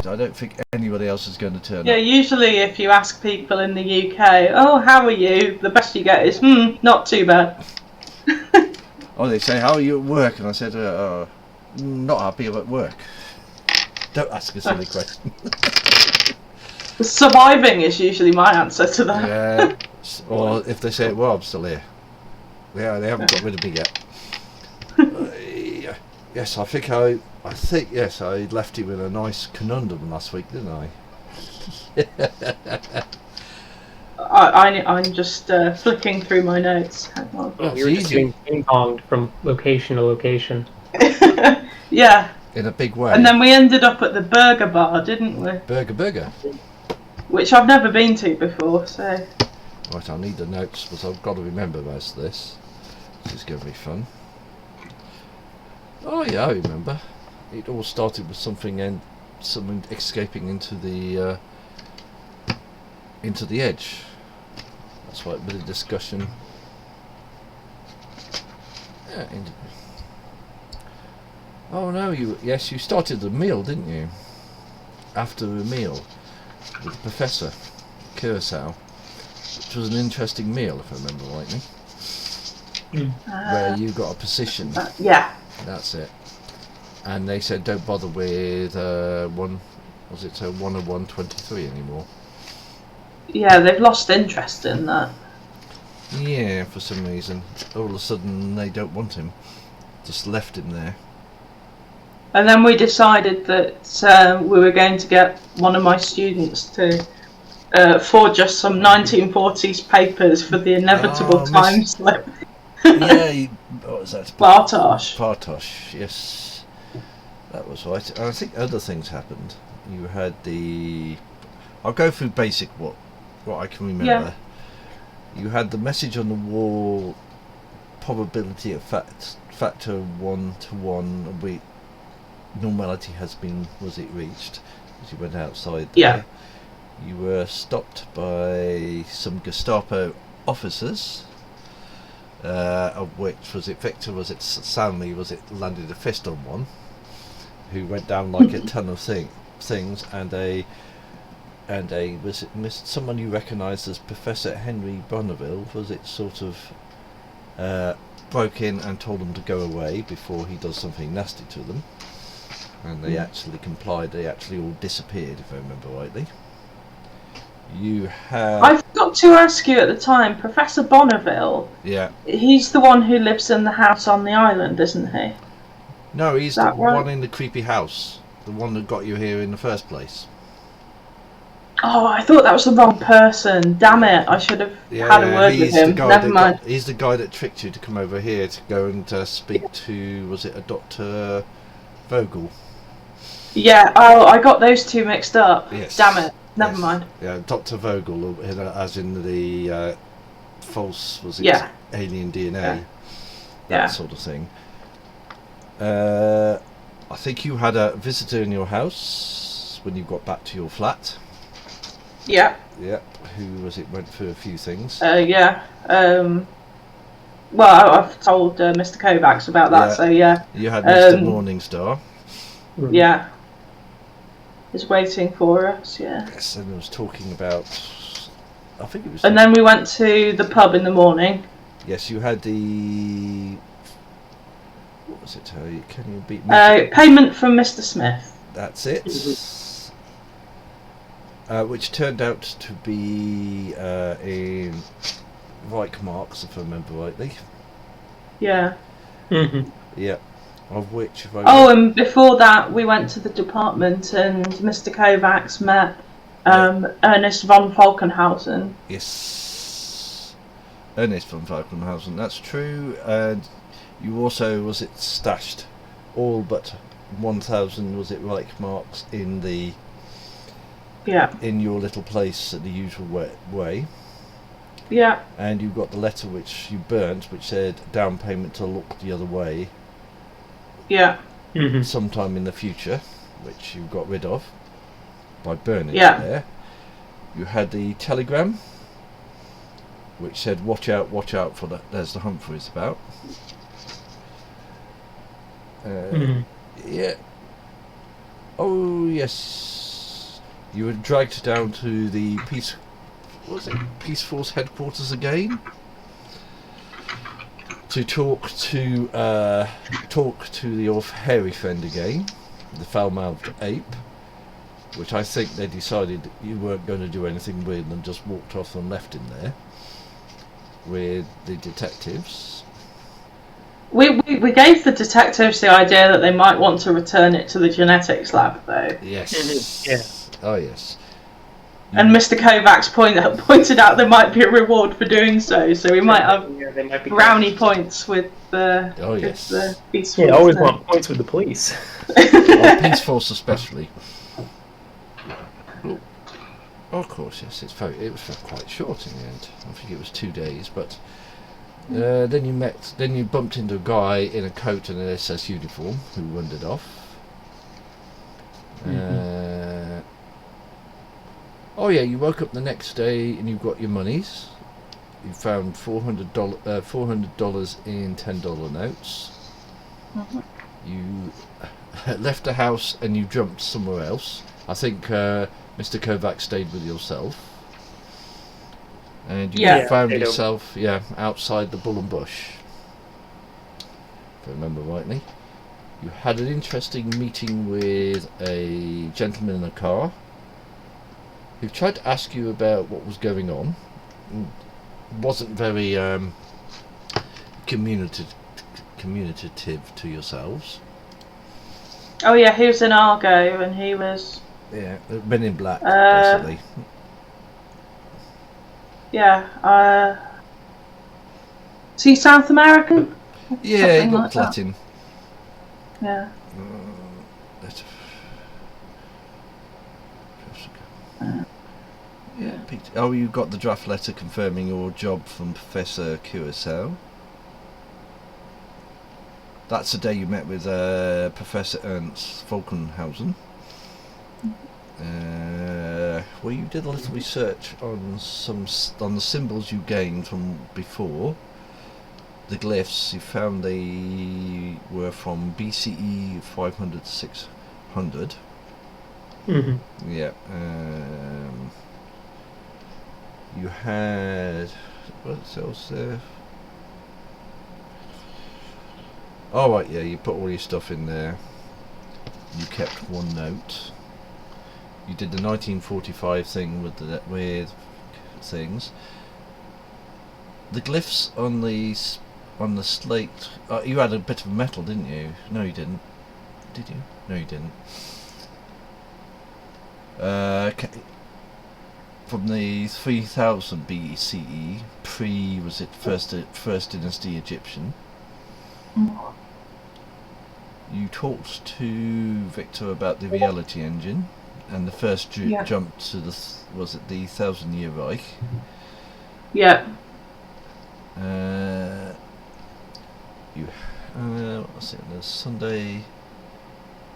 I don't think anybody else is going to turn Yeah, up. usually if you ask people in the UK, oh, how are you? The best you get is, not too bad. Oh, they say, how are you at work? And I said, not happy at work. Don't ask a silly question. Surviving is usually my answer to that. Yeah. Or if they say, well, I'm still here. Yeah, they haven't got rid of me yet. Yes, I think yes, I left you in a nice conundrum last week, didn't I? I'm just flicking through my notes. Hang on. Oh, You were just being ping-ponged from location to location. Yeah. In a big way. And then we ended up at the burger bar, didn't we? Burger. Which I've never been to before, so... Right, I'll need the notes, because I've got to remember most of this. This is going to be fun. Oh yeah, I remember. It all started with something escaping into the edge. That's right, a bit of discussion. Yeah. Oh no, you started the meal, didn't you? After a meal with the Professor Curacao, which was an interesting meal, if I remember rightly. Where you got a position. Yeah. That's it. And they said don't bother with 101.23 anymore. Yeah, they've lost interest in that. Yeah, for some reason. All of a sudden they don't want him. Just left him there. And then we decided that we were going to get one of my students to forge us some 1940s papers for the inevitable time slip. Yeah, what was that? Bartosz, yes. That was right. And I think other things happened. You had I'll go through basic what I can remember. Yeah. You had the message on the wall, probability of factor 1 to 1, normality was it reached as you went outside there. Yeah. You were stopped by some Gestapo officers, of which was it Viktor, was it Stanley, was it landed a fist on one, who went down like a ton of things, and was it someone you recognised as Professor Henry Bonneville, was it sort of broke in and told them to go away before he does something nasty to them, and they actually complied. They actually all disappeared, if I remember rightly. I forgot to ask you at the time, Professor Bonneville. Yeah. He's the one who lives in the house on the island, isn't he? No, he's the one in the creepy house. The one that got you here in the first place. Oh, I thought that was the wrong person. Damn it, I should have had a word with him. Never mind. He's the guy that tricked you to come over here to go and speak to, was it a Dr. Vogel? Yeah, oh, I got those two mixed up. Yes. Damn it. Never mind. Yeah, Dr. Vogel, as in the false, was it alien DNA? That sort of thing. I think you had a visitor in your house when you got back to your flat. Yeah. Yep. Who was it? Went through a few things. Yeah. Well, I've told Mr. Kovacs about that, so yeah. You had Mr. Morningstar. Yeah. He's waiting for us, yeah. Yes, and I was talking about, I think it was... And then we went to the pub in the morning. Yes, you had the... What was it? Can you beat me? Payment from Mr. Smith. That's it. Which turned out to be in Reich marks, if I remember rightly. Yeah. Yeah. Of which... and before that we went to the department and Mr. Kovacs met Ernest von Falkenhausen. Yes. Ernest von Falkenhausen, that's true. And you also, was it stashed all but 1,000, was it Reich marks in the... Yeah. In your little place at the usual way. Yeah. And you got the letter which you burnt, which said down payment to look the other way. Yeah. Sometime in the future, which you got rid of by burning it there. You had the telegram, which said watch out for that. There's the Humphreys about. Yeah. Oh yes. You were dragged down to the Peace Force headquarters again to talk to your hairy friend again, the foul-mouthed ape, which I think they decided you weren't going to do anything with and just walked off and left him there with the detectives. We gave the detectives the idea that they might want to return it to the genetics lab, though. Yes. Yeah. Oh, yes. And Mr. Kovacs pointed out there might be a reward for doing so we might have They might be brownie points with the, Oh, with yes. the Peace Yeah, Force. always want points with the police. Well, Peace Force especially. Oh, of course, yes. It was quite short in the end. I think it was 2 days, but then you bumped into a guy in a coat and an SS uniform who wandered off. Oh yeah, you woke up the next day and you got your monies. You found $400 in $10 notes. You left the house and you jumped somewhere else. I think Mr. Kovac stayed with yourself. And you found yourself outside the Bull and Bush. If I remember rightly. You had an interesting meeting with a gentleman in a car who tried to ask you about what was going on. Wasn't very communicative to yourselves. Oh yeah, he was in Argo and he was... Yeah, Men in Black, basically. Yeah, is he South American? Yeah, he Something looked like Latin. Yeah. Yeah, Pete. Oh, you got the draft letter confirming your job from Professor Curacao. That's the day you met with Professor Ernst Falkenhausen. Well, you did a little research on the symbols you gained from before. The glyphs, you found they were from BCE 500 to 600. Yeah. You had... what else there? Oh, right, yeah, you put all your stuff in there. You kept one note. You did the 1945 thing with things. The glyphs on the slate... you had a bit of metal, didn't you? No, you didn't. Did you? No, you didn't. From the 3000 BCE, was it first dynasty Egyptian? You talked to Viktor about the reality engine and the first jump to the 1,000-year Reich. Yeah. What's it? The Sunday.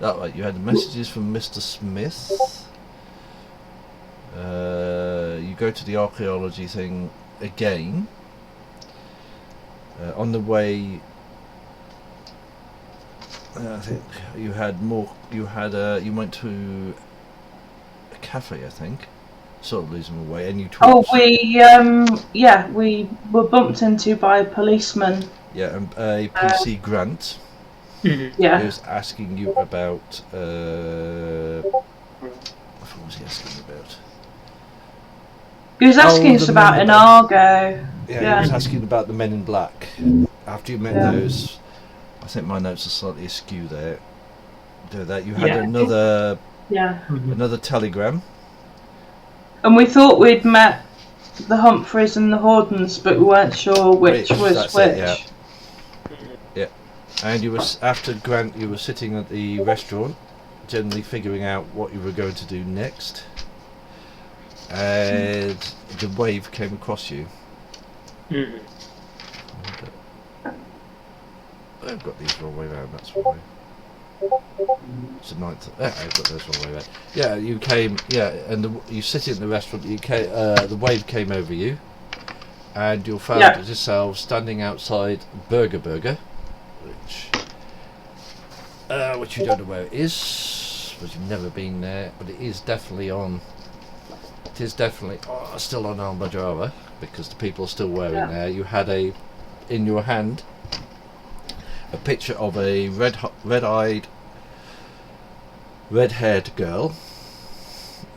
That right. You had messages from Mr. Smith. You go to the archaeology thing again. On the way, I think you had more. You went to a cafe, I think. Sort of losing my way, and you talked. Oh, we were bumped into by a policeman. Yeah, and a PC Grant. Yeah. He was asking you about. What was he asking about? He was asking us about an Argo. Yeah, he was asking about the Men in Black. After you met those, I think my notes are slightly askew there. Do that. You had another telegram. And we thought we'd met the Humphreys and the Hordens, but we weren't sure which was which. Yeah. And you were after Grant. You were sitting at the restaurant, generally figuring out what you were going to do next. And the wave came across you. I've got these wrong way round, that's why. It's the 9th. I've got those wrong way round. Yeah, you came. Yeah, and you sit in the restaurant. You came. The wave came over you, and you found yourself standing outside Burger, which you don't know where it is. suppose you've never been there, but it is definitely on. It is definitely still on Alma Java because the people are still wearing there. You had in your hand a picture of a red-eyed, red-haired girl,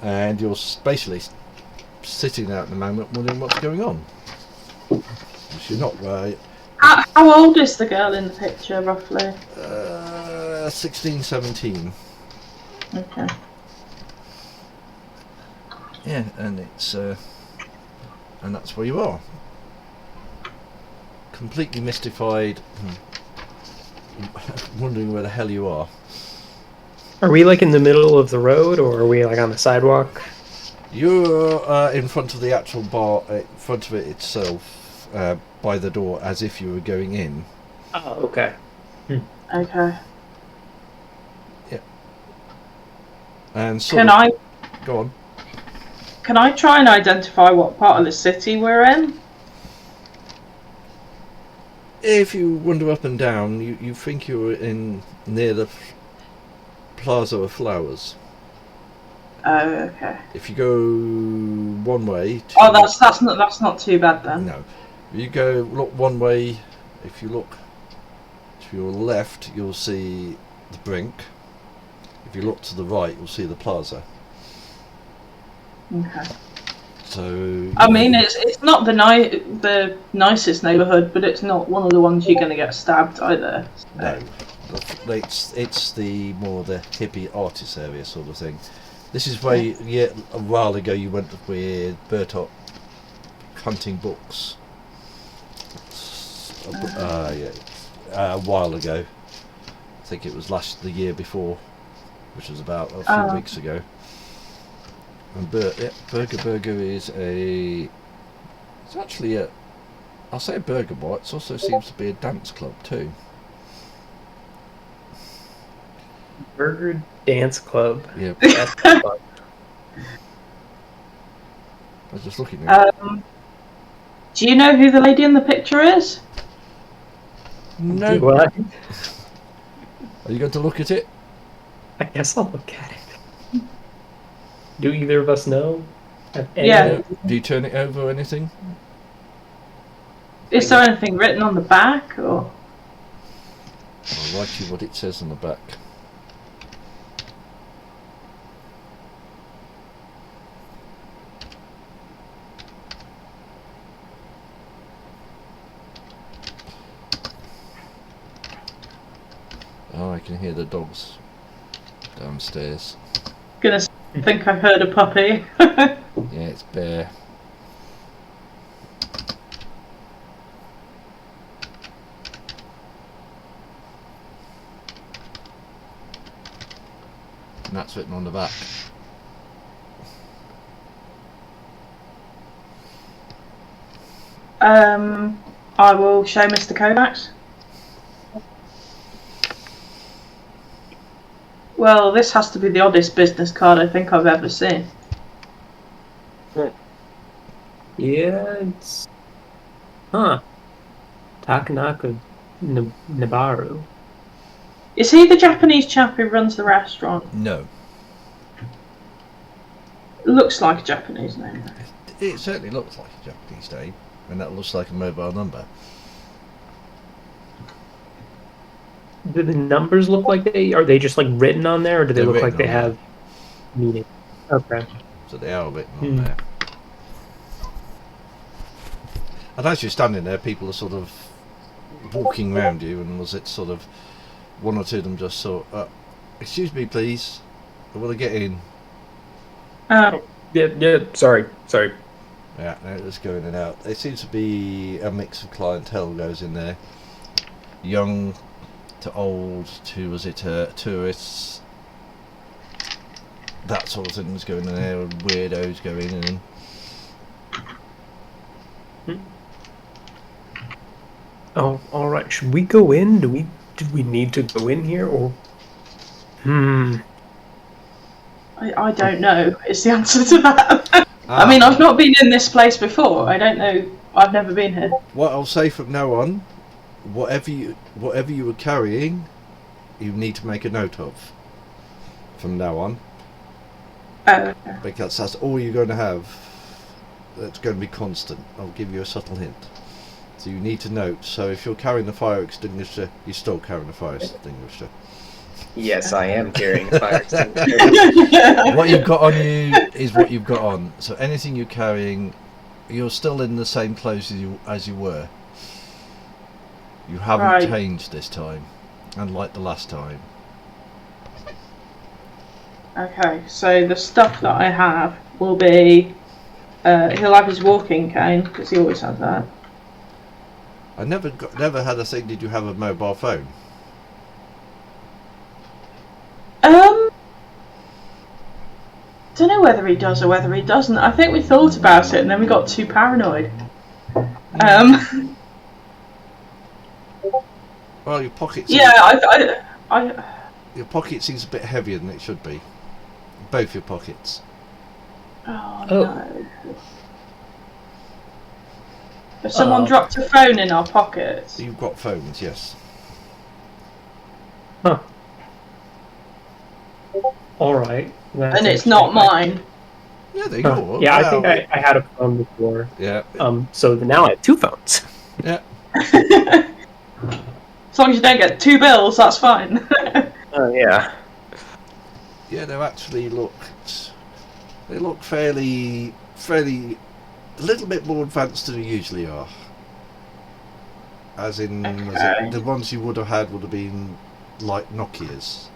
and you're basically sitting there at the moment wondering what's going on. You're not right. How old is the girl in the picture, roughly? 16, 17. Okay. Yeah, and it's and that's where you are. Completely mystified, wondering where the hell you are. Are we like in the middle of the road, or are we like on the sidewalk? You're in front of the actual bar, in front of it itself, by the door, as if you were going in. Oh, okay. Okay. Yeah. And go on. Can I try and identify what part of the city we're in? If you wander up and down, you think you're in near the Plaza of Flowers. Oh, okay. If you go one way... that's not too bad then. No. You go, look one way, if you look to your left, you'll see the Brink. If you look to the right, you'll see the Plaza. Okay. So... I mean, it's not the nicest neighbourhood, but it's not one of the ones you're going to get stabbed either. So. No. It's the more the hippie artist area sort of thing. This is where a while ago you went with Bertot hunting books. A while ago. I think it was the year before, which was about a few weeks ago. And Burger is it's actually I'll say a burger bar. It also seems to be a dance club too. Burger Dance Club. Yeah. That's fun. I was just looking at it. Do you know who the lady in the picture is? No. What? Are you going to look at it? I guess I'll look at it. Do either of us know? Yeah. Do you turn it over or anything? Is there anything written on the back, or? I'll write you what it says on the back. Oh, I can hear the dogs downstairs. Gonna think I've heard a puppy. Yeah, it's Bear. And that's written on the back. I will show Mr. Kovac. Well, this has to be the oddest business card I think I've ever seen. Yeah, it's... Huh. Takanaka Nabaru. Is he the Japanese chap who runs the restaurant? No. It looks like a Japanese name. It certainly looks like a Japanese name, and that looks like a mobile number. Do the numbers look like are they just like written on there, or do they look like they have meaning? Okay. So they are written on there. And as you're standing there, people are sort of walking around you, and was it sort of one or two of them just sort of, excuse me please, I want to get in. Yeah, sorry. Yeah, no, let's go in and out. There seems to be a mix of clientele goes in there. Young to old to, tourists. That sort of thing was going in there, and weirdos going in. Oh, alright. Should we go in? Did we need to go in here, or... I don't know is the answer to that. I mean, I've not been in this place before. I don't know. I've never been here. What I'll say from now on, whatever you were carrying, you need to make a note of. from now on. Oh, okay. Because that's all you're going to have. That's going to be constant. I'll give you a subtle hint. So you need to note. So if you're carrying the fire extinguisher, you're still carrying the fire extinguisher. Yes, I am carrying a fire extinguisher. What you've got on you is what you've got on. So anything you're carrying, you're still in the same clothes as you were. You haven't changed this time, unlike the last time. Okay, so the stuff that I have will be... he'll have his walking cane, because he always has that. I never had a thing. Did you have a mobile phone? Don't know whether he does or whether he doesn't. I think we thought about it and then we got too paranoid. Well, your pocket. Yeah, your pocket seems a bit heavier than it should be. Both your pockets. Oh no. Has someone dropped a phone in our pockets? You've got phones, yes. Huh. Alright. And it's not mine. Yeah, there you go. Yeah, I think I had a phone before. Yeah. So now I have 2 phones. Yeah. As long as you don't get 2 bills, that's fine. Oh, yeah. Yeah, they look fairly, a little bit more advanced than they usually are. As in, the ones you would have had would have been like Nokia's.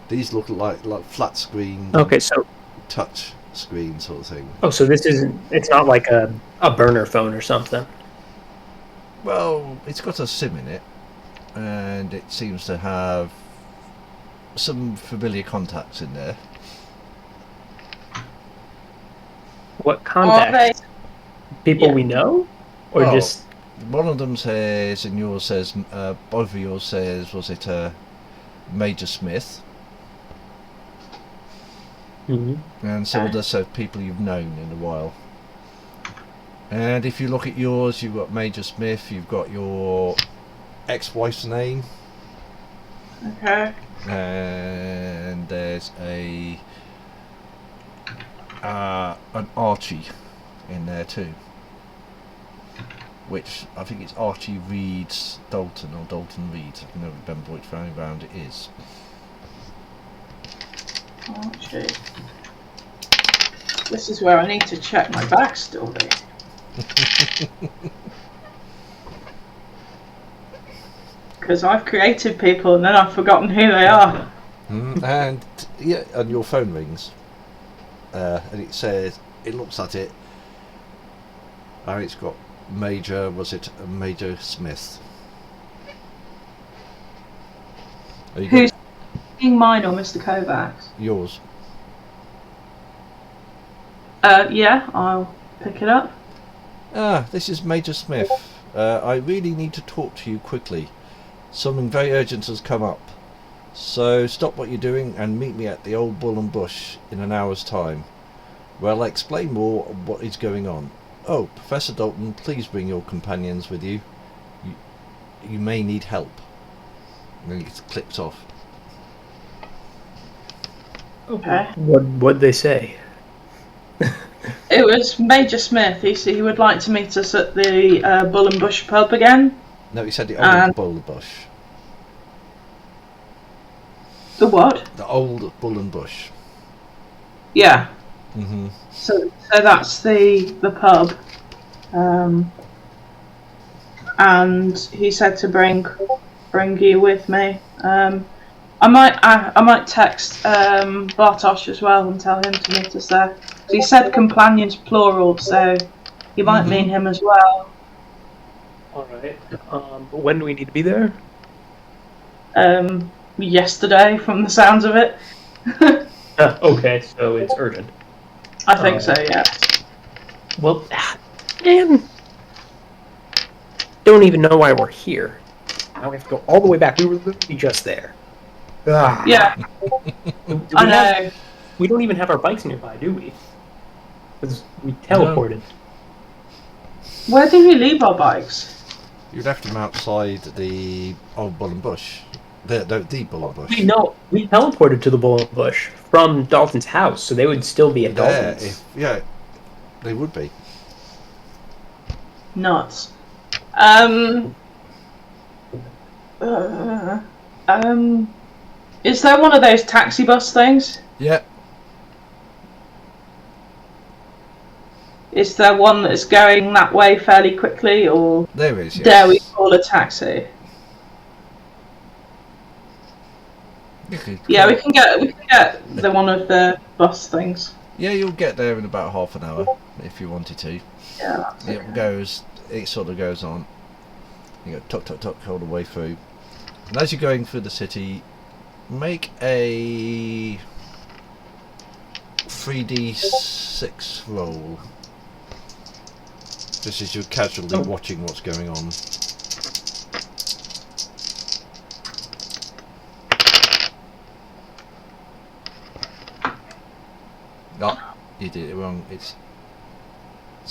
These look like flat screen. Okay, so touch screen sort of thing. Oh, so it's not like a burner phone or something. Well, it's got a SIM in it, and it seems to have some familiar contacts in there. What contacts? People we know, or just one of them says, and yours says, both of yours says, was it Major Smith? Mm-hmm. And some of the people you've known in a while. And if you look at yours, you've got Major Smith, you've got your ex-wife's name. Okay. And there's an Archie in there too. Which I think it's Archie Reed's Dalton or Dalton Reed's. I can never remember which round it is. Archie. This is where I need to check my backstory. Because I've created people and then I've forgotten who they are. And yeah, and your phone rings. And it says, it looks at it, and it's got Major Smith. Who's being mine or Mr. Kovac's? Yours. Yeah, I'll pick it up. This is Major Smith. I really need to talk to you quickly. Something very urgent has come up. So stop what you're doing and meet me at the old Bull and Bush in an hour's time, where I'll explain more of what is going on. Oh, Professor Dalton, please bring your companions with you. You may need help. And then it clips off. Okay. What'd they say? It was Major Smith. He would like to meet us at the Bull and Bush pub again. No, he said the old Bull and Bush. The what? The old Bull and Bush. Yeah. Mhm. So that's the pub. And he said to bring you with me. I might text Bartosz as well and tell him to meet us there. He said companions plural, so you might mean him as well. All right. When do we need to be there? Yesterday, from the sounds of it. Okay, so it's urgent. I think so, yeah. Well, man, don't even know why we're here. Now we have to go all the way back. We were literally just there. Yeah. I know. We don't even have our bikes nearby, do we? Because we teleported. No. Where did we leave our bikes? You left them outside the old Bull and Bush. The bullet bush. We teleported to the bullet bush from Dalton's house, so they would still be at Dalton's. Yeah, they would be. Nuts. Is there one of those taxi bus things? Yeah. Is there one that's going that way fairly quickly, or there is? Yes. Dare we call a taxi? Yeah, we can get the one of the bus things. Yeah, you'll get there in about half an hour if you wanted to. Yeah. It sort of goes on. You go tuck tuck tuck all the way through. And as you're going through the city, make a 3d6 roll. Just as you're casually watching what's going on. No, you did it wrong. It's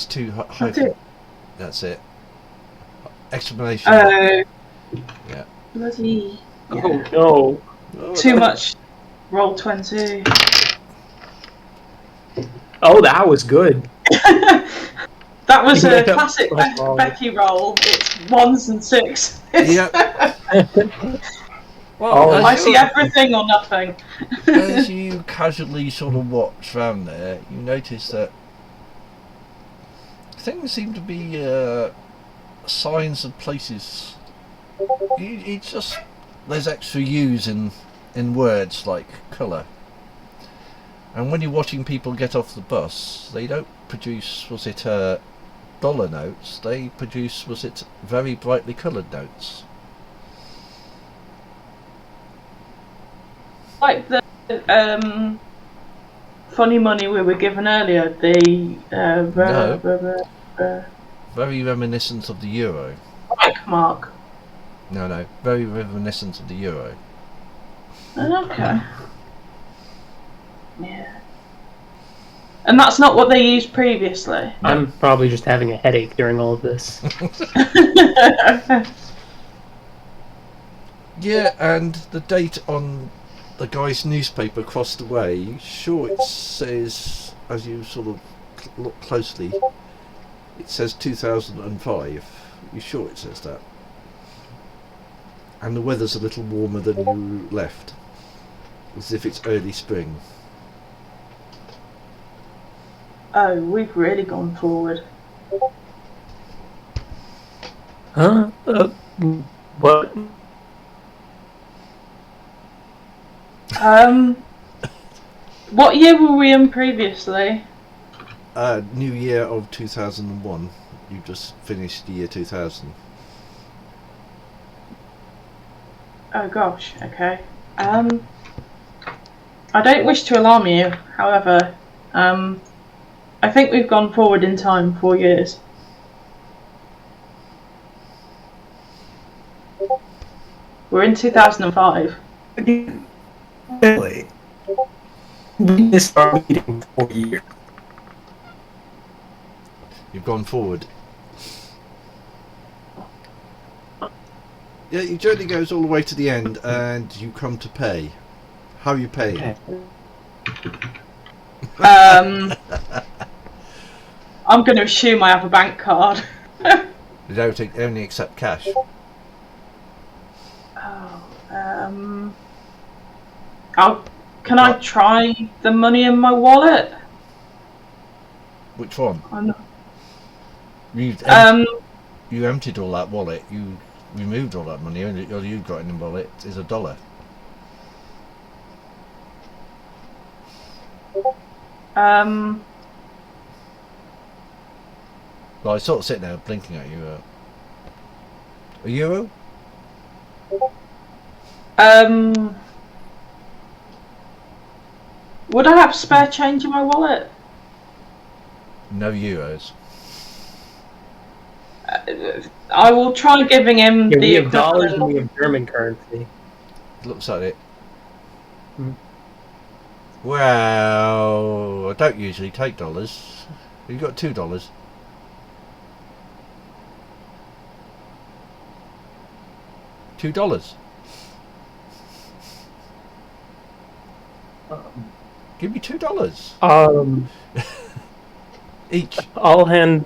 too high. That's it. Exclamation. Yeah. Bloody. Yeah. Oh no. Too much. Roll 20. Oh, that was good. That was a classic Becky roll. It's ones and six. Yeah. Well, I see everything or nothing. As you casually sort of watch around there, you notice that things seem to be signs of places. There's extra U's in words like colour. And when you're watching people get off the bus, they don't produce, dollar notes, they produce, very brightly coloured notes. Like the funny money we were given earlier, Very reminiscent of the euro. Franc mark. No, very reminiscent of the euro. Okay. Yeah. And that's not what they used previously. I'm probably just having a headache during all of this. Yeah, and the date on the guy's newspaper across the way, sure it says, as you sort of look closely, it says 2005. You sure it says that? And the weather's a little warmer than you left, as if it's early spring. Oh, we've really gone forward. Huh? What? What year were we in previously? New year of 2001. You just finished the year 2000. Oh gosh, okay. I don't wish to alarm you, however, I think we've gone forward in time 4 years. We're in 2005. Really? We missed our meeting 4 years. You've gone forward. Yeah, your journey goes all the way to the end, and you come to pay. How are you paying? Okay. I'm going to assume I have a bank card. They don't only accept cash. Can I try the money in my wallet? Which one? You emptied all that wallet. You removed all that money, and all you got in the wallet is $1. Well, I sort of sit there blinking at you. A euro? Would I have spare change in my wallet? No euros. I will try giving him Yeah, the we have dollars equivalent. and we have German currency. Looks like it. Hmm. Well, I don't usually take dollars. You got $2. $2. Give me $2 each. I'll hand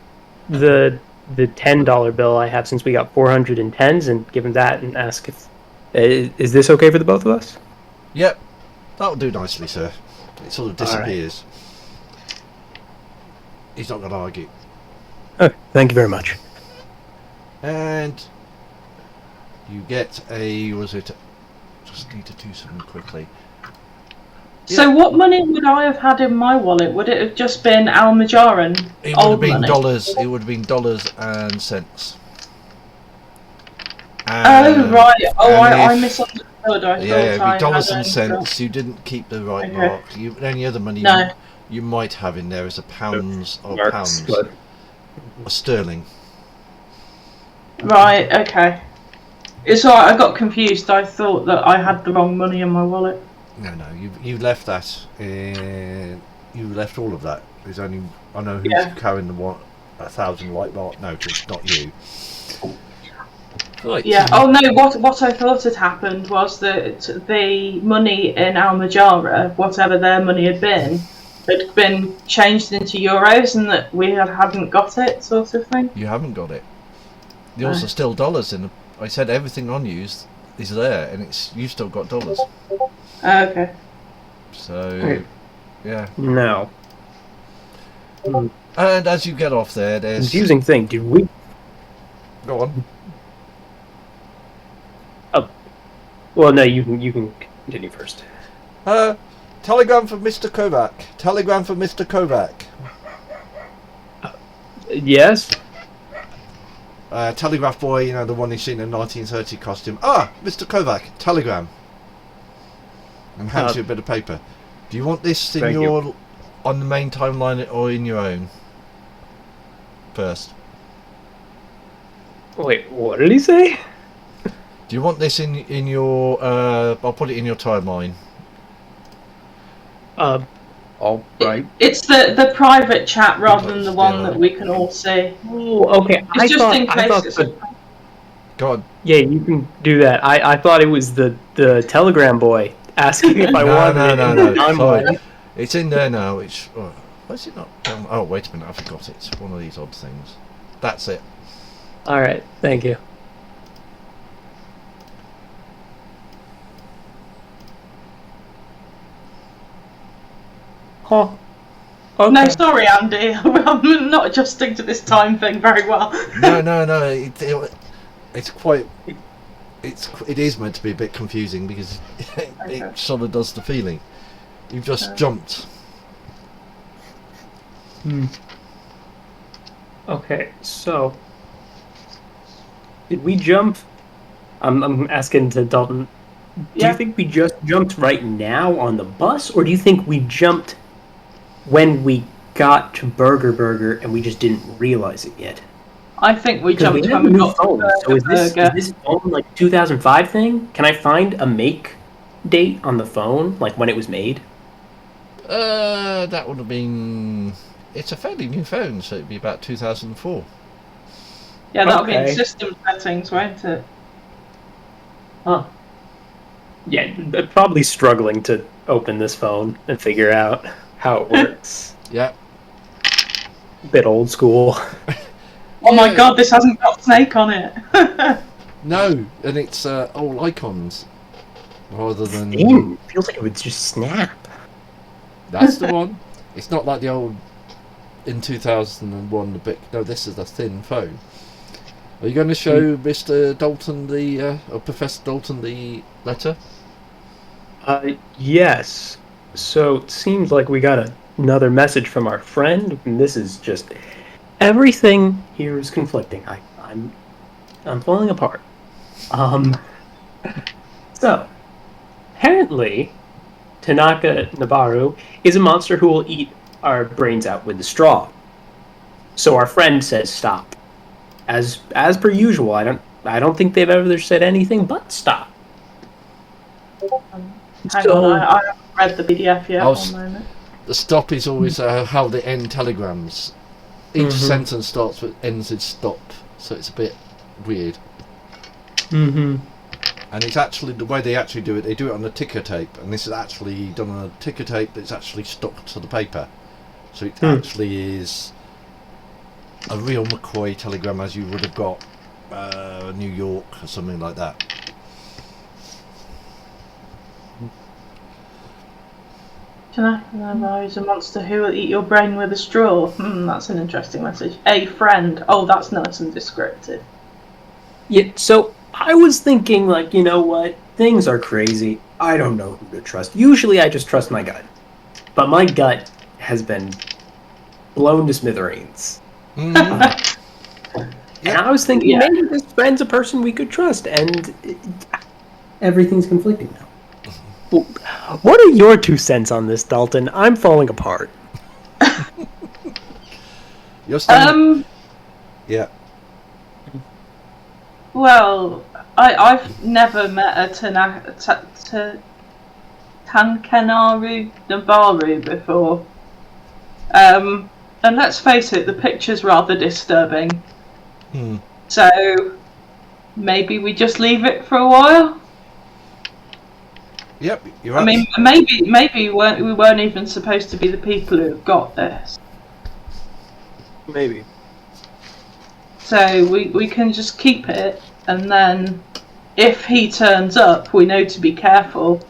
the $10 bill I have since we got 410s and give him that and ask if is this okay for the both of us? Yep, that'll do nicely, sir. It sort of disappears. He's not going to argue. Oh, thank you very much. And you get a... Was it... Just need to do something quickly. So what money would I have had in my wallet? Would it have just been Almajaran It would have old been money? dollars. It would have been dollars and cents. Oh right. Oh, I if- misunderstood. I Yeah, it'd thought be dollars I and had cents. You didn't keep the right Okay. mark. Any other money No. you might have in there is a pounds or Marks, pounds but- or sterling. Right. Okay. It's alright. I got confused. I thought that I had the wrong money in my wallet. No, you left that. You left all of that. There's only I know who's Yeah. carrying the 1,000 white mark note. It's not you. Right. Yeah. Oh no. What I thought had happened was that the money in Almajara, whatever their money had been changed into euros, and that we hadn't got it, sort of thing. You haven't got it. Yours are still dollars in. I said everything on you is there, and you've still got dollars. Okay. So, yeah. No. And as you get off there, there's Confusing thing. Did we? Go on. Well, no. You can continue first. Telegram from Mr. Kovac. Telegram from Mr. Kovac. Yes. Telegraph boy, you know, the one you've seen in 1930 costume. Ah, Mr. Kovac, telegram. And hands you a bit of paper. Do you want this in your on the main timeline or in your own? First. Wait, what did he say? Do you want this in your? I'll put it in your timeline. All right. It's the private chat rather than the one that we can all see. Oh, okay. It's just in case it's Go on. Yeah, you can do that. I thought it was the Telegram boy asking if I wanted it. No. Sorry. It's in there now. It's. Oh, why is it not? Oh, wait a minute. I forgot it. It's one of these odd things. That's it. All right. Thank you. Huh. Okay. No, sorry, Andy. I'm not adjusting to this time thing very well. No. It's quite. It is meant to be a bit confusing because it sort of does the feeling. You've just jumped. Okay, so did we jump? I'm asking to Dalton. Do you think we just jumped right now on the bus, or do you think we jumped when we got to Burger and we just didn't realize it yet? I think we jumped We have when a we new got phone. to So is Burger. this phone like 2005 thing? Can I find a make date on the phone, like when it was made? That would have been. It's a fairly new phone, so it'd be about 2004. Yeah, that'll be in Okay. system settings, won't it? Huh. Yeah, probably struggling to open this phone and figure out how it works. Yeah. Bit old school. Oh my god, this hasn't got Snake on it. No, and it's all icons rather than. Damn, feels like it would just snap. That's the one. It's not like the old in 2001 the big. No, this is a thin phone. Are you going to show Mr. Dalton or Professor Dalton the letter? Yes. So it seems like we got another message from our friend, and this is just everything here is conflicting. I'm falling apart. So apparently, Tanaka Nabaru is a monster who will eat our brains out with the straw. So our friend says stop. As per usual, I don't think they've ever said anything but stop. Hang on, I haven't read the PDF yet. One moment. The stop is always how they end telegrams. Each sentence starts with ends with stop, so it's a bit weird. And it's actually the way they actually do it. They do it on a ticker tape, and this is actually done on a ticker tape that's actually stuck to the paper. So it actually is a real McCoy telegram as you would have got New York or something like that. Tanaka is a monster who will eat your brain with a straw. That's an interesting message. A friend. Oh, that's nice and descriptive. Yeah, so I was thinking, like, you know what? Things are crazy. I don't know who to trust. Usually I just trust my gut. But my gut has been blown to smithereens. And I was thinking, maybe this friend's a person we could trust, and everything's conflicting now. What are your 2 cents on this, Dalton? I'm falling apart. You're standing... Yeah. Well, I've never met a Tankenaru Nabaru before. And let's face it, the picture's rather disturbing. So maybe we just leave it for a while? Yep, you're right. I mean, maybe we weren't even supposed to be the people who got this. Maybe. So we can just keep it, and then if he turns up, we know to be careful.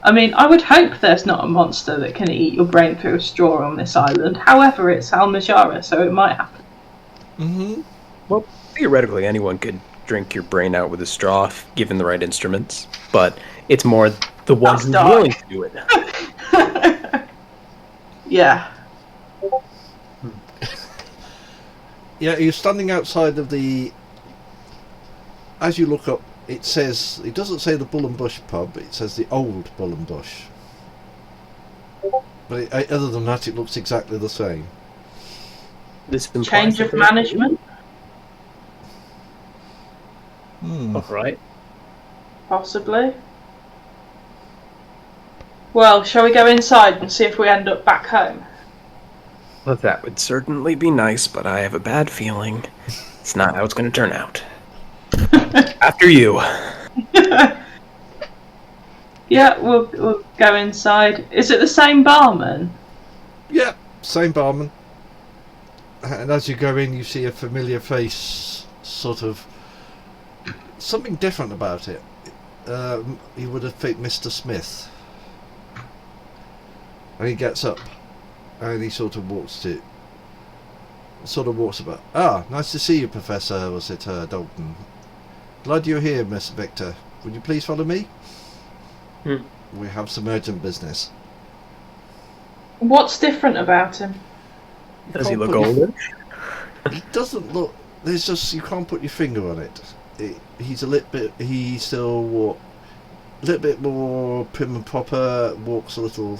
I mean, I would hope there's not a monster that can eat your brain through a straw on this island. However, it's Almajara, so it might happen. Well, theoretically, anyone could drink your brain out with a straw, given the right instruments. But it's more the one who's willing to do it. Yeah. Yeah, you're standing outside of the... As you look up, it says... It doesn't say the Bull and Bush pub, it says the old Bull and Bush. But other than that, it looks exactly the same. This change of management? Alright. Possibly. Well, shall we go inside and see if we end up back home? Well, that would certainly be nice, but I have a bad feeling it's not how it's going to turn out. After you. Yeah, we'll go inside. Is it the same barman? Yeah, same barman. And as you go in, you see a familiar face, sort of... Something different about it. You would have picked Mr. Smith. And he gets up. And he sort of walks about. Ah, nice to see you, Professor, was it, Dalton? Glad you're here, Miss Viktor. Would you please follow me? We have some urgent business. What's different about him? Does he look older? He doesn't look... There's just... You can't put your finger on it. He's a little bit... He's still... A little bit more prim and proper. Walks a little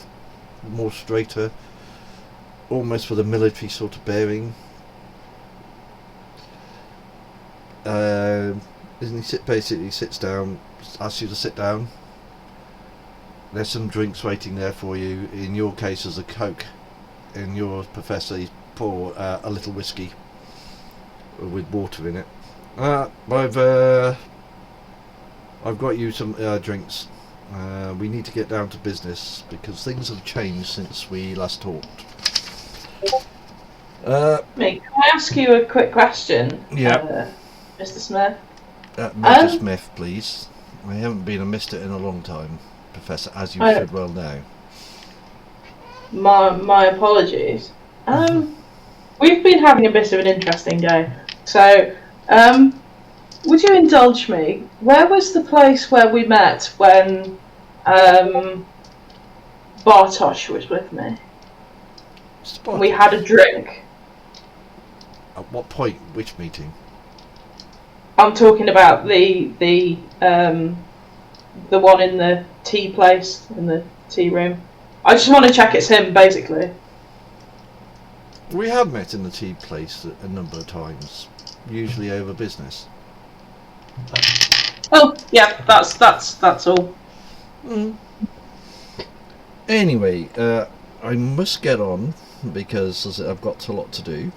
more straighter. Almost with a military sort of bearing. Basically sits down, asks you to sit down. There's some drinks waiting there for you. In your case, there's a Coke. In yours, Professor, you pour a little whiskey with water in it. I've got you some drinks. We need to get down to business because things have changed since we last talked. Can I ask you a quick question? Yeah. Mr. Smith? Mr. Smith, please. I haven't been a mister in a long time, Professor, as you should well know. My apologies. We've been having a bit of an interesting day. So, would you indulge me? Where was the place where we met when Bartosz was with me? We had a drink. At what point? Which meeting? I'm talking about the one in the tea place, in the tea room. I just want to check it's him, basically. We have met in the tea place a number of times, usually over business. Oh, yeah, that's all. Anyway, I must get on because I've got a lot to do.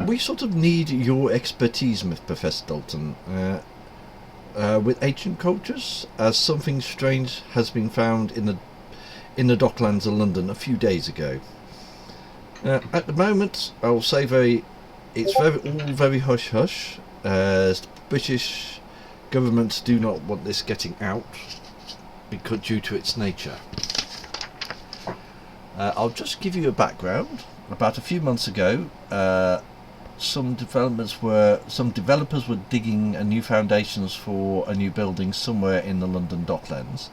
We sort of need your expertise, Professor Dalton. with ancient cultures, as something strange has been found in the docklands of London a few days ago. At the moment, I will say it's all very hush hush, as the British government do not want this getting out because due to its nature. I'll just give you a background. About a few months ago, some developers were digging a new foundations for a new building somewhere in the London docklands.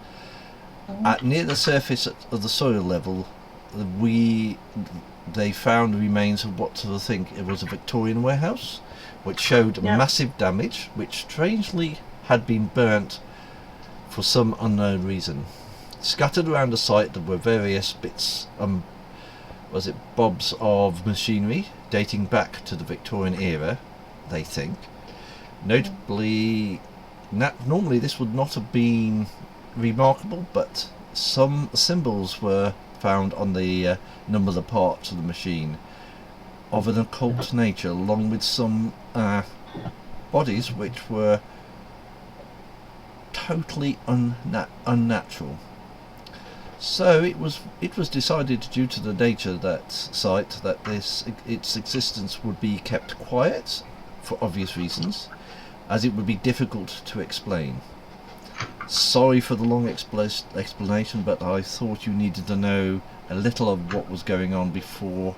At near the surface of the soil level, they found the remains of what I think it was a Victorian warehouse, which showed massive damage, which strangely had been burnt for some unknown reason. Scattered around the site there were various bits, bobs of machinery dating back to the Victorian era, they think. Notably, normally this would not have been remarkable, but some symbols were found on the number of the parts of the machine of an occult nature, along with some bodies which were totally unnatural. So it was decided, due to the nature of that site, that its existence would be kept quiet for obvious reasons, as it would be difficult to explain. Sorry for the long explanation, but I thought you needed to know a little of what was going on before,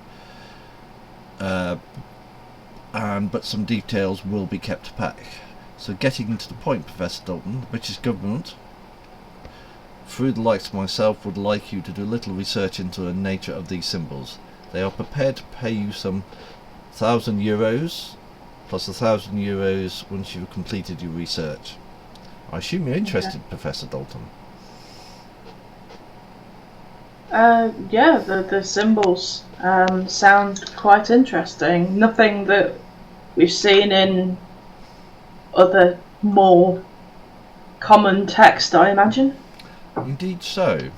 but some details will be kept back. So getting to the point, Professor Dalton, the British government, through the likes of myself, would like you to do a little research into the nature of these symbols. They are prepared to pay you some €1,000 plus €1,000 once you've completed your research. I assume you're interested, Professor Dalton. Yeah, the symbols sound quite interesting. Nothing that we've seen in other more common text, I imagine. Indeed so.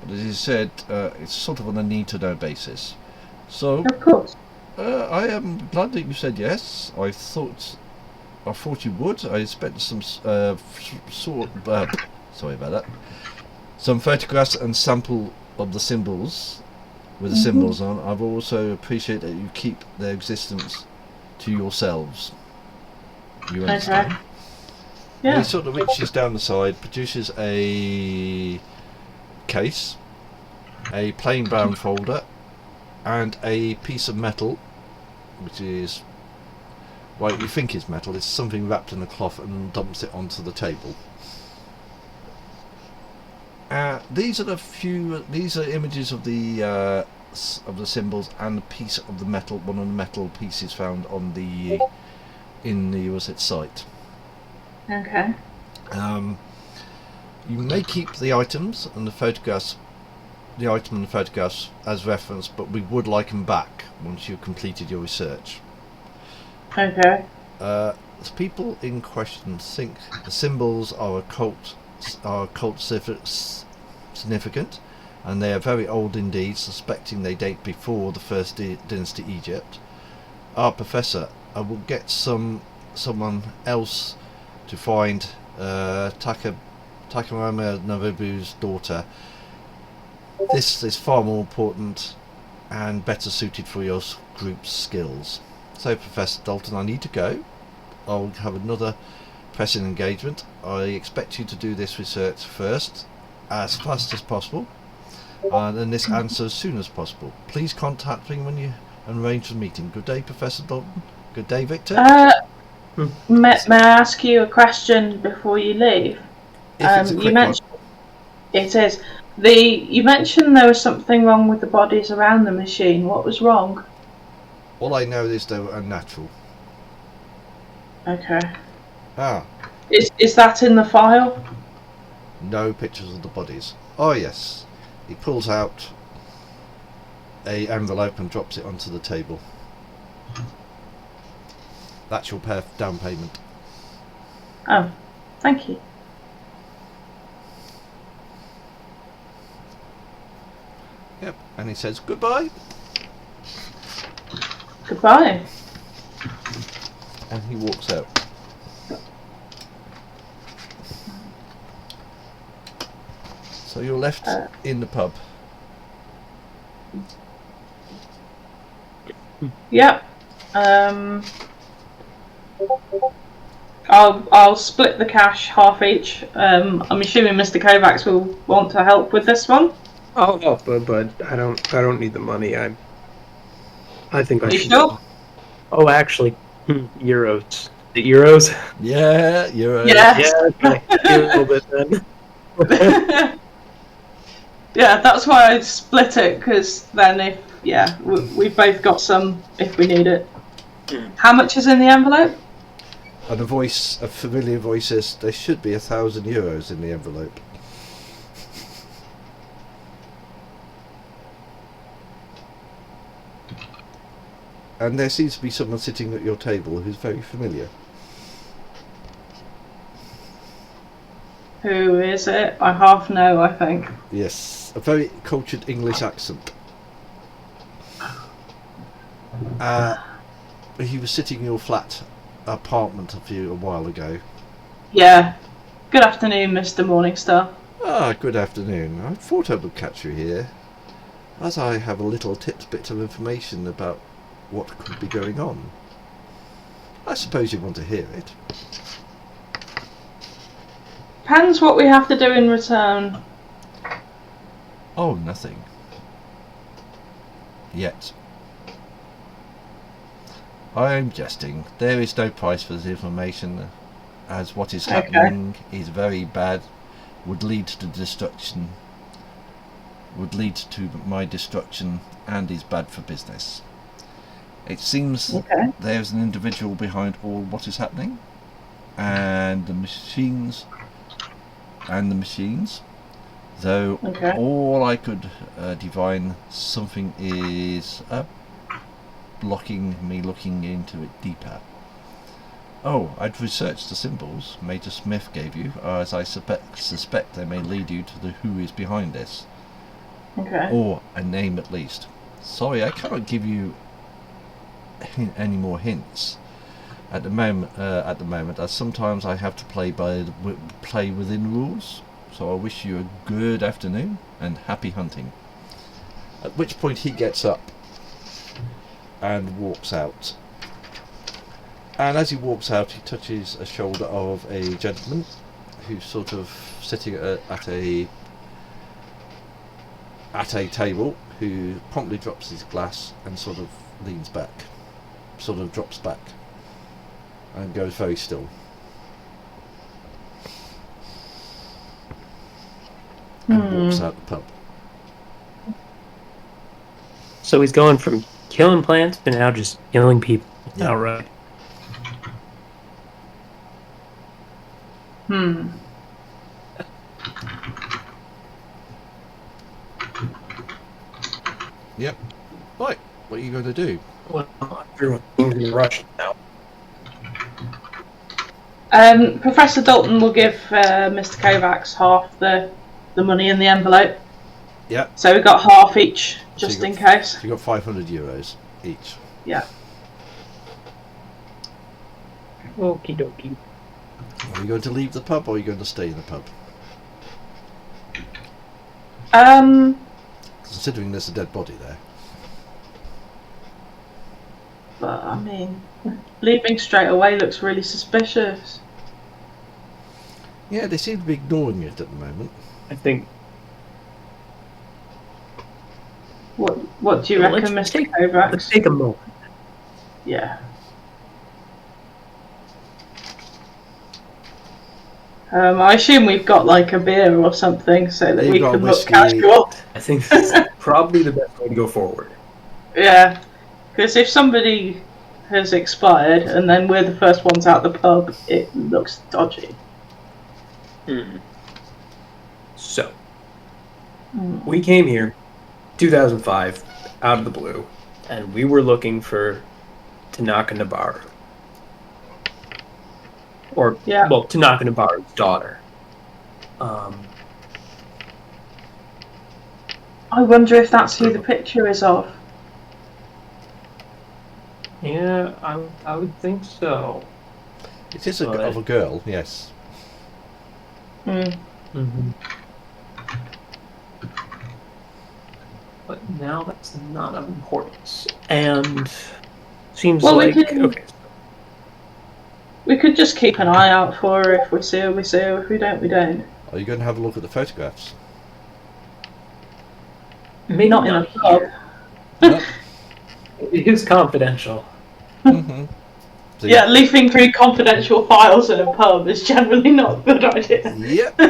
But as you said, it's sort of on a need-to-know basis. So, Of course. I am glad that you said yes. I thought you would. I spent some sorry about that. Some photographs and sample of the symbols with the symbols on. I've also appreciate that you keep their existence to yourselves. You understand? Okay. Yeah. He sort of reaches down the side, produces a case, a plain brown folder, and a piece of metal, which is, well, you think is metal. It's something wrapped in a cloth, and dumps it onto the table. These are images of the symbols and the piece of the metal, one of the metal pieces found on the site. Okay. You may keep the items and the photographs, as reference, but we would like them back once you've completed your research. Okay. The people in question think the symbols are occult significant, and they are very old indeed, suspecting they date before the first dynasty Egypt. Professor, I will get someone else to find Takamama Narubu's daughter. This is far more important and better suited for your group's skills. So, Professor Dalton, I need to go. I'll have another pressing engagement. I expect you to do this research first, as fast as possible, and this answer as soon as possible. Please contact me when you arrange the meeting. Good day, Professor Dalton. Good day, Victor. May I ask you a question before you leave? If it's a quick one. It is. You mentioned there was something wrong with the bodies around the machine. What was wrong? All I know is they were unnatural. Okay. Ah. Is that in the file? No pictures of the bodies. Oh yes. He pulls out a envelope and drops it onto the table. That's your down payment. Oh, thank you. Yep, and he says goodbye. Goodbye. And he walks out. So you're left in the pub. Yep. I'll split the cash half each. I'm assuming Mr. Kovacs will want to help with this one. Oh, but I don't need the money. I think I You should. sure? Oh, actually, euros. The euros? Yeah, you're. Yeah. Yeah, okay. Give a little bit then. Yeah, that's why I split it, because then we've both got some if we need it. How much is in the envelope? And a familiar voice says, there should be €1,000 in the envelope. And there seems to be someone sitting at your table who's very familiar. Who is it? I half know, I think. Yes, a very cultured English accent. He was sitting in your flat apartment a while ago. Yeah. Good afternoon, Mr. Morningstar. Good afternoon. I thought I would catch you here, as I have a little bit of information about what could be going on. I suppose you want to hear it. Depends what we have to do in return. Oh, nothing. Yet. I am jesting. There is no price for this information, as what is happening is very bad, would lead to destruction, would lead to my destruction, and is bad for business. It seems there is an individual behind all what is happening, and the machines, though all I could divine, something is blocking me looking into it deeper. Oh, I'd researched the symbols Major Smith gave you, as I suspect they may lead you to the who is behind this. Okay. Or a name at least. Sorry, I cannot give you any more hints at the moment, as sometimes I have to play within rules. So I wish you a good afternoon and happy hunting. At which point he gets up and walks out. And as he walks out, he touches a shoulder of a gentleman who's sort of sitting at a table, who promptly drops his glass and sort of leans back, sort of drops back, and goes very still. And walks out the pub. So he's going from killing plants to now just killing people. Yeah. Outright. Yep. Right. What are you going to do? Well, everyone's in rush now. Professor Dalton will give Mr. Kovacs half the money in the envelope. Yeah. So we got half each, just in case. So you got €500 each. Yeah. Okie dokie. Are you going to leave the pub, or are you going to stay in the pub? Considering there's a dead body there. But I mean, leaving straight away looks really suspicious. Yeah, they seem to be ignoring it at the moment. I think. What do you reckon, Mr. Kovacs? Let's take a moment. Yeah. I assume we've got like a beer or something so that we can look casual. I think that's probably the best way to go forward. Yeah, because if somebody has expired and then we're the first ones out the pub, it looks dodgy. So, we came here 2005 out of the blue, and we were looking for Tanaka Nabaru. Or, well, Tanaka Nabaru's daughter. I wonder if that's who the picture is of. Yeah, I would think so. It is of a girl, yes. Mm-hmm. But now that's not of importance. And seems Well, like... okay. We could just keep an eye out for her. If we see her, we see her. If we don't, we don't. Are you going to have a look at the photographs? Maybe Not in a pub. No? It is confidential. Mm-hmm. So Yeah, leafing through confidential files in a pub is generally not a good idea. Yep.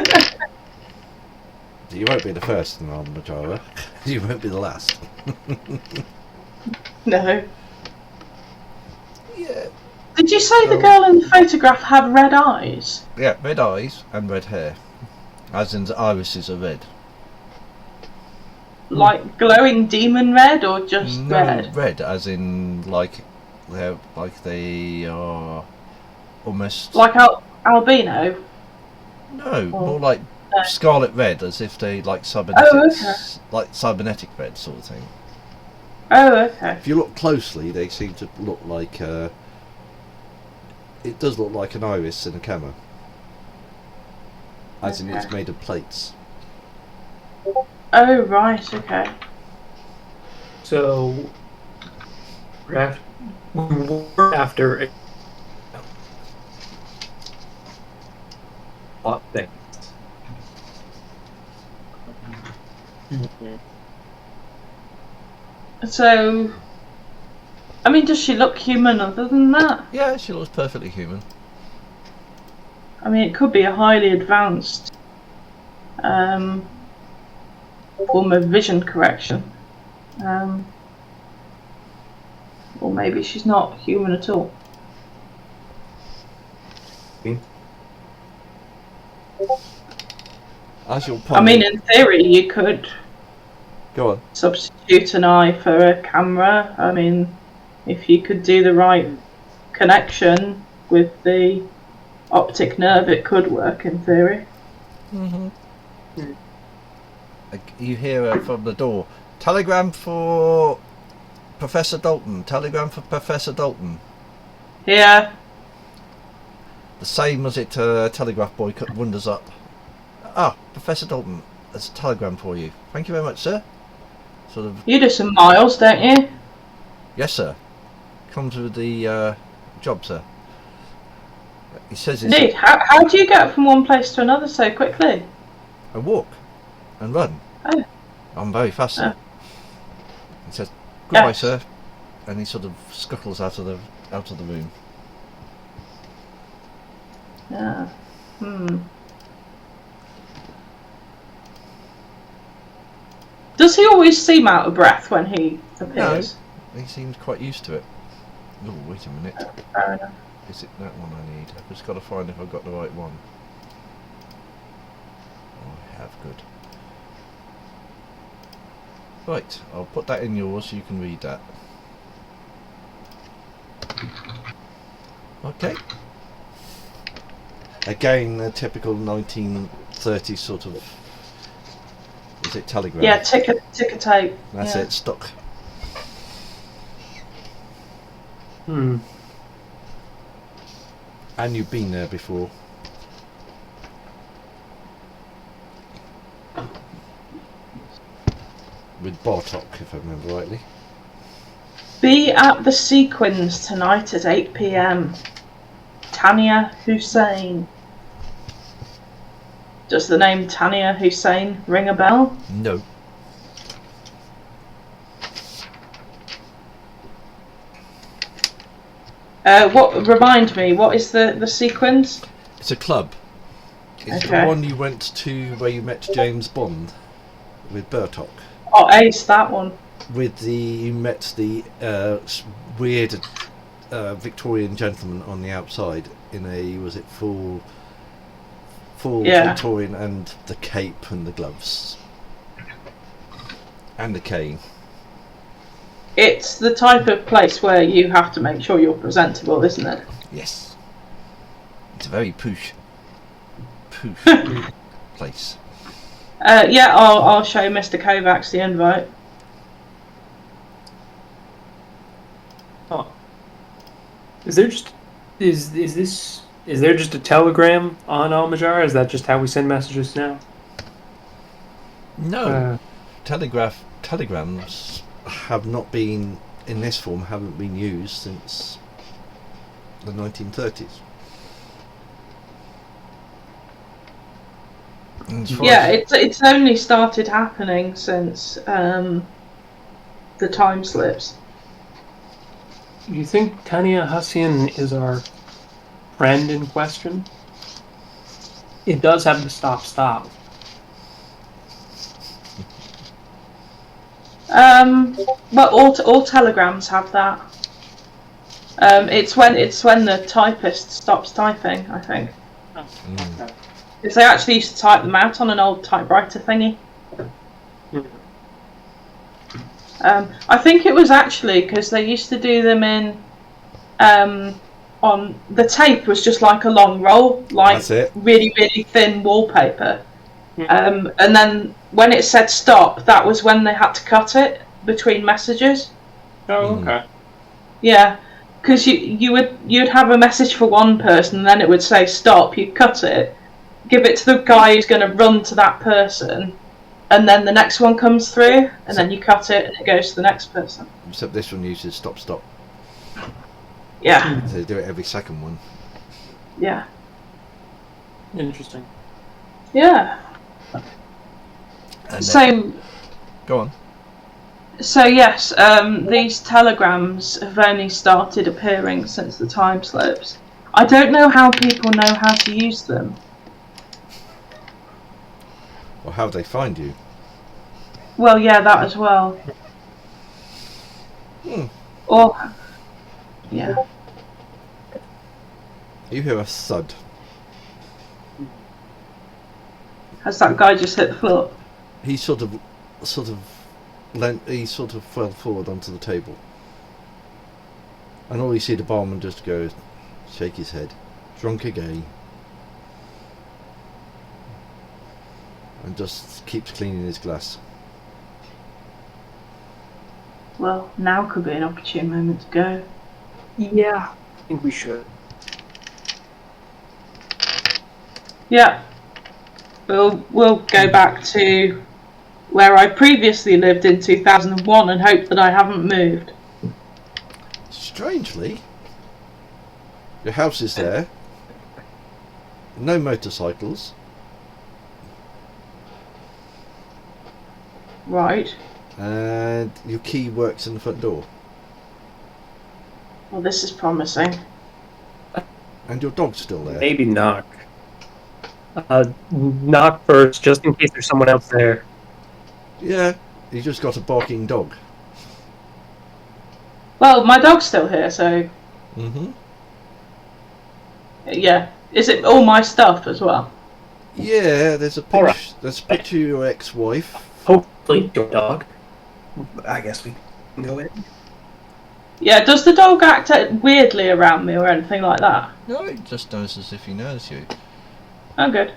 You won't be the first in Armajara. You won't be the last. No. Yeah. Did you say the girl in the photograph had red eyes? Yeah, red eyes and red hair. As in the irises are red. Like glowing demon red or just No, red? red as in they are almost Like albino? no, more like scarlet red, as if they like cybernetic red sort of thing. Oh, okay. If you look closely, they seem to look like it does look like an iris in a camera, as in it's made of plates. Oh, right, okay. So, we're after a lot of things. So, I mean, does she look human other than that? Yeah, she looks perfectly human. I mean, it could be a highly advanced form of vision correction. Or maybe she's not human at all. As you'll I probably... mean, in theory, you could Go on. substitute an eye for a camera. I mean, if you could do the right connection with the optic nerve, it could work in theory. Mm-hmm. You hear from the door. Telegram for Professor Dalton. Telegram for Professor Dalton. Yeah. The same as it telegraph boy wanders up. Ah, Professor Dalton, there's a telegram for you. Thank you very much, sir. Sort of. You do some miles, don't you? Yes, sir. Comes with the job, sir. He says it's Indeed. How do you get from one place to another so quickly? I walk and run. Oh. I'm very fast, sir. Oh. He says, "Goodbye, Yes. sir," and he sort of scuttles out of the room. Yeah. Does he always seem out of breath when he appears? No, he seems quite used to it. Oh, wait a minute. Fair enough. Is it that one I need? I've just got to find if I've got the right one. Oh, I have, good. Right, I'll put that in yours so you can read that. Okay. Again, a typical 1930s sort of... Is it telegram? Yeah, ticker tape. That's yeah. it, stock. Hmm. And you've been there before. With Bartok, if I remember rightly. Be at the Sequins tonight at 8 p.m. Tanya Hussein. Does the name Tanya Hussein ring a bell? No. Remind me, what is the Sequins? It's a club. It's Okay. the one you went to where you met James Bond with Bartok. Oh, Ace, that one. You met the weird Victorian gentleman on the outside in a, was it full Yeah. Victorian, and the cape and the gloves. And the cane. It's the type of place where you have to make sure you're presentable, isn't it? Yes. It's a very poosh place. Yeah, I'll show Mr. Kovacs the invite. Oh. Is there just a telegram on Almajar? Is that just how we send messages now? No. telegrams have not been in this form, haven't been used since the 1930s. Yeah, it's only started happening since the time slips. Do you think Tanya Hussian is our friend in question? It does have the stop. But all telegrams have that. It's when the typist stops typing, I think. Because they actually used to type them out on an old typewriter thingy. I think it was actually because they used to do them in on the tape was just like a long roll, like really, really thin wallpaper. And then when it said stop, that was when they had to cut it between messages. Oh, okay. Yeah, because you'd have a message for one person, and then it would say stop. You'd cut it, give it to the guy who's going to run to that person, and then the next one comes through, and then you cut it, and it goes to the next person. Except this one uses stop. Yeah. So they do it every second one. Yeah. Interesting. Yeah. And So. Go on. So yes, these telegrams have only started appearing since the time slips. I don't know how people know how to use them. Or how they find you. Well, yeah, that as well. Or, yeah. You hear a thud. Has that guy just hit the floor? He sort of fell forward onto the table. And all you see the barman just go, shake his head, drunk again. And just keeps cleaning his glass. Well, now could be an opportune moment to go. Yeah, I think we should. Yeah. We'll go back to where I previously lived in 2001 and hope that I haven't moved. Strangely, your house is there. No motorcycles. Right. And your key works in the front door. Well, this is promising. And your dog's still there. Maybe knock. Knock first, just in case there's someone else there. Yeah, you just got a barking dog. Well, my dog's still here, so... Mm-hmm. Yeah. Is it all my stuff as well? Yeah, there's a picture. Alright. There's a picture of your ex-wife. Hopefully, your dog. I guess we can go in. Yeah, does the dog act weirdly around me or anything like that? No, it just does as if he knows you. Oh, good.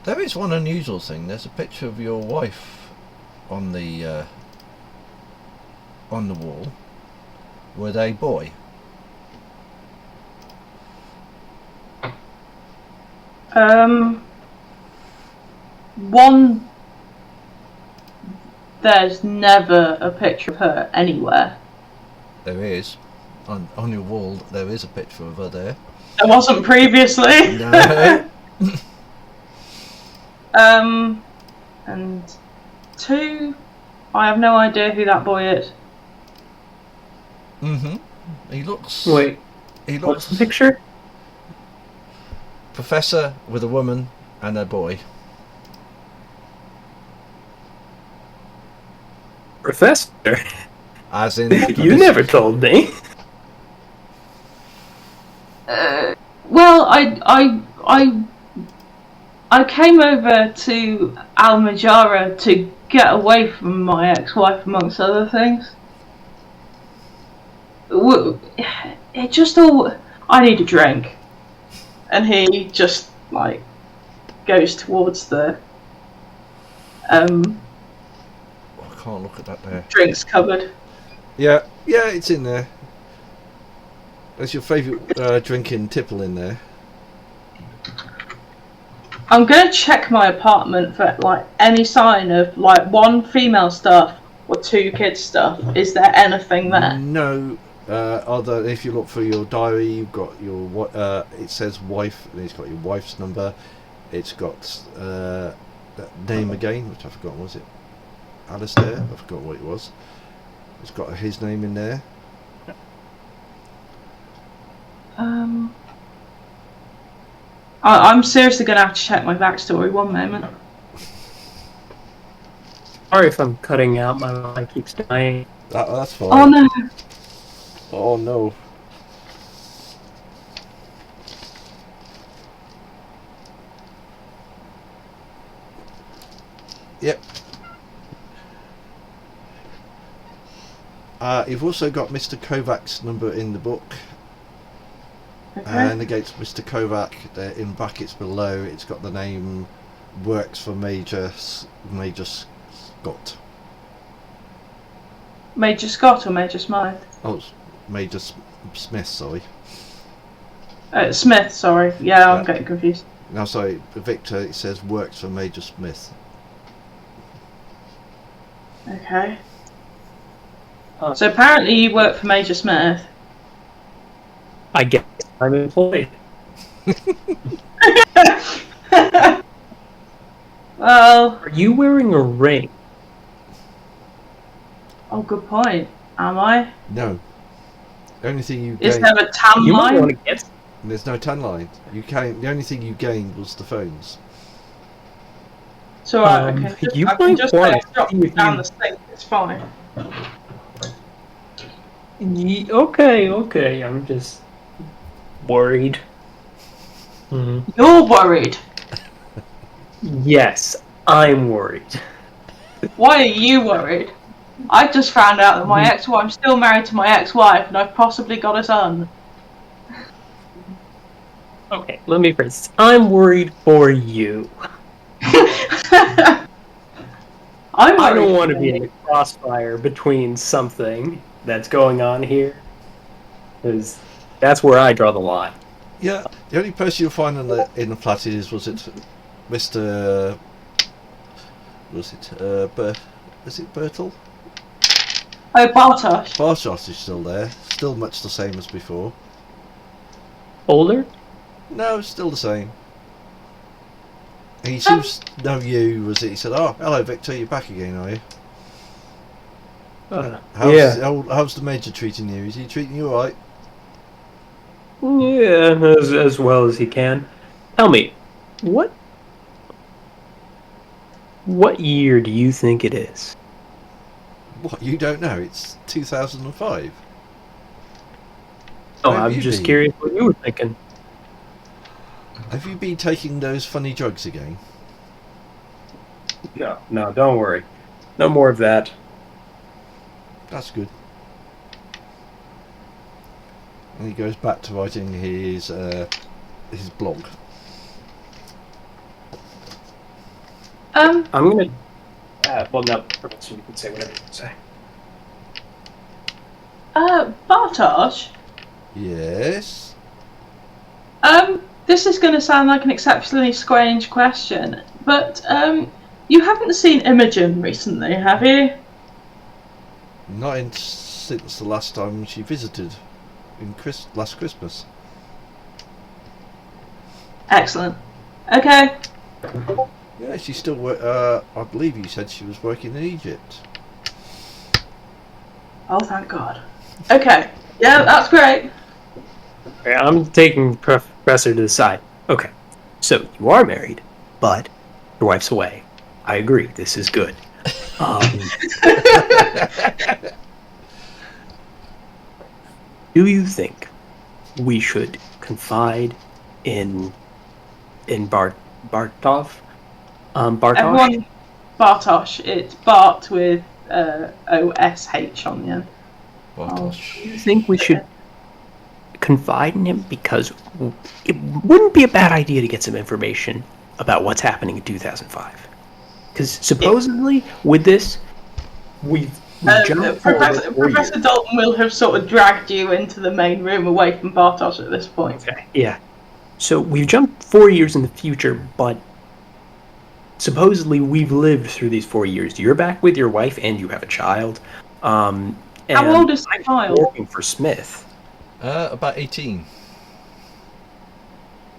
There is one unusual thing. There's a picture of your wife on the wall with a boy. One... There's never a picture of her anywhere. There is. On your wall, there is a picture of her there. There wasn't previously. No. And two, I have no idea who that boy is. Mm-hmm. He looks... Wait, He what's looks... the picture? Professor with a woman and a boy. Professor? As in... You never told me. Well, I came over to Almajara to get away from my ex-wife, amongst other things. It just all... I need a drink. And he just, like, goes towards the... I can't look at that there. drinks cupboard. Yeah, it's in there. That's your favourite drinking tipple in there. I'm gonna check my apartment for like any sign of like one female stuff or 2 kids stuff. Is there anything there? No. Other, if you look through your diary, you've got your it says wife, and it's got your wife's number. It's got that name again, which I forgot. Was it Alistair? I forgot what it was. It's got his name in there. I'm seriously going to have to check my backstory. One moment. Sorry if I'm cutting out. My line keeps dying. That's fine. Oh no. Oh no. Yep. You've also got Mr. Kovac's number in the book. Okay. And against Mr. Kovac, there in brackets below, it's got the name works for Major Scott. Major Scott or Major Smythe? Oh, it's Major Smith, sorry. Smith, sorry. Yeah, I'm Yeah. getting confused. No, sorry, Victor, it says works for Major Smith. Okay. So apparently you work for Major Smith. I guess I'm employed. Well, Are you wearing a ring? oh, good point. Am I? No. The only thing you Is gained, there a tan You might line? want to get. there's no tan line. The only thing you gained was the phones. It's alright, okay. you I can might just want drop to see if down you- the sink, it's fine. Okay. I'm just worried. You're worried. Yes, I'm worried. Why are you worried? I just found out that my I'm still married to my ex-wife and I've possibly got a son. Okay, let me phrase this. I'm worried for you. I'm I worried don't want to for be you. in the crossfire between something that's going on here. Because that's where I draw the line. Yeah, the only person you'll find in the flat was it Mr. Was it Bertel? Oh, Bartosz. Bartos is still there, still much the same as before. Older? No, still the same. He seems to know you. Was it? He said, "Oh, hello, Victor. You're back again, are you? How's the Major treating you? Is he treating you all right?" Yeah, as well as he can. Tell me, what year do you think it is? What, you don't know? It's 2005. Oh, Where have I'm you just been? curious what you were thinking. Have you been taking those funny drugs again? No, don't worry. No more of that. That's good. And he goes back to writing his blog. I'm gonna. Well, no, Professor, you can say whatever you can say. Bartosz? Yes. This is going to sound like an exceptionally strange question, but, you haven't seen Imogen recently, have you? Not since the last time she visited, last Christmas. Excellent. Okay. Yeah, she's still. I believe you said she was working in Egypt. Oh, thank God. Okay. Yeah, that's great. Okay, I'm taking Professor to the side. Okay, so you are married, but your wife's away. I agree. This is good. Do you think we should confide in Bartov? Bartosz? Everyone, Bartosz. It's Bart with OSH on the end. Bartosz. Do you think we should confide in him? Because it wouldn't be a bad idea to get some information about what's happening in 2005. Because supposedly, with this, we've jumped forward 4 years. Professor Dalton will have sort of dragged you into the main room away from Bartosz at this point. Okay, yeah. So we've jumped 4 years in the future, but supposedly we've lived through these 4 years. You're back with your wife and you have a child. And How old is the I'm child? working for Smith. About 18.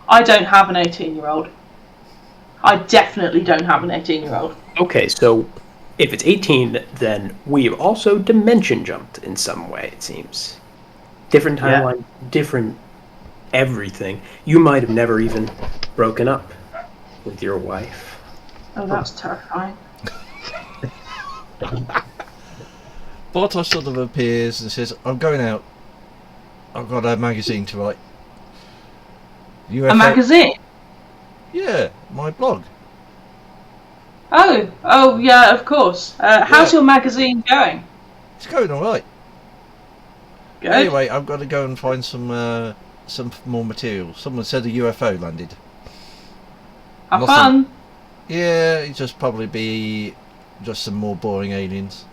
I don't have an 18-year-old. I definitely don't have an 18-year-old. Okay, so if it's 18, then we've also dimension jumped in some way, it seems. Different timeline, different everything. You might have never even broken up with your wife. Oh, that's terrifying. Bartosz sort of appears and says, I'm going out. I've got a magazine to write. A magazine? Yeah, my blog. Oh, yeah, of course. How's your magazine going? It's going alright. Good. Anyway, I've got to go and find some more material. Someone said a UFO landed. Have fun. Yeah, it'd just probably be just some more boring aliens.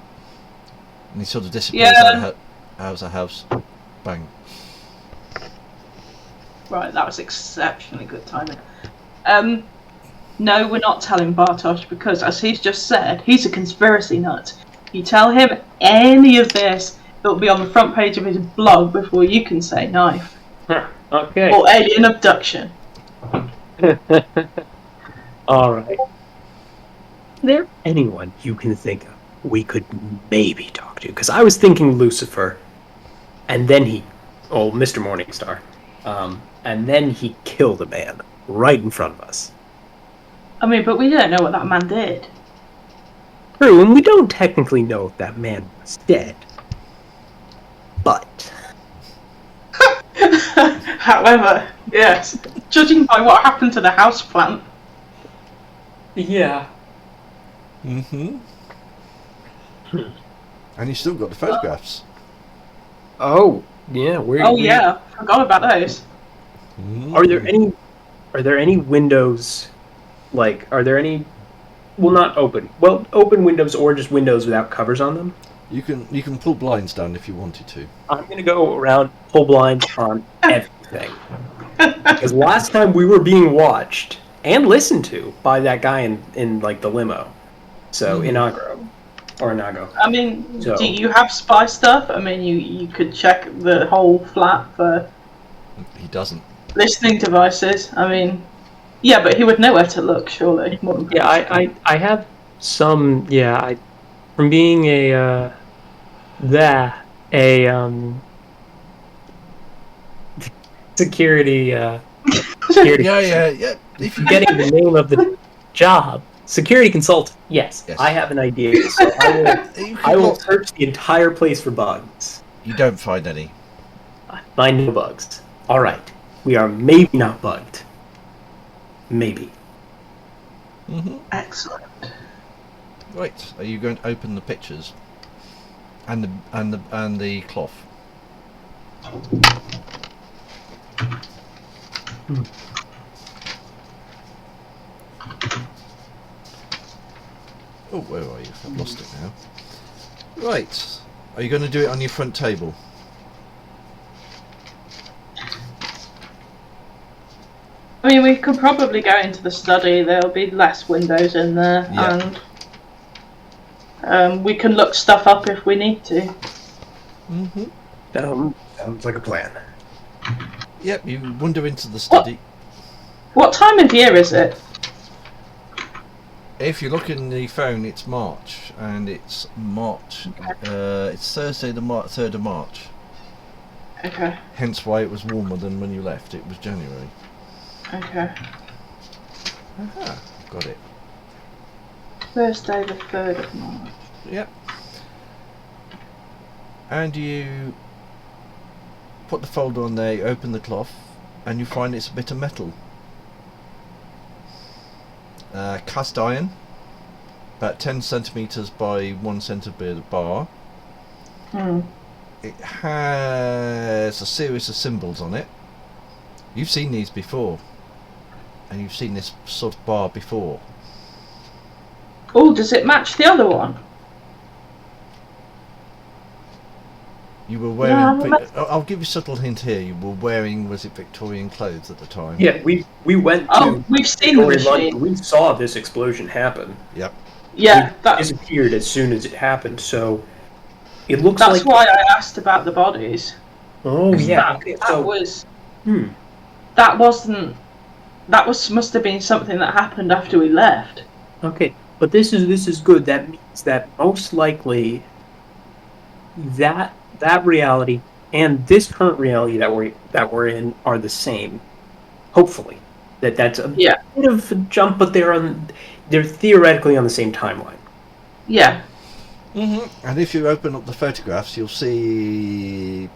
And he sort of disappears out of the house. Bang. Right, that was exceptionally good timing. No, we're not telling Bartosz because, as he's just said, he's a conspiracy nut. You tell him any of this, it'll be on the front page of his blog before you can say knife. Okay. Or alien abduction. Alright. Is there anyone you can think of we could maybe talk to? Because I was thinking Lucifer, and then Mr. Morningstar, and then he killed a man right in front of us. I mean, but we don't know what that man did. True, and we don't technically know if that man was dead. But... However, yes, judging by what happened to the houseplant. Yeah. Mm-hmm. And you still got the photographs. Oh, yeah. Yeah, forgot about those. Mm. Are there any windows, are there any, not open, open windows or just windows without covers on them? You can pull blinds down if you wanted to. I'm going to go around, pull blinds on everything. Because last time we were being watched and listened to by that guy in the limo. So, Inago. I mean, do you have spy stuff? I mean, you could check the whole flat for... He doesn't. Listening devices. I mean, yeah, but he would know where to look, surely. Yeah, I have some, from being security, Yeah. If you're getting the name of the job, security consultant. Yes. I have an idea. So I will search the entire place for bugs. You don't find any. I find no bugs. All right, we are maybe not bugged. Maybe. Mm-hmm. Excellent. Right. Are you going to open the pictures and the cloth? Oh, where are you? I've lost it now. Right. Are you going to do it on your front table? I mean, we could probably go into the study. There'll be less windows in there, and we can look stuff up if we need to. Mm-hmm. Sounds like a plan. Yep, you wander into the study. What time of year is it? If you look in the phone, it's March, and it's March. It's Thursday, the 3rd of March. Okay. Hence why it was warmer than when you left. It was January. Okay. Aha, got it. Thursday, the 3rd of March. Yep. And you put the folder on there, you open the cloth, and you find it's a bit of metal. Cast iron, about 10 centimetres by 1 centimetre bar. It has a series of symbols on it. You've seen these before, and you've seen this sort of bar before. Oh, does it match the other one? You were wearing. I'll give you a subtle hint here. You were wearing, was it Victorian clothes at the time? Yeah, we went to. Oh, we've seen the machine. We saw this explosion happen. Yep. Yeah, It disappeared as soon as it happened. So it looks that's like. why I asked about the bodies. Oh yeah. That was. That wasn't. That must have been something that happened after we left. Okay, but this is good. That means that most likely that reality and this current reality that we're in are the same. Hopefully, that's a bit of a jump, but they're theoretically on the same timeline. Yeah. And if you open up the photographs, you'll see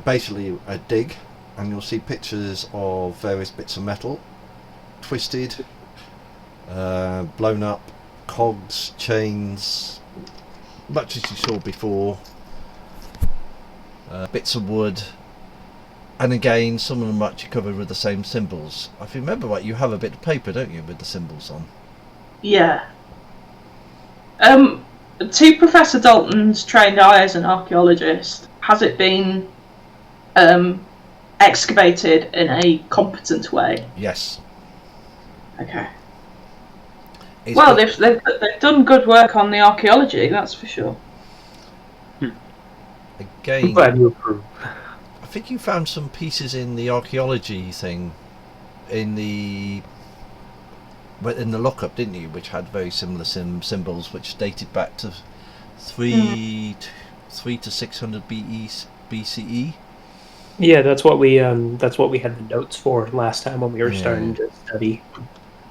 basically a dig, and you'll see pictures of various bits of metal, twisted, blown up, cogs, chains, much as you saw before, bits of wood, and again some of them are actually covered with the same symbols. If you remember right, you have a bit of paper, don't you, with the symbols on? Yeah. To Professor Dalton's trained eye as an archaeologist, has it been excavated in a competent way? Yes. Okay. Well, they've done good work on the archaeology, that's for sure. Again, I'm glad you approve. I think you found some pieces in the archaeology thing in the lockup, didn't you? Which had very similar symbols, which dated back to 3 to 600 BCE. Yeah, that's what we had the notes for last time when we were starting to study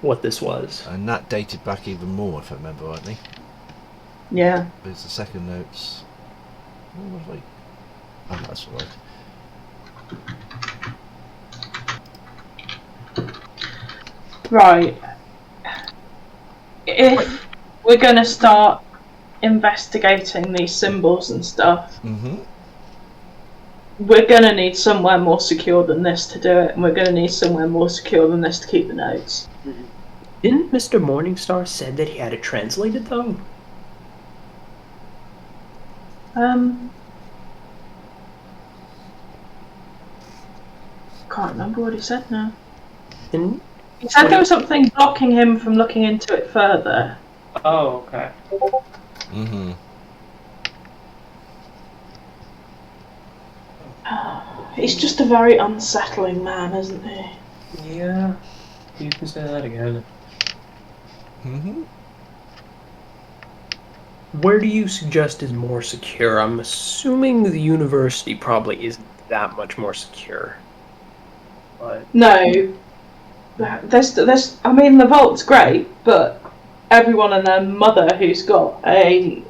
what this was. And that dated back even more, if I remember rightly. Yeah. There's the second notes. Oh, that's all right. Right. If we're going to start investigating these symbols and stuff, we're going to need somewhere more secure than this to do it, and we're going to need somewhere more secure than this to keep the notes. Didn't Mr. Morningstar said that he had it translated, though? Can't remember what he said now. Didn't He said there was something blocking him from looking into it further. Oh, okay. He's just a very unsettling man, isn't he? Yeah, you can say that again. Where do you suggest is more secure? I'm assuming the university probably isn't that much more secure. But No. I mean, the vault's great, but everyone and their mother who's got a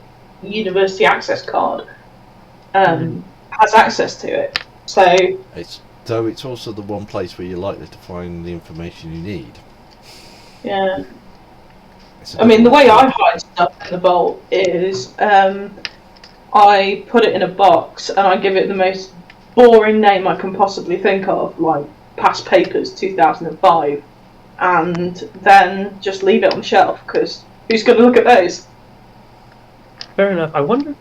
university access card has access to it. So it's also the one place where you're likely to find the information you need. Yeah. I mean, the way I hide stuff in the vault is I put it in a box and I give it the most boring name I can possibly think of, like Past Papers 2005, and then just leave it on the shelf, because who's going to look at those? fair enough. I wonder...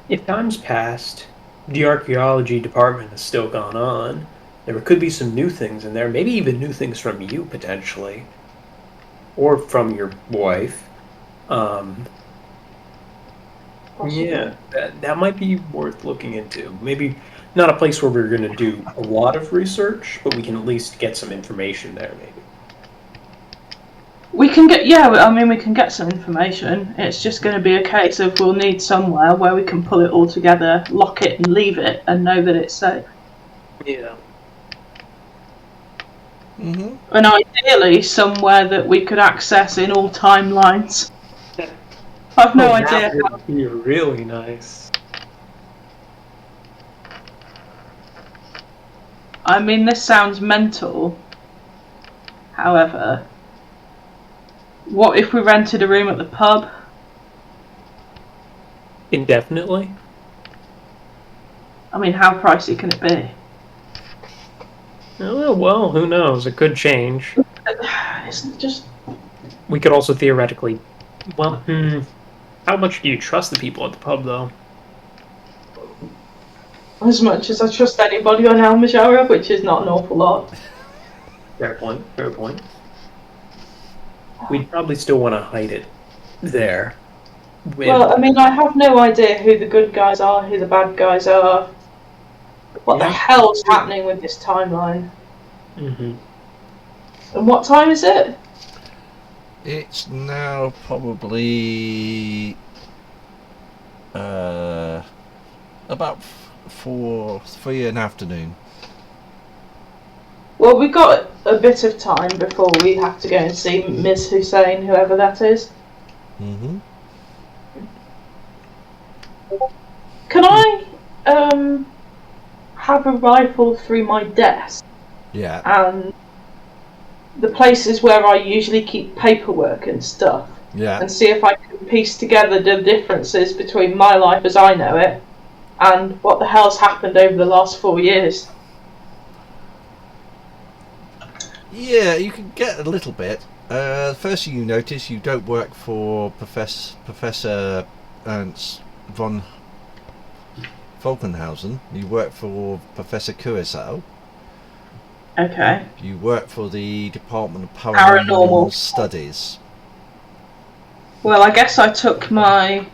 If time's passed, the archaeology department has still gone on. There could be some new things in there, maybe even new things from you, potentially. Or from your wife. Yeah, that might be worth looking into. Maybe not a place where we're going to do a lot of research, but we can at least get some information there, maybe. We can get, we can get some information. It's just going to be a case of we'll need somewhere where we can pull it all together, lock it and leave it, and know that it's safe. Yeah. And ideally somewhere that we could access in all timelines. I've no idea. That would be really nice. I mean, this sounds mental. However, what if we rented a room at the pub? Indefinitely? I mean, how pricey can it be? Oh, well, who knows? It could change. Isn't it just... We could also theoretically... Well, How much do you trust the people at the pub, though? As much as I trust anybody on Almajara, which is not an awful lot. Fair point. Fair point. We'd probably still want to hide it there. Well, I mean, I have no idea who the good guys are, who the bad guys are. What the hell's happening with this timeline? Mm-hmm. And what time is it? It's now probably about 3 in the afternoon. Well, we've got a bit of time before we have to go and see Ms. Hussein, whoever that is. Mm-hmm. Can I have a rifle through my desk? Yeah. And the places where I usually keep paperwork and stuff. Yeah. And see if I can piece together the differences between my life as I know it and what the hell's happened over the last 4 years. Yeah, you can get a little bit. First thing you notice, you don't work for Professor Ernst von Falkenhausen. You work for Professor Kurisau. Okay. You work for the Department of Paranormal Studies. Well, I guess I took my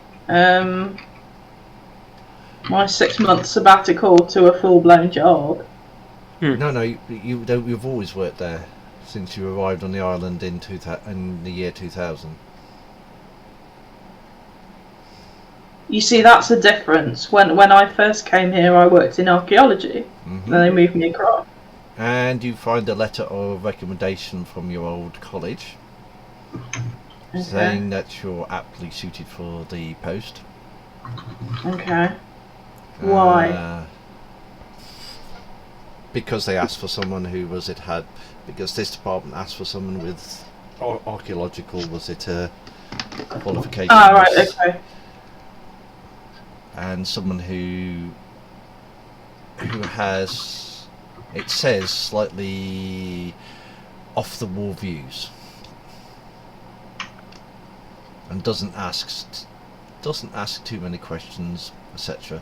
my 6-month sabbatical to a full-blown job. No, you've always worked there since you arrived on the island in the year 2000. You see, that's the difference. When I first came here, I worked in archaeology. Mm-hmm. Then they moved me across. And you find a letter of recommendation from your old college, saying that you're aptly suited for the post. Okay. Why? Because they asked for someone who because this department asked for someone with archaeological qualifications. Ah, right, okay. And someone who has, it says, slightly off the wall views, and doesn't ask too many questions, etc.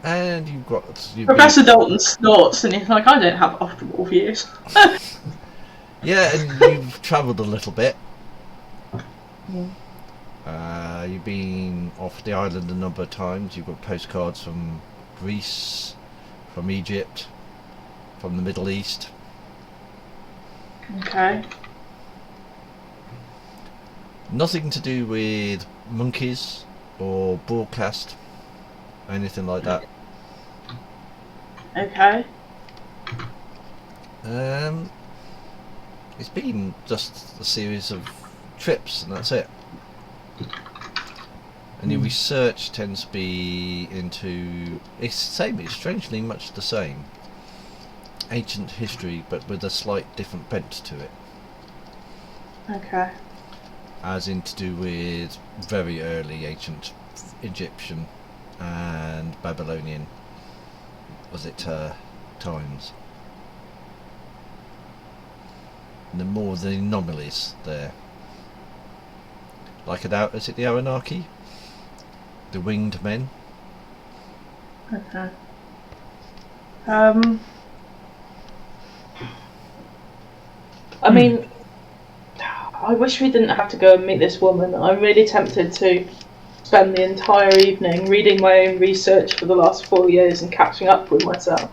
And Professor Dalton snorts and he's like, I don't have off the wall views. Yeah, and you've travelled a little bit. Yeah. You've been off the island a number of times. You've got postcards from Greece, from Egypt, from the Middle East. Okay. Nothing to do with monkeys or broadcast, anything like that. Okay. It's been just a series of trips, and that's it. And your research tends to be into, it's strangely much the same. Ancient history, but with a slight different bent to it. Okay. As in to do with very early ancient Egyptian and Babylonian, times. And the more the anomalies there. Like is it the Aranaki? The winged men? Okay. I mean, I wish we didn't have to go and meet this woman. I'm really tempted to spend the entire evening reading my own research for the last 4 years and catching up with myself.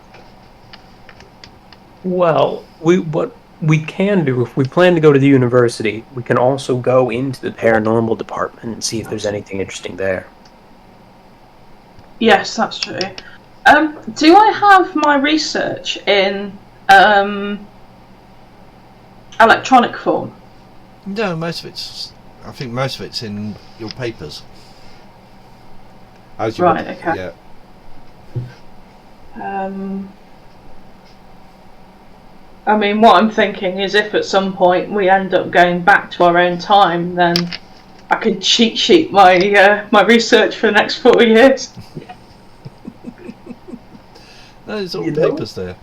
Well, what we can do, if we plan to go to the university, we can also go into the paranormal department and see if there's anything interesting there. Yes, that's true. Do I have my research in electronic form? No, I think most of it's in your papers. Right, okay. Yeah. I mean, what I'm thinking is if at some point we end up going back to our own time, then I can cheat sheet my my research for the next 4 years. No, there's all papers there.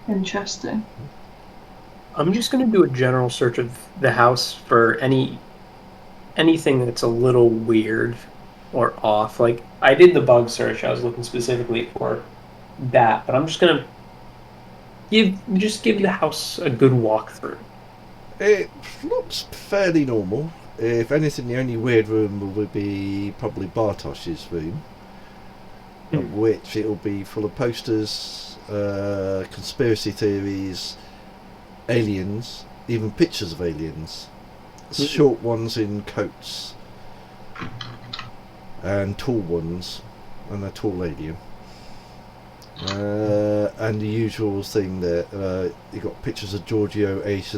Interesting. I'm just going to do a general search of the house for anything that's a little weird or off. Like, I did the bug search. I was looking specifically for that, but I'm just going to give the house a good walkthrough. It looks fairly normal. If anything, the only weird room would be probably Bartosz's room, of which it'll be full of posters, conspiracy theories, aliens, even pictures of aliens, short ones in coats, and tall ones, and a tall alien. And the usual thing that you got pictures of Giorgio, as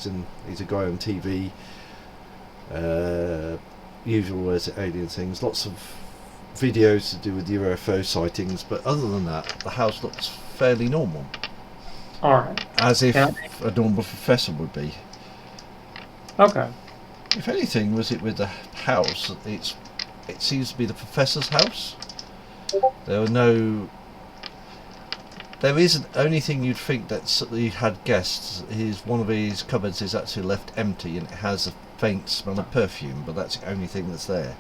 in he's a guy on TV. Usual as alien things, lots of videos to do with UFO sightings, but other than that, the house looks fairly normal. Alright. As if a normal professor would be. Okay. If anything, was it with the house, it seems to be the professor's house. There isn't anything you'd think that he had guests. One of his cupboards is actually left empty and it has a faint smell of perfume, but that's the only thing that's there.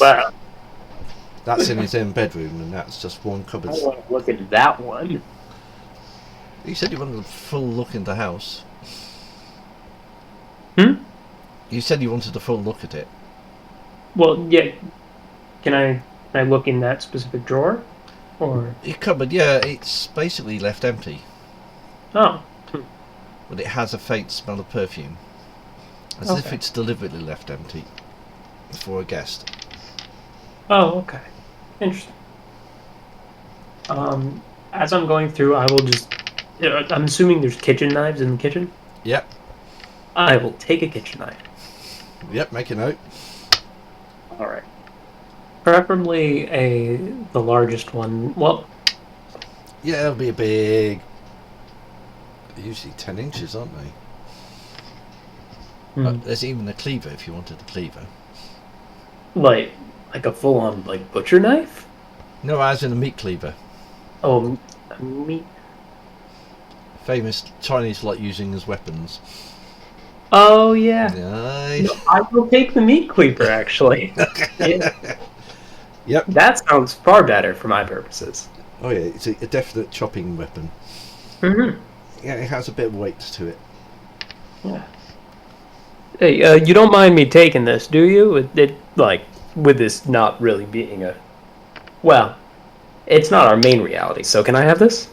Wow. That's in his own bedroom, and that's just one cupboard. I want to look at that one. You said you wanted a full look in the house. You said you wanted a full look at it. Well, yeah. Can I look in that specific drawer? Or Your cupboard, yeah, it's basically left empty. oh. But it has a faint smell of perfume. As if it's deliberately left empty for a guest. Oh, okay. Interesting. As I'm going through, I will just... I'm assuming there's kitchen knives in the kitchen? Yep. I will take a kitchen knife. Yep, make a note. Alright. Preferably the largest one. Well... Yeah, it'll be a big... They're usually 10 inches, aren't they? There's even a cleaver if you wanted a cleaver. Like a full-on, butcher knife? No, as in a meat cleaver. Oh, meat... Famous Chinese like using as weapons. Oh, yeah. Nice. No, I will take the meat cleaver, actually. Yeah. Yep. That sounds far better for my purposes. Oh yeah, it's a definite chopping weapon. Mm-hmm. Yeah, it has a bit of weight to it. Yeah. Hey, you don't mind me taking this, do you? With this not really being a... Well, it's not our main reality, so can I have this?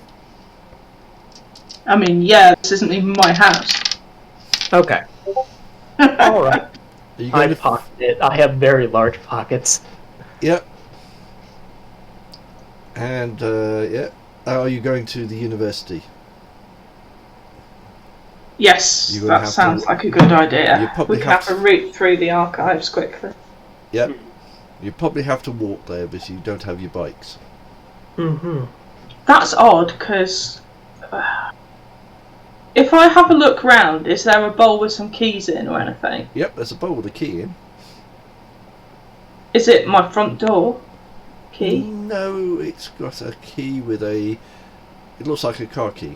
I mean, yeah, this isn't even my house. Okay. Alright. I Are pocket it. I have very large pockets. Yep. And, yeah. Are you going to the university? Yes, that sounds like a good idea. We can have a route through the archives quickly. Yep. You probably have to walk there because you don't have your bikes. Mm-hmm. That's odd, because... if I have a look round, is there a bowl with some keys in or anything? Yep, there's a bowl with a key in. Is it my front door key? No, it's got a key with a... It looks like a car key.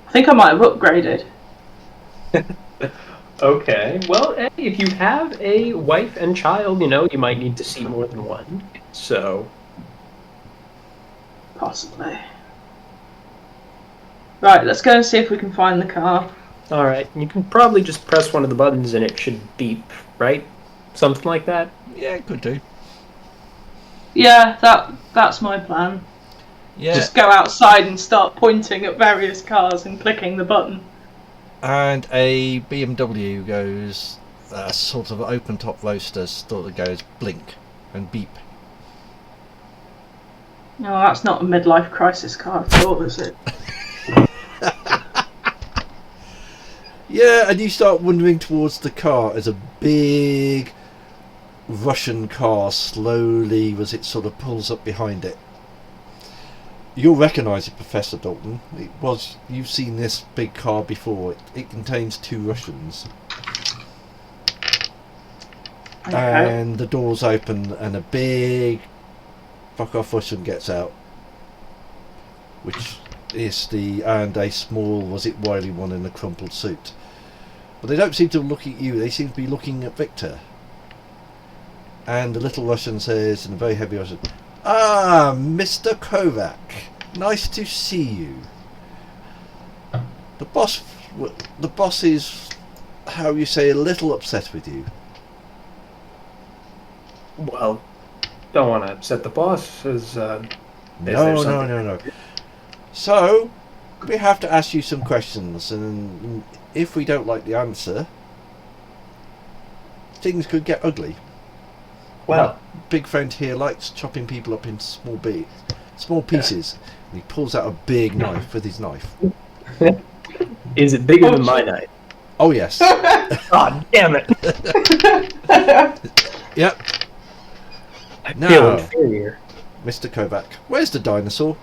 I think I might have upgraded. Okay. Well, hey, if you have a wife and child, you might need to see more than one. So... Possibly. Right, let's go and see if we can find the car. Alright, you can probably just press one of the buttons and it should beep, right? Something like that? Yeah, it could do. Yeah, that's my plan. Yeah. Just go outside and start pointing at various cars and clicking the button. And a BMW goes, sort of open top roadster, sort of goes blink and beep. No, that's not a midlife crisis car at all, is it? Yeah, and you start wandering towards the car as a big Russian car slowly, as it sort of pulls up behind it. You'll recognise it, Professor Dalton. You've seen this big car before. It contains 2 Russians. Okay. And the doors open and a big fuck off Russian gets out, which is a small, was it wily one in a crumpled suit. But they don't seem to look at you, they seem to be looking at Viktor. And the little Russian says, in a very heavy Russian, "Ah, Mr. Kovac, nice to see you. The boss is, how you say, a little upset with you." Well, don't want to upset the boss. No. So, we have to ask you some questions, and if we don't like the answer, things could get ugly. Well, big friend here likes chopping people up in small pieces. And he pulls out a big knife with his knife. Is it bigger than my knife? Oh yes. God damn it! Yep. I feel Now, inferior. Mr. Kovac, where's the dinosaur?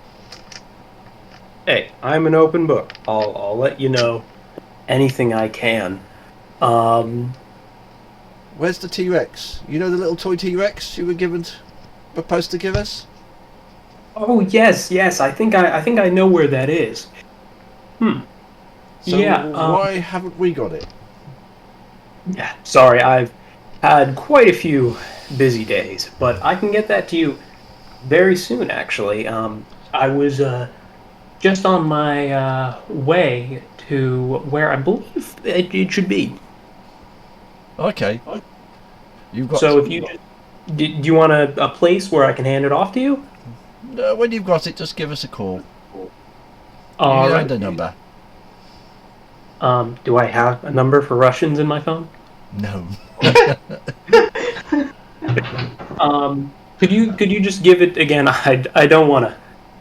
Hey, I'm an open book. I'll let you know anything I can. Where's the T-Rex? You know the little toy T-Rex you were supposed to give us? Oh yes. I think I know where that is. So yeah. why haven't we got it? Yeah. Sorry, I've had quite a few busy days, but I can get that to you very soon. Actually, I was just on my way to where I believe it should be. Okay. You've got. So if you do you want a place where I can hand it off to you? No, when you've got it, just give us a call. All You right. know the number. Do I have a number for Russians in my phone? No. Could you just give it again? I don't want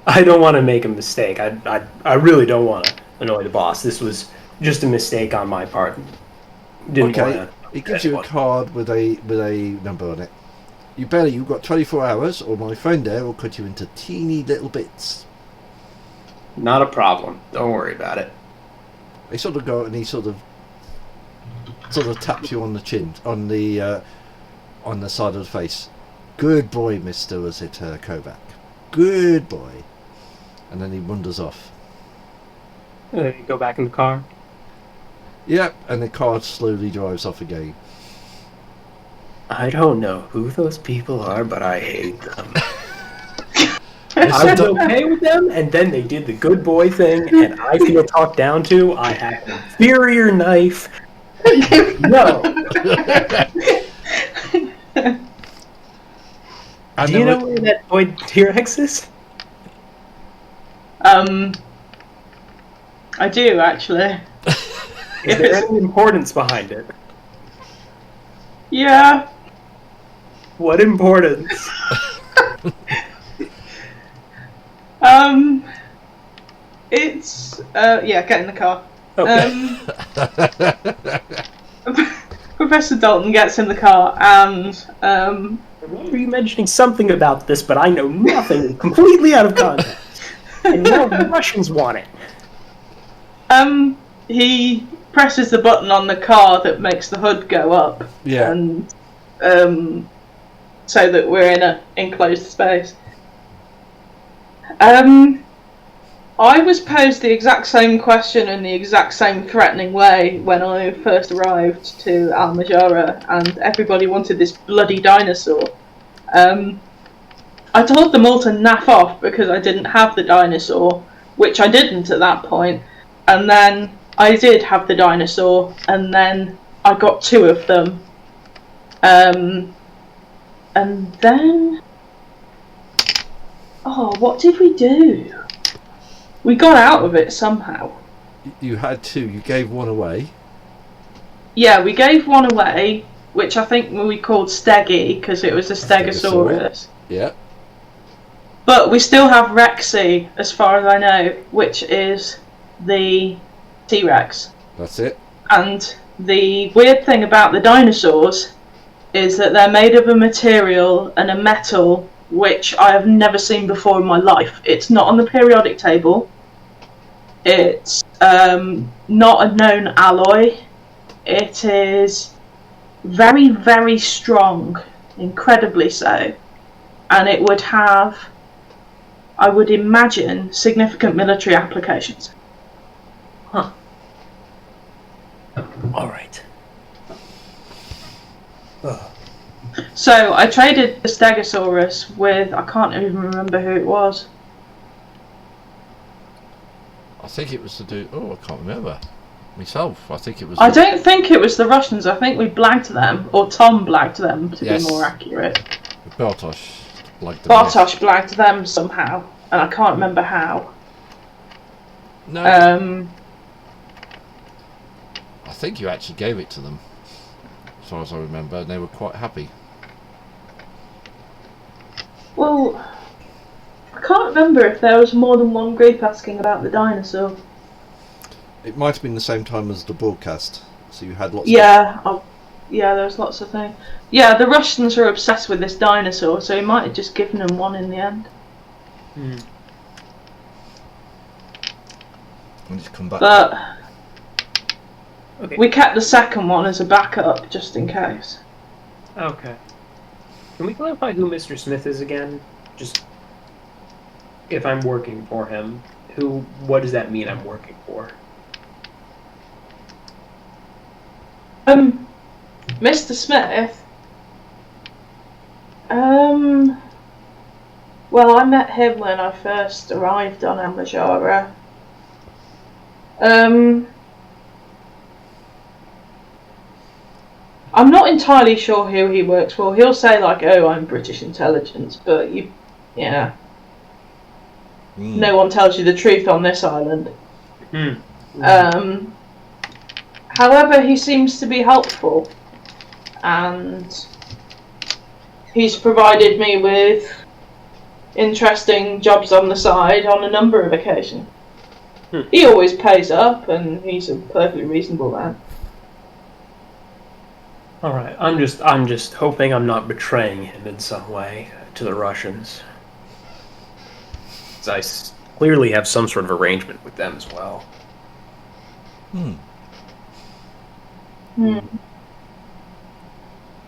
to make a mistake. I really don't want to annoy the boss. This was just a mistake on my part. Didn't Okay. want to. It gives you a card with a number on it. You've got 24 hours, or my friend there will cut you into teeny little bits. Not a problem. Don't worry about it. They sort of go and he sort of taps you on the chin, on the side of the face. Good boy, Mister, was it Kovac? Good boy. And then he wanders off. Go back in the car. Yep, and the car slowly drives off again. I don't know who those people are, but I hate them. Mr. I was okay with them, and then they did the good boy thing, and I feel talked down to. I have an inferior knife. No. And Do you know where that toy T-Rex is? I do actually. Is there any importance behind it? Yeah. What importance? It's yeah, get in the car. Okay. Professor Dalton gets in the car and I remember you mentioning something about this, but I know nothing. Completely out of context. And now the Russians want it. he presses the button on the car that makes the hood go up. Yeah. And so that we're in a enclosed space. I was posed the exact same question in the exact same threatening way when I first arrived to Al Majara, and everybody wanted this bloody dinosaur. I told them all to naff off because I didn't have the dinosaur, which I didn't at that point, and then I did have the dinosaur, and then I got two of them. And then... Oh, what did we do? We got out of it somehow. You had two. You gave one away. Yeah, we gave one away, which I think we called Steggy, because it was a Stegosaurus. Yeah. But we still have Rexy, as far as I know, which is the T-Rex. That's it. And the weird thing about the dinosaurs is that they're made of a material and a metal which I have never seen before in my life. It's not on the periodic table. It's not a known alloy. It is very, very strong, incredibly so. and it would have, I would imagine, significant military applications. Huh. All right. So I traded the Stegosaurus with, I can't even remember who it was. I think it was to do. Oh, I can't remember. Myself, I think it was. I don't think it was the Russians. I think we blagged them, or Tom blagged them to Yes. be more accurate. Bartosz blagged them. Bartosz blagged them somehow, and I can't remember how. No, I think you actually gave it to them, as far as I remember, and they were quite happy. Well, I can't remember if there was more than one group asking about the dinosaur. It might have been the same time as the broadcast, so you had lots. Yeah, yeah, there was lots of things. Yeah, the Russians are obsessed with this dinosaur, so he might have just given them one in the end. When it's come back. But Okay. we kept the second one as a backup, just in case. Okay. Can we clarify who Mr. Smith is again? Just if I'm working for him, what does that mean I'm working for? Mr. Smith. Well, I met him when I first arrived on Amajara. I'm not entirely sure who he works for. He'll say like, "Oh, I'm British intelligence," but no one tells you the truth on this island. However, he seems to be helpful, and he's provided me with interesting jobs on the side on a number of occasions. He always pays up, and he's a perfectly reasonable man. All right. I'm just hoping I'm not betraying him in some way to the Russians. 'Cause I clearly have some sort of arrangement with them as well.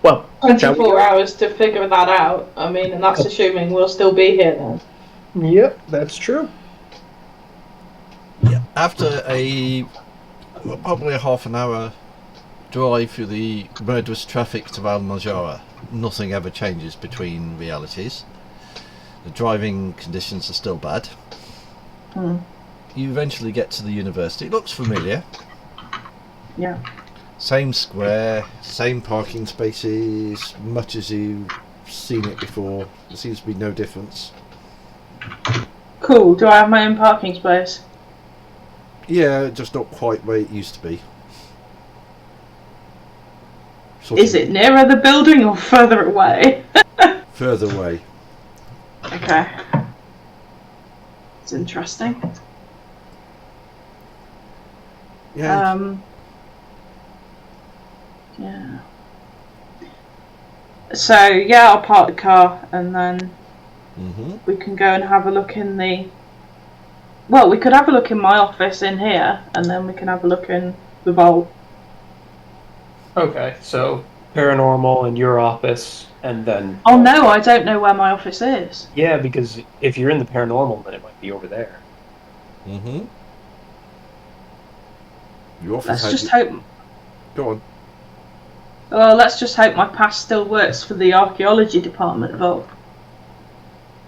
Well, 24 hours to figure that out. I mean, and that's assuming we'll still be here then. Yep, that's true. Yeah. After probably a half an hour drive through the murderous traffic to Al-Majara, nothing ever changes between realities. The driving conditions are still bad. You eventually get to the university. It looks familiar. Yeah. Same square, same parking spaces, much as you've seen it before. There seems to be no difference. Cool. Do I have my own parking space? Yeah, just not quite where it used to be. Is it nearer the building or further away? Further away. Okay. It's interesting. Yeah. Yeah. So, yeah, I'll park the car and then we can go and have a look in the... Well, we could have a look in my office in here, and then we can have a look in the vault. Okay, so paranormal in your office, and then... Oh no, I don't know where my office is. Yeah, because if you're in the paranormal, then it might be over there. Your office Let's has just hope... Go on. Well, let's just hope my pass still works for the archaeology department vault.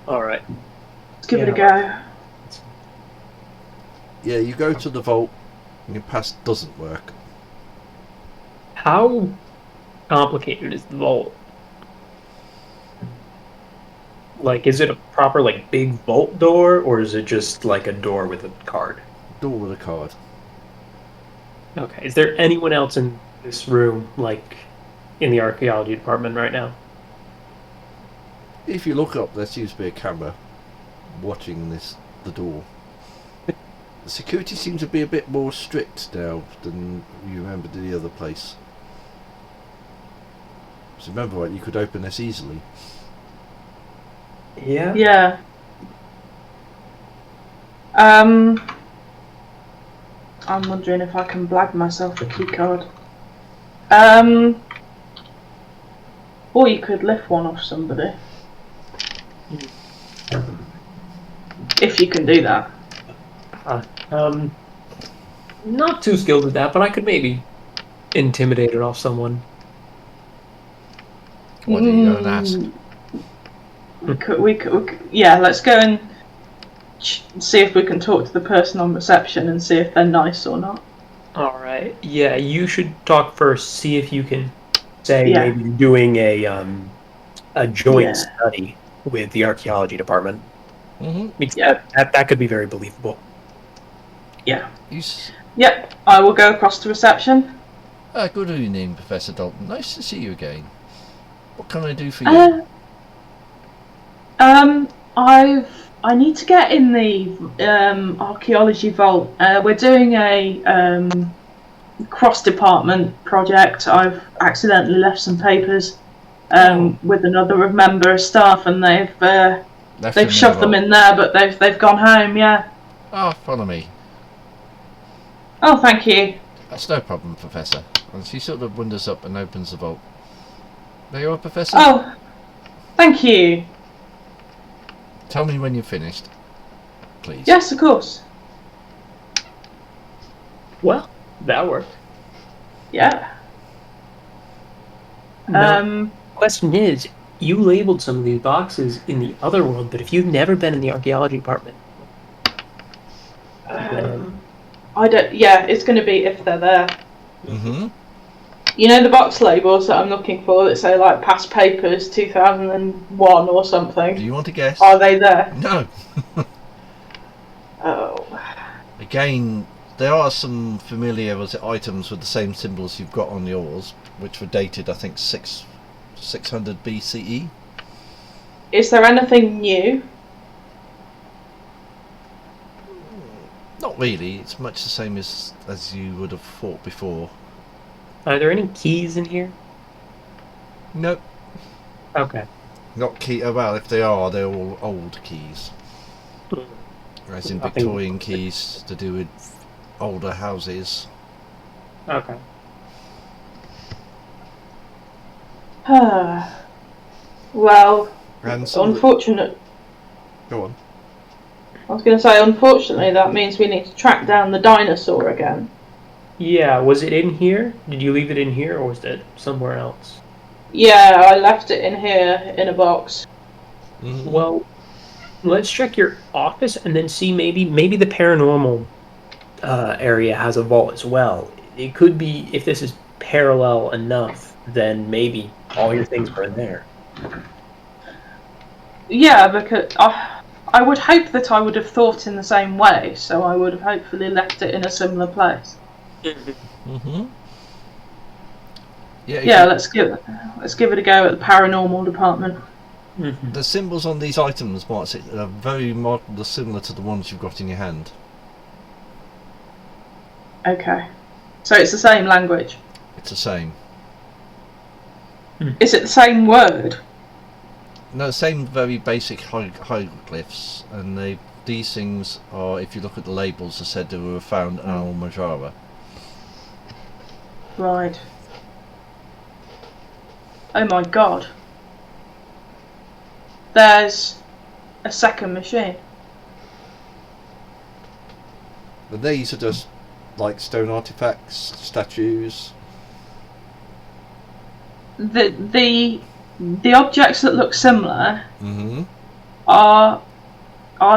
Alright. Let's give it a go. Yeah, you go to the vault and your pass doesn't work. How complicated is the vault? Like, is it a proper, like, big vault door, or is it just, like, a door with a card? Door with a card. Okay, is there anyone else in this room, like, in the archaeology department right now? If you look up, there seems to be a camera watching the door. The security seems to be a bit more strict now than you remember the other place. So remember, right, you could open this easily. Yeah? Yeah. I'm wondering if I can blag myself a key card. Or you could lift one off somebody. If you can do that. Not too skilled with that, but I could maybe intimidate it off someone. What are you going to ask? We could, yeah, let's go and see if we can talk to the person on reception and see if they're nice or not. Alright, yeah, you should talk first, see if you can say Yeah. maybe doing a joint Yeah. study with the archaeology department. Mm-hmm. Because Yeah. that could be very believable. Yeah. You Yep, I will go across to reception. good evening, Professor Dalton. Nice to see you again. What can I do for you? I need to get in the archaeology vault. We're doing a cross-department project. I've accidentally left some papers with another member of staff, and they've shoved them in there, but they've gone home. Yeah. Follow me. Oh, thank you. That's no problem, Professor. And she sort of wanders up and opens the vault. There you are, Professor. Oh, thank you. Tell me when you're finished, please. Yes, of course. Well, that worked. Yeah. Now, question is, you labeled some of these boxes in the other world, but if you've never been in the archaeology department, I don't. Yeah, it's going to be if they're there. Mm-hmm. You know the box labels that I'm looking for that say like past papers 2001 or something? Do you want to guess? Are they there? No. Oh. Again, there are some familiar items with the same symbols you've got on yours, which were dated, I think, 600 BCE. Is there anything new? Not really. It's much the same as you would have thought before. are there any keys in here? Nope. Okay. Not key. Oh, well, if they are, they're all old keys. As in Nothing- Victorian keys to do with older houses. Okay. Well, And some unfortunate. Go on. I was going to say, unfortunately, that means we need to track down the dinosaur again. Yeah, was it in here? Did you leave it in here, or was it somewhere else? Yeah, I left it in here in a box. Mm-hmm. Well, let's check your office and then see maybe the paranormal area has a vault as well. It could be, if this is parallel enough, then maybe all your things are in there. Yeah, because I would hope that I would have thought in the same way, so I would have hopefully left it in a similar place. Mm-hmm. Yeah, let's give it a go at the paranormal department. Mm-hmm. The symbols on these items, Mark, are very similar to the ones you've got in your hand. Okay, so it's the same language. It's the same. Is it the same word? No, same very basic hieroglyphs, and these things are, if you look at the labels, are said to have found in Al Majara. Right. Oh my god. There's a second machine. But these are just like stone artifacts, statues. The objects that look similar Mm-hmm. are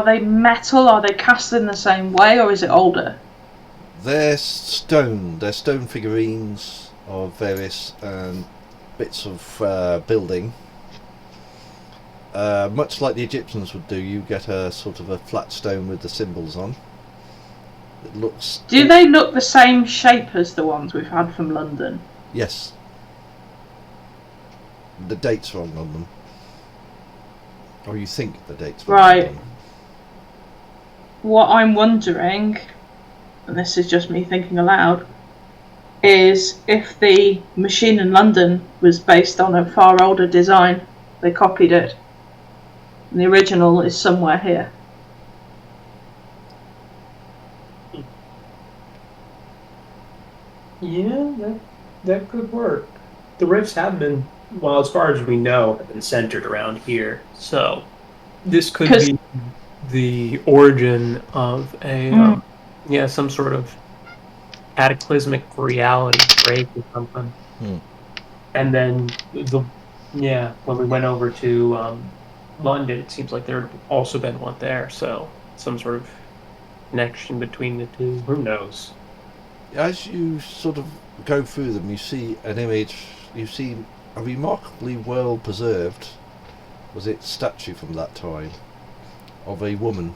they metal? Are they cast in the same way, or is it older? They're stone. They're stone figurines of various bits of building. Much like the Egyptians would do, you get a sort of a flat stone with the symbols on. It looks. Do they look the same shape as the ones we've had from London? Yes. The date's wrong on them. Or you think the date's wrong Right. on them. What I'm wondering, and this is just me thinking aloud, is if the machine in London was based on a far older design, they copied it, and the original is somewhere here. Yeah, that could work. The rifts have been, well, as far as we know, have been centered around here. So This could 'Cause- be the origin of a some sort of cataclysmic reality break or something. And then when we went over to London, it seems like there had also been one there. So some sort of connection between the two. Who knows? As you sort of go through them, you see an image. You see a remarkably well preserved, was it statue from that time, of a woman.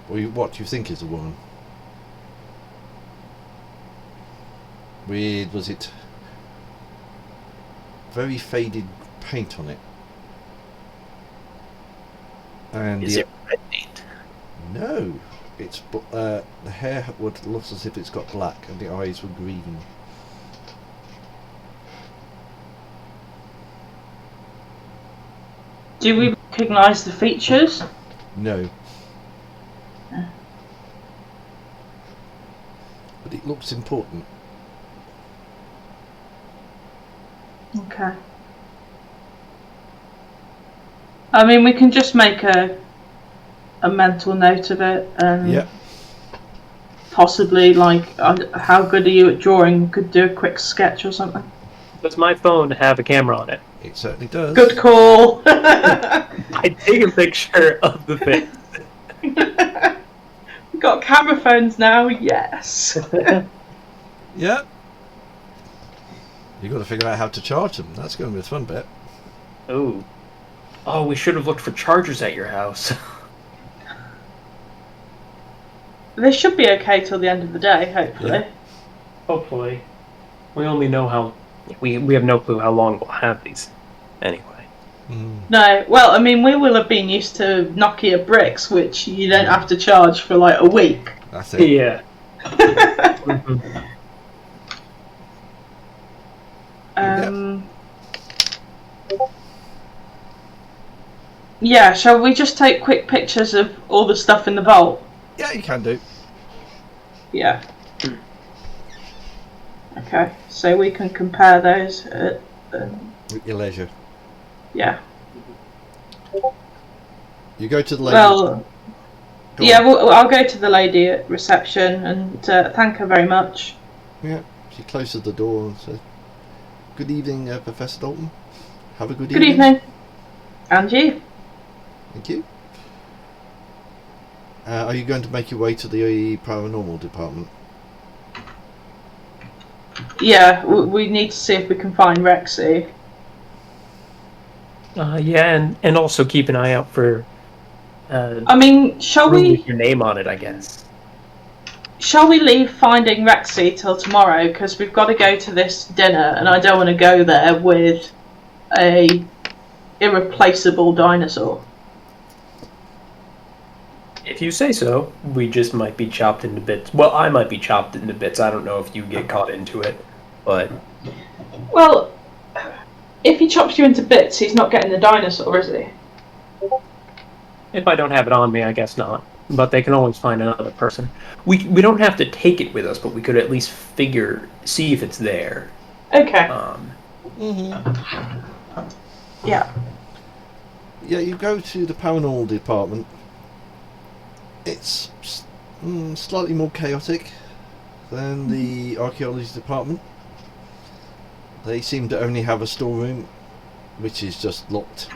Or what you think is a woman. With, was it very faded paint on it? And Is it red paint? No, it's the hair would look as if it's got black, and the eyes were green. Do we recognise the features? No. But it looks important. Okay. I mean, we can just make a mental note of it, and Yeah. possibly, like, how good are you at drawing? Could do a quick sketch or something. Does my phone have a camera on it? It certainly does. Good call. I take a picture of the thing. We've got camera phones now, yes. Yeah. You've got to figure out how to charge them. That's going to be the fun bit. Oh, we should have looked for chargers at your house. They should be okay till the end of the day, hopefully. Yeah. Hopefully. We only know how... We have no clue how long we'll have these. Anyway. No, well, I mean, we will have been used to Nokia bricks, which you don't have to charge for like a week. That's it. Yeah. Yeah, shall we just take quick pictures of all the stuff in the vault? Yeah, you can do. Yeah. Okay, so we can compare those at, With your leisure. yeah. You go to the lady. Well, Go yeah, on. well, I'll go to the lady at reception and thank her very much. Yeah. She closes the door and says, "Good evening, Professor Dalton. Have a good Good evening. And you? Thank you. Are you going to make your way to the paranormal department? Yeah, we need to see if we can find Rexy. Yeah, and also keep an eye out for... I mean, shall room we... with your name on it, I guess. Shall we leave finding Rexy till tomorrow? Because we've got to go to this dinner, and I don't want to go there with a irreplaceable dinosaur. If you say so, we just might be chopped into bits. Well, I might be chopped into bits. I don't know if you get caught into it, but... Well, if he chops you into bits, he's not getting the dinosaur, is he? If I don't have it on me, I guess not. But they can always find another person. We don't have to take it with us, but we could at least see if it's there. Okay. Yeah. Yeah, you go to the paranormal department. It's slightly more chaotic than the archaeology department. They seem to only have a storeroom, which is just locked.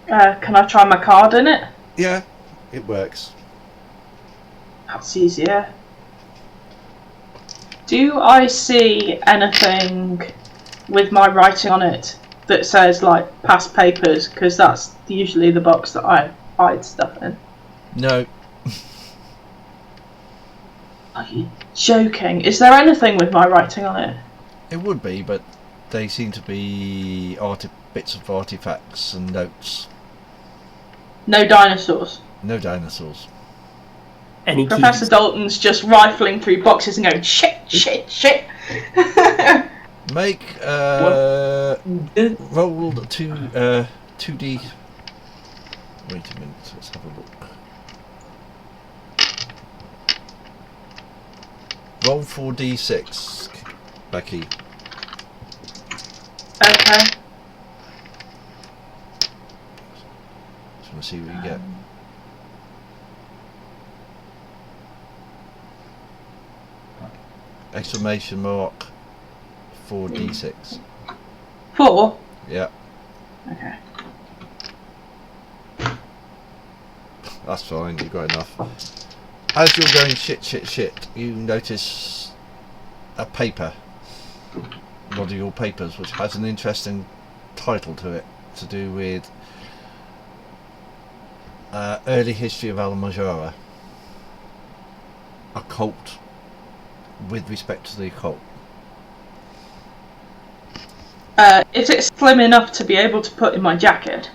Can I try my card in it? Yeah, it works. That's easier. Do I see anything with my writing on it that says, like, past papers? Because that's usually the box that I hide stuff in. No. Are you joking? Is there anything with my writing on it? It would be, but they seem to be bits of artifacts and notes. No dinosaurs. No dinosaurs. Any Professor keys? Dalton's just rifling through boxes and going, shit, shit, shit. Make roll 2D. Wait a minute, let's have a look. Roll 4D6, Becky. Okay. Just want to see what you get. Exclamation mark 4d6. 4? Yeah, Okay. that's fine, you've got enough. As you're going shit, you notice a paper, one of your papers, which has an interesting title to it, to do with early history of Al-Majara, occult, with respect to the occult. Is it slim enough to be able to put in my jacket?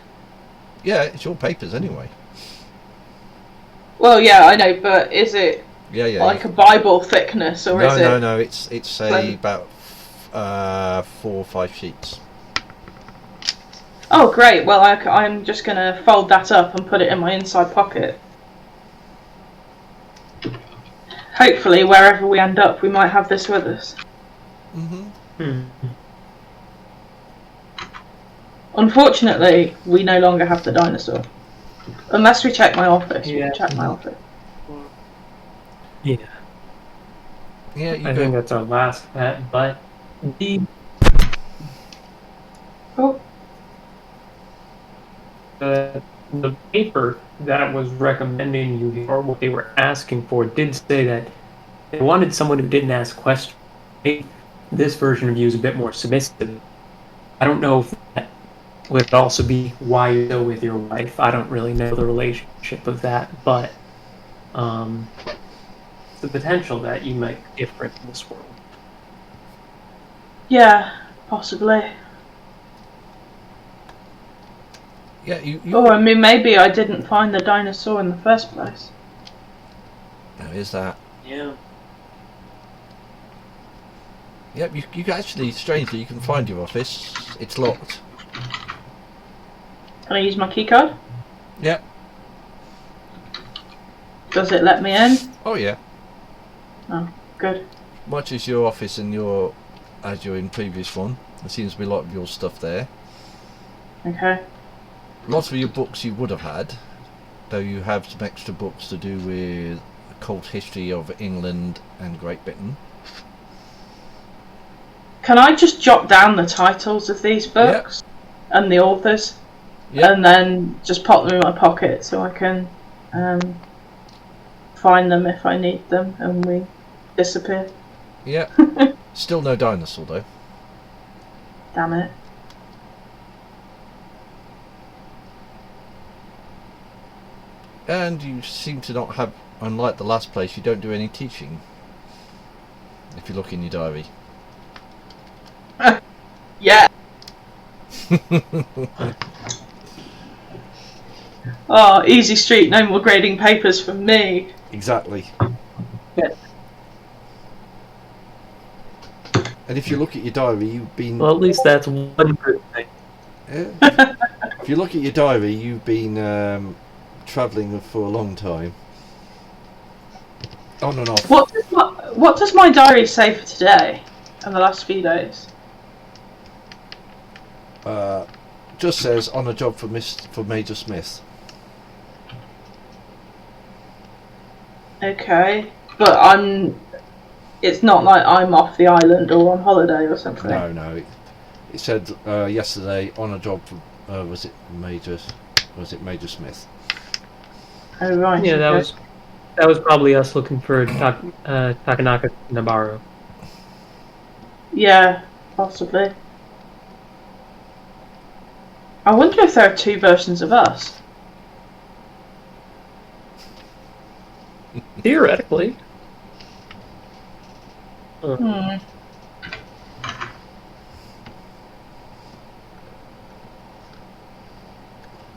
Yeah, it's your papers anyway. Well, yeah, I know, but is it Yeah. like a Bible thickness, or is it... No, it's say about 4 or 5 sheets. Oh, great. Well, I'm just going to fold that up and put it in my inside pocket. Hopefully, wherever we end up, we might have this with us. Unfortunately, we no longer have the dinosaur. Unless we check my office. Yeah. We'll check my office. Yeah. Yeah, you I think that's our last bet, but the Oh, the paper that was recommending you, or what they were asking for, did say that they wanted someone who didn't ask questions. This version of you is a bit more submissive. I don't know if that would also be why you go with your wife. I don't really know the relationship of that, but the potential that you might be different in this world. yeah, possibly. Yeah, you Oh, I mean, maybe I didn't find the dinosaur in the first place. There is that. Yeah. Yep, you actually, strangely, you can find your office. It's locked. Can I use my keycard? Yep. Does it let me in? Oh yeah. Oh, good. Much as your office and as you're in previous one, there seems to be a lot of your stuff there. Okay. Lots of your books you would have had, though you have some extra books to do with occult history of England and Great Britain. Can I just jot down the titles of these books and the authors, and then just pop them in my pocket so I can find them if I need them and we disappear? Yeah. Still no dinosaur though. Damn it. And you seem to not have, unlike the last place, you don't do any teaching. If you look in your diary. Yeah. Oh, easy street, no more grading papers from me. Exactly. Yeah. And if you look at your diary, you've been... Well, at least that's one good thing. If you look at your diary, you've been travelling for a long time. On and off. What does my diary say for today and the last few days? Just says on a job for Major Smith. Okay, but it's not like I'm off the island or on holiday or something. No. It said yesterday on a job for was it Major Smith? Oh right. Yeah, okay. that was probably us looking for Takanaka Nabaru. Yeah, possibly. I wonder if there are two versions of us. Theoretically. Hmm.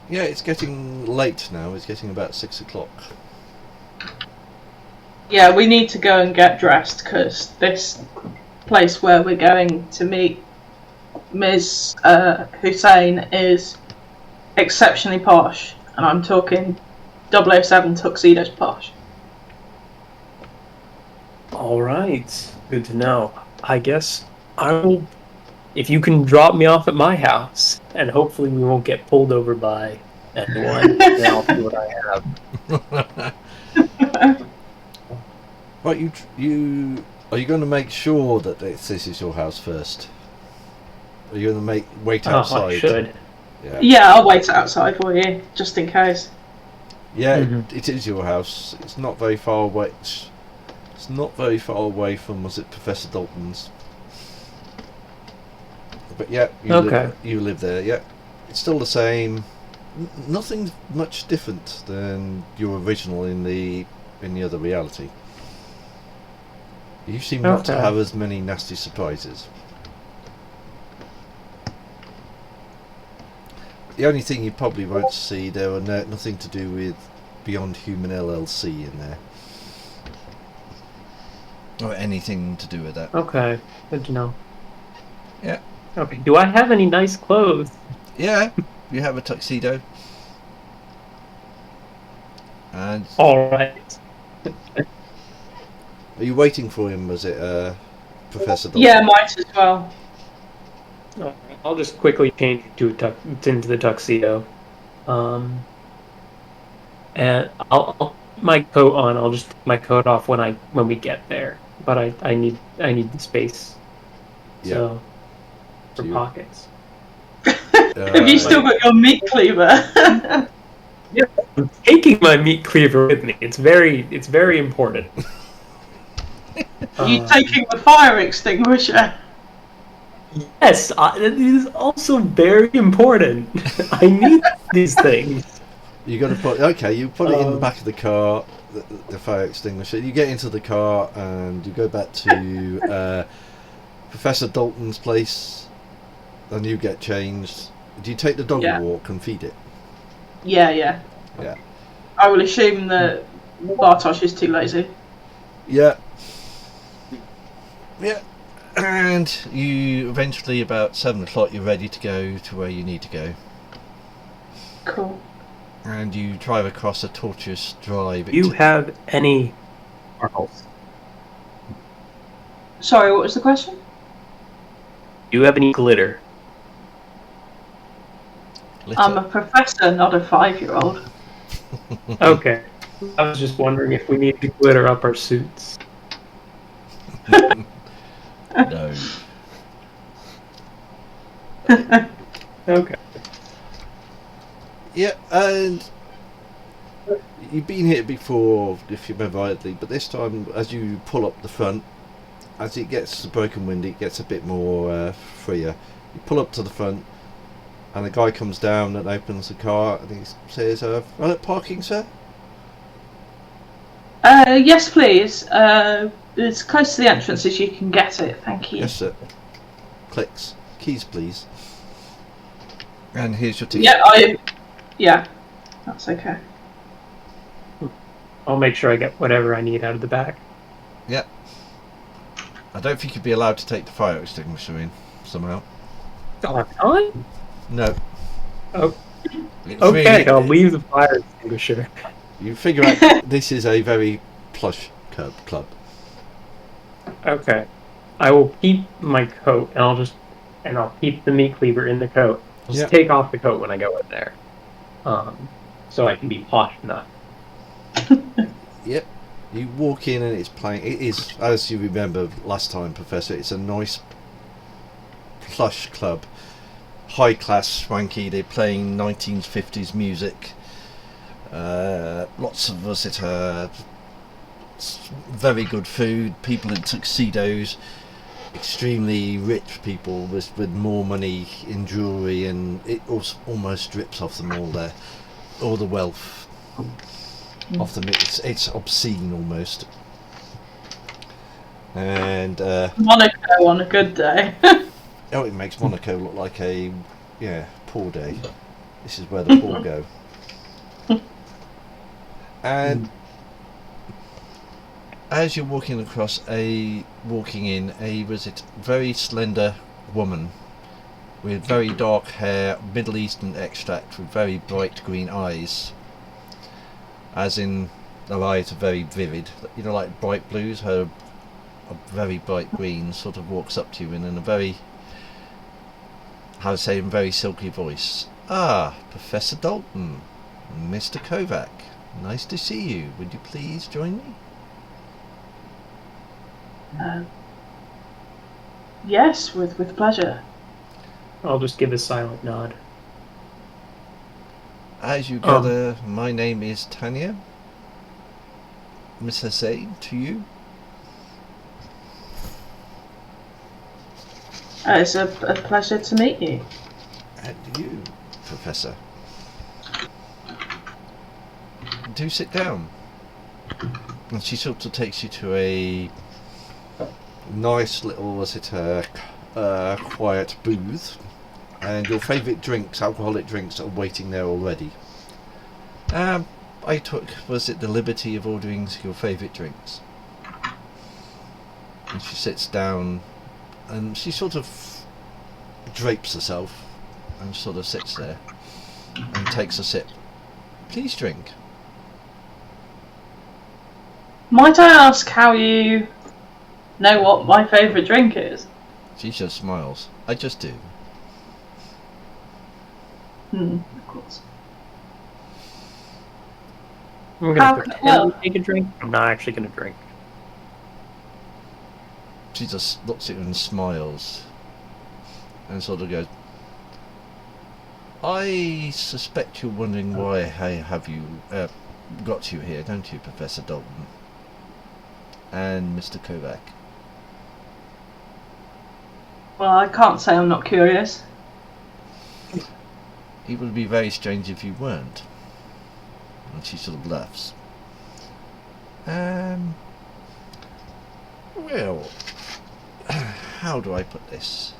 Yeah, it's getting late now. It's getting about 6 o'clock. Yeah, we need to go and get dressed because this place where we're going to meet Ms. Hussein is exceptionally posh, and I'm talking 007 tuxedos posh. All right. Good to know. I guess I will if you can drop me off at my house, and hopefully we won't get pulled over by anyone, then I'll do what I have. Right, you are you going to make sure that this is your house first? Are you going to wait outside? I should. Yeah, I'll wait outside for you, just in case. Yeah, it is your house. It's not very far away. It's not very far away from, was it Professor Dalton's? But yeah, you live there. Yeah, it's still the same. Nothing much different than your original in the other reality. You seem not to have as many nasty surprises. The only thing you probably won't see, there are nothing to do with Beyond Human LLC in there. Or anything to do with that. Okay, good to know. Yeah. Okay, do I have any nice clothes? Yeah, you have a tuxedo. And Alright. are you waiting for him, was it Professor Dalton? Yeah, might as well. I'll just quickly change into the tuxedo. And I'll put my coat on. I'll just take my coat off when we get there. But I need the space. Yeah. So for pockets. Have you still got your meat cleaver? Yeah, I'm taking my meat cleaver with me. It's very important. You taking the fire extinguisher? Yes, it is also very important. I need these things. You got to put you put it in the back of the car, the fire extinguisher. You get into the car and you go back to Professor Dalton's place, and you get changed. Do you take the dog a walk and feed it? Yeah. I will assume that Bartosz is too lazy. Yeah. And you eventually, about 7 o'clock, you're ready to go to where you need to go. Cool. And you drive across a tortuous drive. Do you have any sparkles? Sorry, what was the question? Do you have any glitter? I'm a professor, not a 5-year-old. Okay. I was just wondering if we need to glitter up our suits. No. Okay. Yeah, and you've been here before, if you remember rightly, but this time, as you pull up the front, as it gets the broken window, it gets a bit more freer. You pull up to the front, and the guy comes down and opens the car, and he says, parking, sir? Yes, please. As close to the entrance as you can get it, thank you. Yes, sir. Clicks. Keys, please. And here's your ticket. Yeah, that's okay. I'll make sure I get whatever I need out of the back. Yep. I don't think you'd be allowed to take the fire extinguisher in, somehow. Oh, No. Oh. It's Okay, really, I'll leave the fire extinguisher. You figure out this is a very plush club. Okay. I will keep my coat, and I'll keep the meat cleaver in the coat. I'll just take off the coat when I go in there. So I can be posh enough. Yep. You walk in and it's playing. It is, as you remember last time, Professor, it's a nice plush club. High class, swanky. They're playing 1950s music. Lots of us at very good food. People in tuxedos. Extremely rich people with more money in jewellery, and it almost drips off them all the wealth off them. It's obscene almost. And Monaco on a good day. it makes Monaco look like a poor day. This is where the poor go. And as you're walking in, a very slender woman with very dark hair, Middle Eastern extract, with very bright green eyes. As in, her eyes are very vivid, like bright blues. Her very bright green sort of walks up to you and in a very how to say in a very silky voice, "Ah, Professor Dalton, Mr. Kovac, nice to see you. Would you please join me?" Yes, with pleasure. I'll just give a silent nod. As you gather, my name is Tanya. Miss Hussein, to you. It's a pleasure to meet you. And you, Professor. Do sit down. And she sort of takes you to a nice little, quiet booth. And your favourite drinks, alcoholic drinks, are waiting there already. I took, the liberty of ordering your favourite drinks. And she sits down and she sort of drapes herself and sort of sits there and takes a sip. Please drink. Might I ask how you know what my favourite drink is? She just smiles. I just do. Of course. I'm going to pretend to take a drink. I'm not actually going to drink. She just looks at you and smiles and sort of goes, I suspect you're wondering why I have you got you here, don't you, Professor Dalton? And Mr. Kovac. Well, I can't say I'm not curious. It would be very strange if you weren't. And she sort of laughs. Well, how do I put this?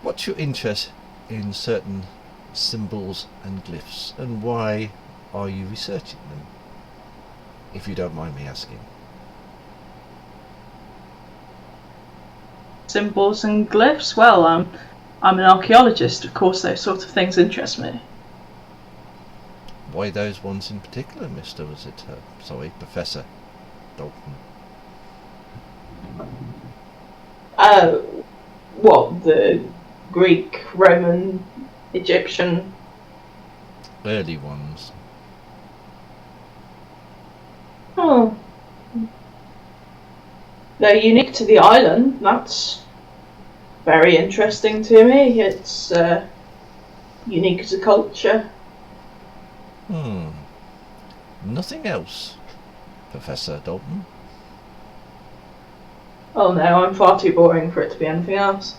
What's your interest in certain symbols and glyphs, and why are you researching them? If you don't mind me asking. Symbols and glyphs? Well, I'm an archaeologist. Of course, those sort of things interest me. Why those ones in particular, Professor Dalton? What, the Greek, Roman, Egyptian? Early ones. Oh. They're unique to the island. That's very interesting to me. It's unique as a culture. Nothing else, Professor Dalton? Oh no, I'm far too boring for it to be anything else.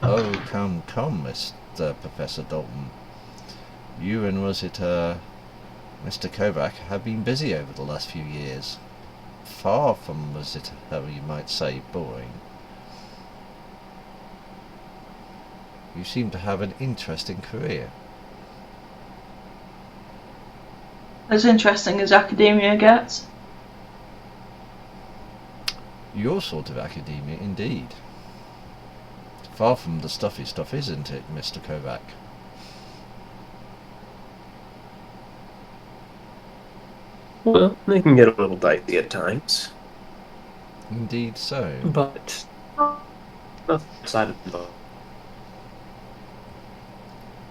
Oh, come, Mr. Professor Dalton. You and Mr. Kovac have been busy over the last few years. Far from, how you might say, boring. You seem to have an interesting career. As interesting as academia gets. Your sort of academia, indeed. Far from the stuffy stuff, isn't it, Mr. Kovac? Well, they can get a little dicey at times. Indeed so. But nothing excited about.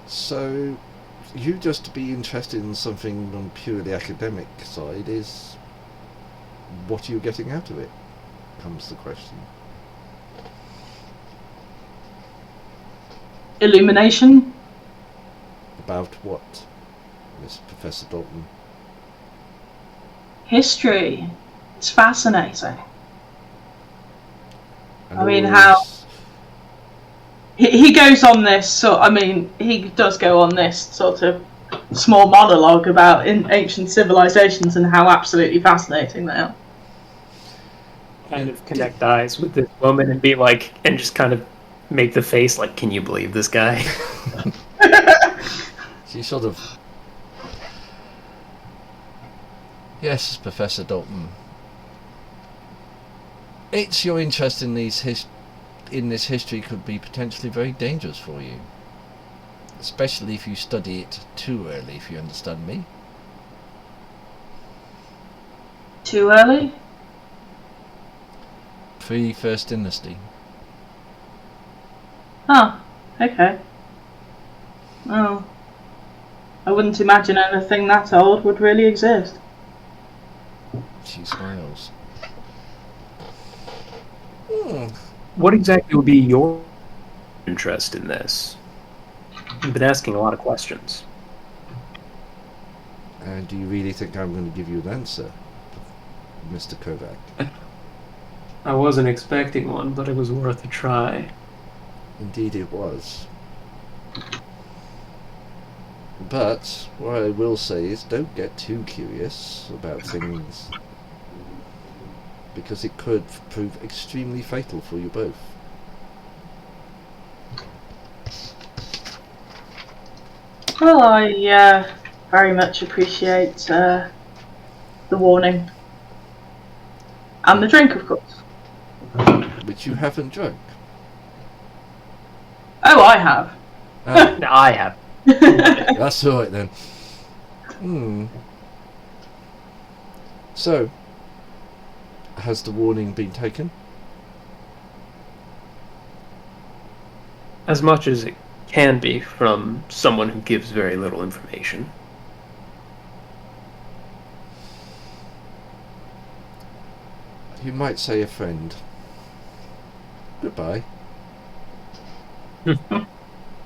So, you just to be interested in something on purely academic side is what are you getting out of it? Comes the question. Illumination? About what, Miss Professor Dalton? History. It's fascinating. And I mean, always- how he goes on this he does go on this sort of small monologue about ancient civilizations and how absolutely fascinating they are. Kind of connect eyes with this woman and be like, and just kind of make the face like, can you believe this guy? She sort of... Yes, Professor Dalton. It's your interest in this history could be potentially very dangerous for you. Especially if you study it too early, if you understand me. Too early? Pre-First Dynasty. Huh. Okay. Oh. I wouldn't imagine anything that old would really exist. She smiles. What exactly would be your interest in this? You've been asking a lot of questions. And do you really think I'm going to give you an answer, Mr. Kovac? I wasn't expecting one, but it was worth a try. Indeed it was. But what I will say is don't get too curious about things, because it could prove extremely fatal for you both. Well, I very much appreciate the warning. And the drink, of course. Which you haven't drunk. Oh, I have. Ah, No, I have. that's alright then. So, has the warning been taken? As much as it can be from someone who gives very little information. You might say a friend. Goodbye. You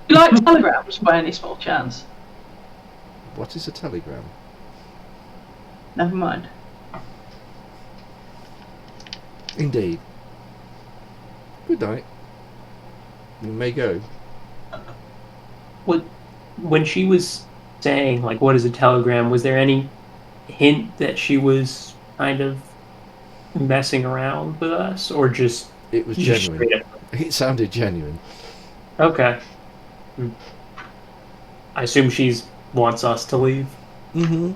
like telegrams by any small chance? What is a telegram? Never mind. Indeed. Good night. You may go. When she was saying, like, what is a telegram, was there any hint that she was kind of messing around with us, or just... It was just genuine. straight up? It sounded genuine. Okay. I assume she wants us to leave? Mm-hmm.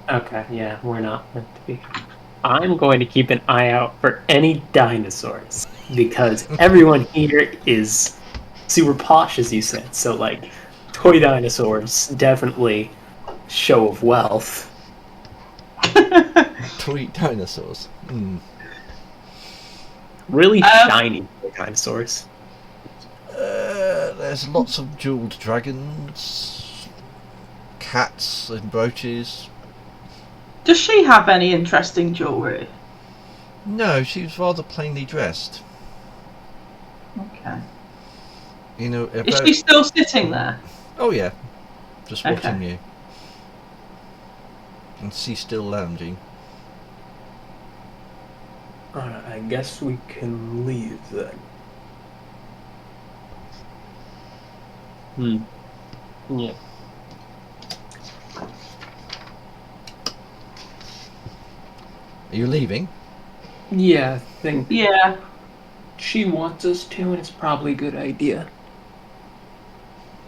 Okay, yeah, we're not meant to be. I'm going to keep an eye out for any dinosaurs, because everyone here is super posh, as you said, so, like, toy dinosaurs, definitely show of wealth. Toy dinosaurs. Really shiny toy dinosaurs. There's lots of jeweled dragons, cats and brooches. Does she have any interesting jewellery? No, she was rather plainly dressed. Okay. You know, Is she still sitting there? Oh yeah, just Okay. watching you. And she's still lounging. Alright, I guess we can leave then. Yeah. Are you leaving? Yeah, I think Yeah. she wants us to, and it's probably a good idea.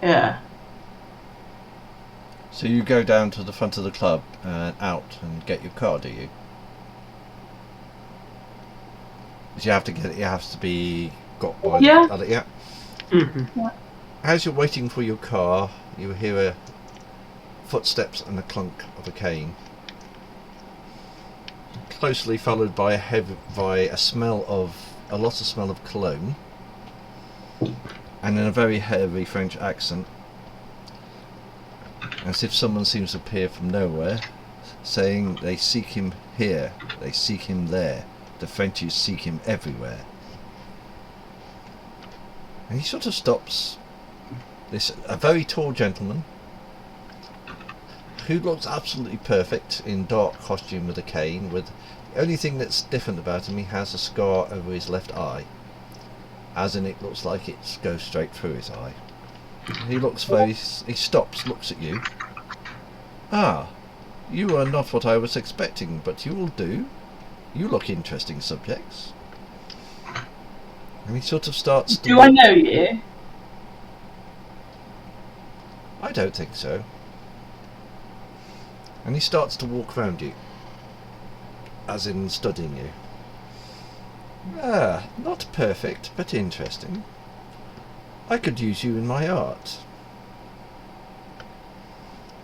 Yeah. So you go down to the front of the club and out and get your car, do you? You have to get it. It has to be got by. Yeah. Yeah. Mm-hmm. As you're waiting for your car, you hear footsteps and the clunk of a cane, closely followed by a smell of a lot of smell of cologne, and in a very heavy French accent, as if someone seems to appear from nowhere, saying they seek him here, they seek him there, the Frenchies seek him everywhere. And he sort of stops. A very tall gentleman who looks absolutely perfect in dark costume with a cane, with the only thing that's different about him, he has a scar over his left eye, as in it looks like it goes straight through his eye. He stops, looks at you. Ah, you are not what I was expecting, but you will do. You look interesting subjects. And he sort of starts to... Do I know you? I don't think so. And he starts to walk around you, as in studying you. Ah, not perfect, but interesting. I could use you in my art.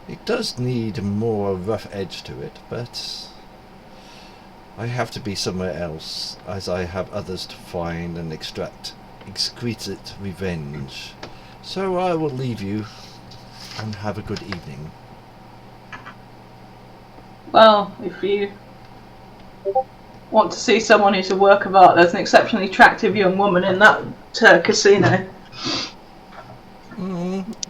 It does need more rough edge to it, but I have to be somewhere else, as I have others to find and extract exquisite revenge So I will leave you and have a good evening. Well, if you want to see someone who's a work of art, there's an exceptionally attractive young woman in that casino.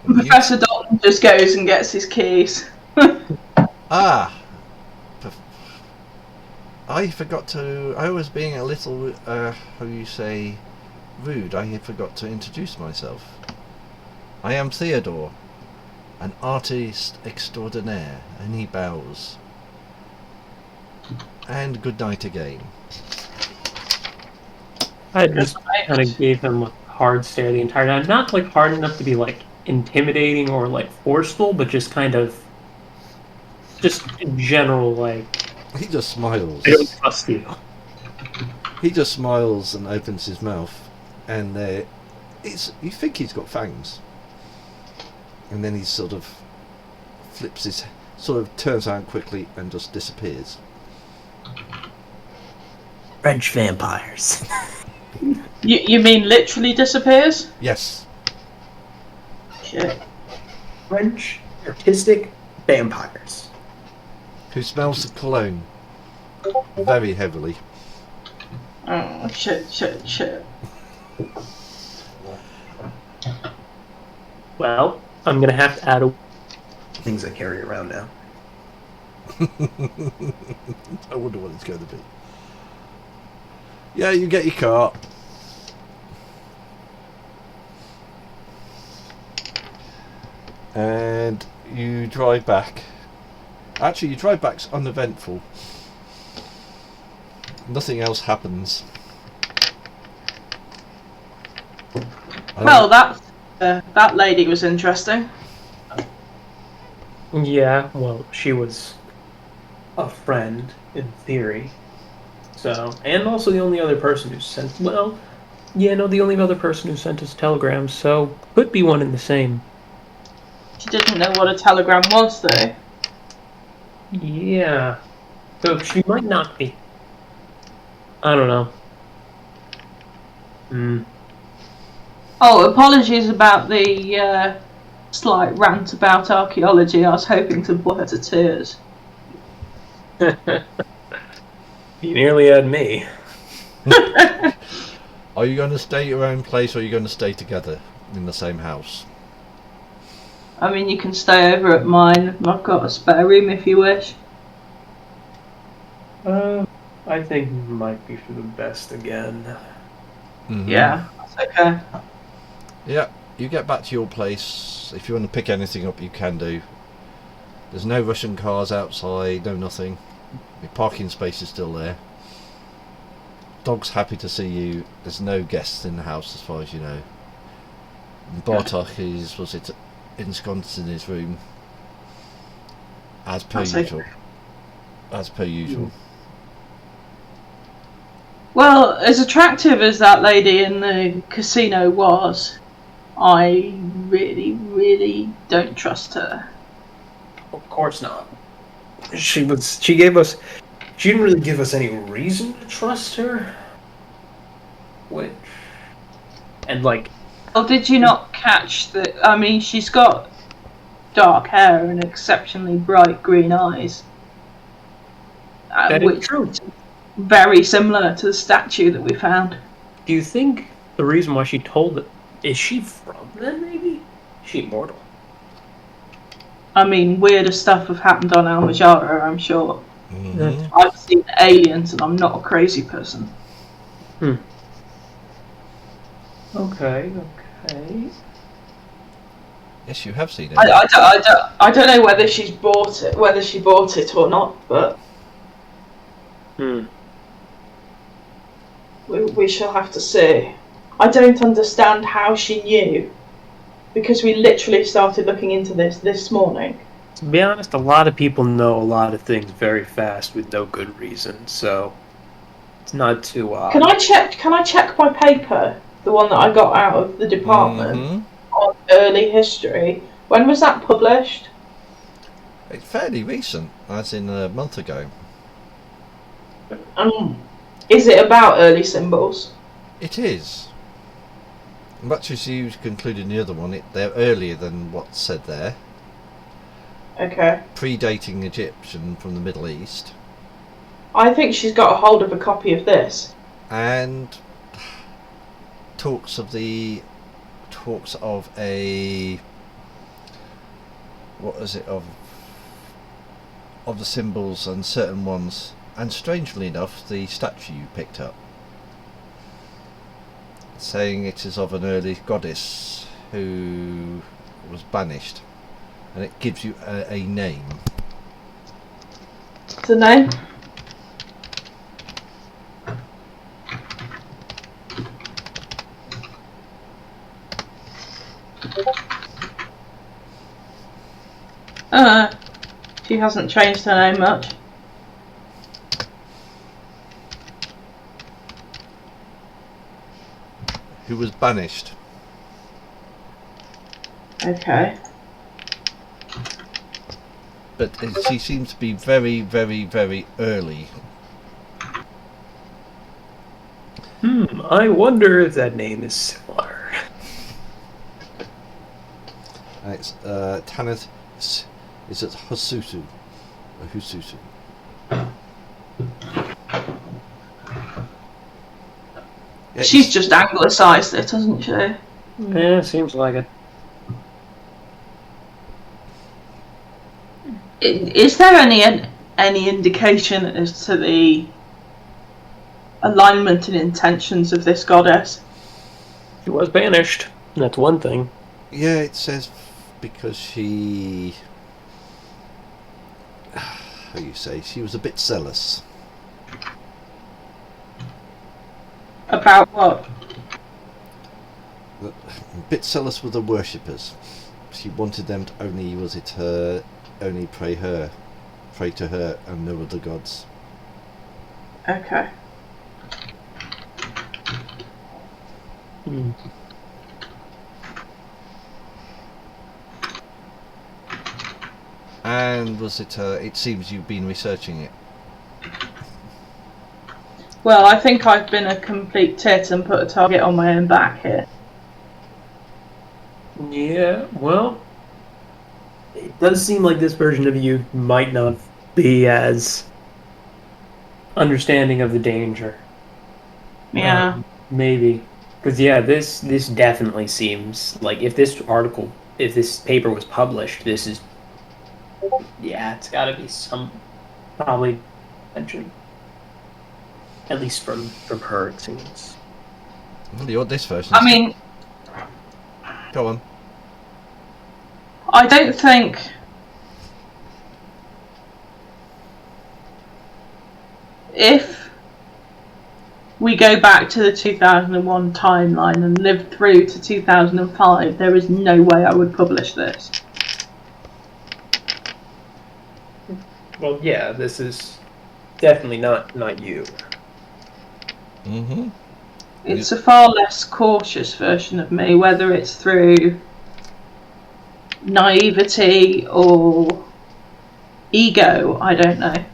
Professor Dalton just goes and gets his keys. I forgot to... I was being a little, how you say, rude. I forgot to introduce myself. I am Theodore, an artist extraordinaire, and he bows. And good night again. I just kind of gave him a hard stare the entire time. Not like hard enough to be like intimidating or like forceful, but just kind of, just in general, like. He just smiles. I don't trust you. He just smiles and opens his mouth, and you think he's got fangs, and then he sort of turns around quickly and just disappears. French vampires. You mean literally disappears? Yes. Shit. French artistic vampires. Who smells of cologne very heavily. Oh, shit. Well, I'm gonna have to add a Things I carry around now. I wonder what it's going to be. Yeah, you get your car. And you drive back. Actually, your drive back's uneventful. Nothing else happens. Well, that lady was interesting. Yeah, well, she was a friend, in theory. So, and also the only other person who sent, the only other person who sent us telegrams, so could be one and the same. She didn't know what a telegram was, though. Yeah. So she might not be. I don't know. Oh, apologies about the slight rant about archaeology. I was hoping to bore her to tears. You nearly had me. Are you going to stay at your own place, or are you going to stay together in the same house? I mean, you can stay over at mine. I've got a spare room if you wish. I think it might be for the best again. Mm-hmm. Yeah, that's okay. Yeah, you get back to your place. If you want to pick anything up, you can do. There's no Russian cars outside, no nothing. Your parking space is still there. Dog's happy to see you. There's no guests in the house as far as you know. And Bartok was ensconced in his room. As per usual. Okay. As per usual. Well, as attractive as that lady in the casino was, I really, really don't trust her. Of course not. She didn't really give us any reason to trust her. Oh, did you not catch that? I mean, she's got dark hair and exceptionally bright green eyes. That is true. Is very similar to the statue that we found. Do you think the reason why she told it is she from them? Maybe is she immortal? I mean, weirder stuff have happened on Almajara, I'm sure. Mm-hmm. I've seen aliens, and I'm not a crazy person. Okay. Yes, you have seen it. I don't know whether she bought it or not, but we shall have to see. I don't understand how she knew, because we literally started looking into this morning. To be honest, a lot of people know a lot of things very fast with no good reason, so it's not too odd. Can I check my paper, the one that I got out of the department, on early history? When was that published? It's fairly recent, as in a month ago. Is it about early symbols? It is. Much as you concluded in the other one, they're earlier than what's said there. Okay. Predating Egyptian from the Middle East. I think she's got a hold of a copy of this. And talks of a what is it of the symbols and certain ones, and strangely enough the statue you picked up, saying it is of an early goddess who was banished, and it gives you a name. What's the name? She hasn't changed her name much. Who was banished. Okay. But she seems to be very, very, very early. I wonder if that name is similar. It's Tanith. Is it Husutu? Or Husutu? Yeah, She's just anglicised it, hasn't she? Yeah, seems like it. Is there any indication as to the alignment and intentions of this goddess? She was banished. That's one thing. Yeah, it says because she... How do you say? She was a bit zealous. About what? A bit zealous with the worshippers. She wanted them to only pray to her and no other gods. Okay. And was it? It seems you've been researching it. Well, I think I've been a complete tit and put a target on my own back here. Yeah, well, it does seem like this version of you might not be as understanding of the danger. Yeah. Maybe. Because, yeah, this definitely seems like if this paper was published, this is... Yeah, it's got to be probably mention. At least from her, it seems. Well, this version. I mean... Go on. I don't think... If we go back to the 2001 timeline and live through to 2005, there is no way I would publish this. Well, yeah, this is definitely not you. Mm-hmm. It's a far less cautious version of me, whether it's through naivety or ego, I don't know.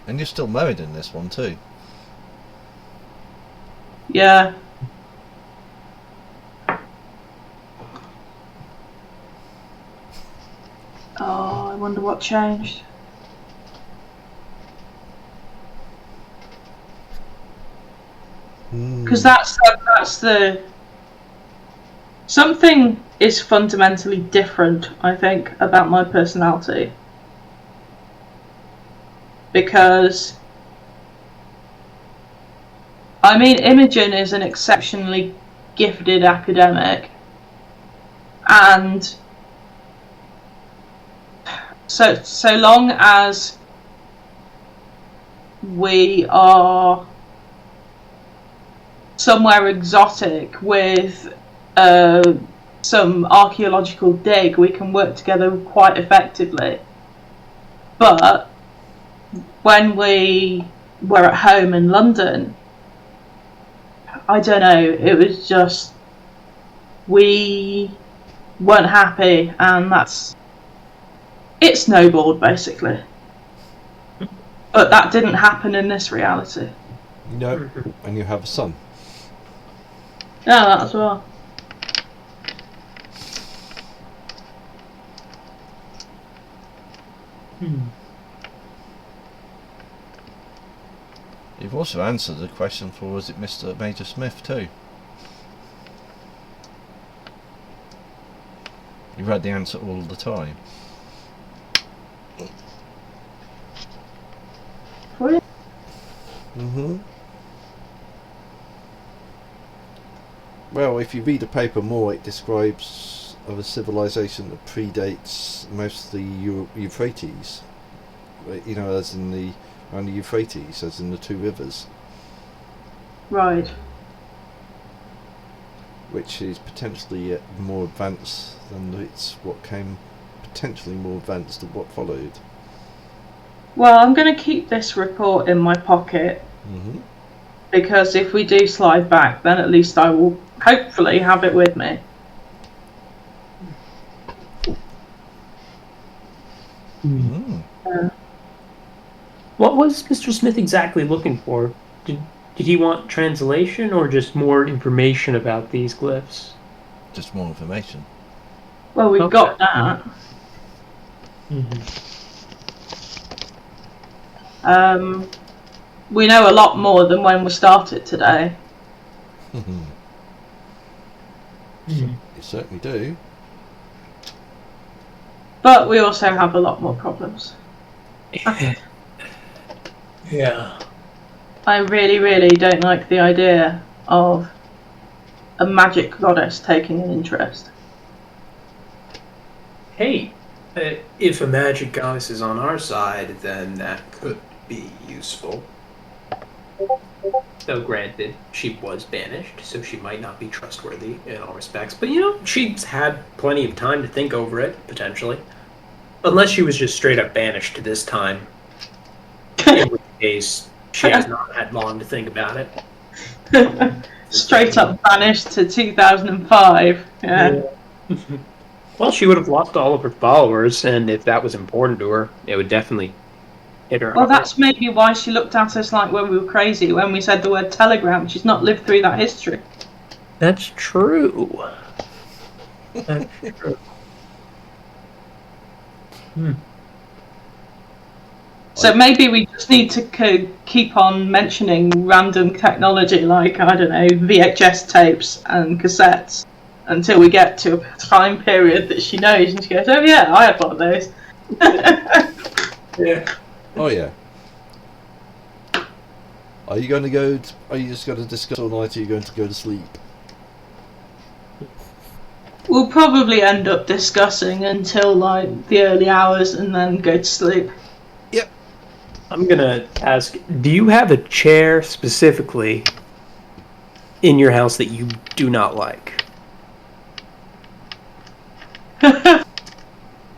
And you're still married in this one too. Yeah. Oh, I wonder what changed. Because that's the... Something is fundamentally different, I think, about my personality. Because... I mean, Imogen is an exceptionally gifted academic. And... So long as we are somewhere exotic with some archaeological dig, we can work together quite effectively. But when we were at home in London, I don't know, it was just, we weren't happy, and it snowballed basically. But that didn't happen in this reality. No, and you have a son. Yeah, that as well. You've also answered the question for, was it Mr. Major Smith too? You've had the answer all the time. Really? Well, if you read the paper more, it describes of a civilization that predates most of the Euphrates. You know, as in the around the Euphrates, as in the two rivers, Right. which is potentially more advanced than what came. Potentially more advanced than what followed. Well, I'm going to keep this report in my pocket because if we do slide back, then at least I will hopefully have it with me. What was Mr. Smith exactly looking for? Did he want translation or just more information about these glyphs? Just more information. Well, we've Okay. got that. We know a lot more than when we started today. You certainly do. But we also have a lot more problems. Yeah. I really, really don't like the idea of a magic goddess taking an interest. Hey, if a magic goddess is on our side, then that could be useful. Though granted, she was banished, so she might not be trustworthy in all respects. But she's had plenty of time to think over it, potentially. Unless she was just straight up banished to this time. In which case, she has not had long to think about it. Straight up banished to 2005. Yeah. Well, she would have lost all of her followers, and if that was important to her, it would definitely hit her. Well, hard. that's maybe why she looked at us like when we were crazy, when we said the word telegram. She's not lived through that history. That's true. That's true. So maybe we just need to keep on mentioning random technology like, I don't know, VHS tapes and cassettes until we get to a time period that she knows and she goes, oh yeah, I have one of those. Yeah. Oh yeah. Are you going to go? Are you just going to discuss all night? Or are you going to go to sleep? We'll probably end up discussing until like the early hours and then go to sleep. Yep. I'm gonna ask, do you have a chair specifically in your house that you do not like?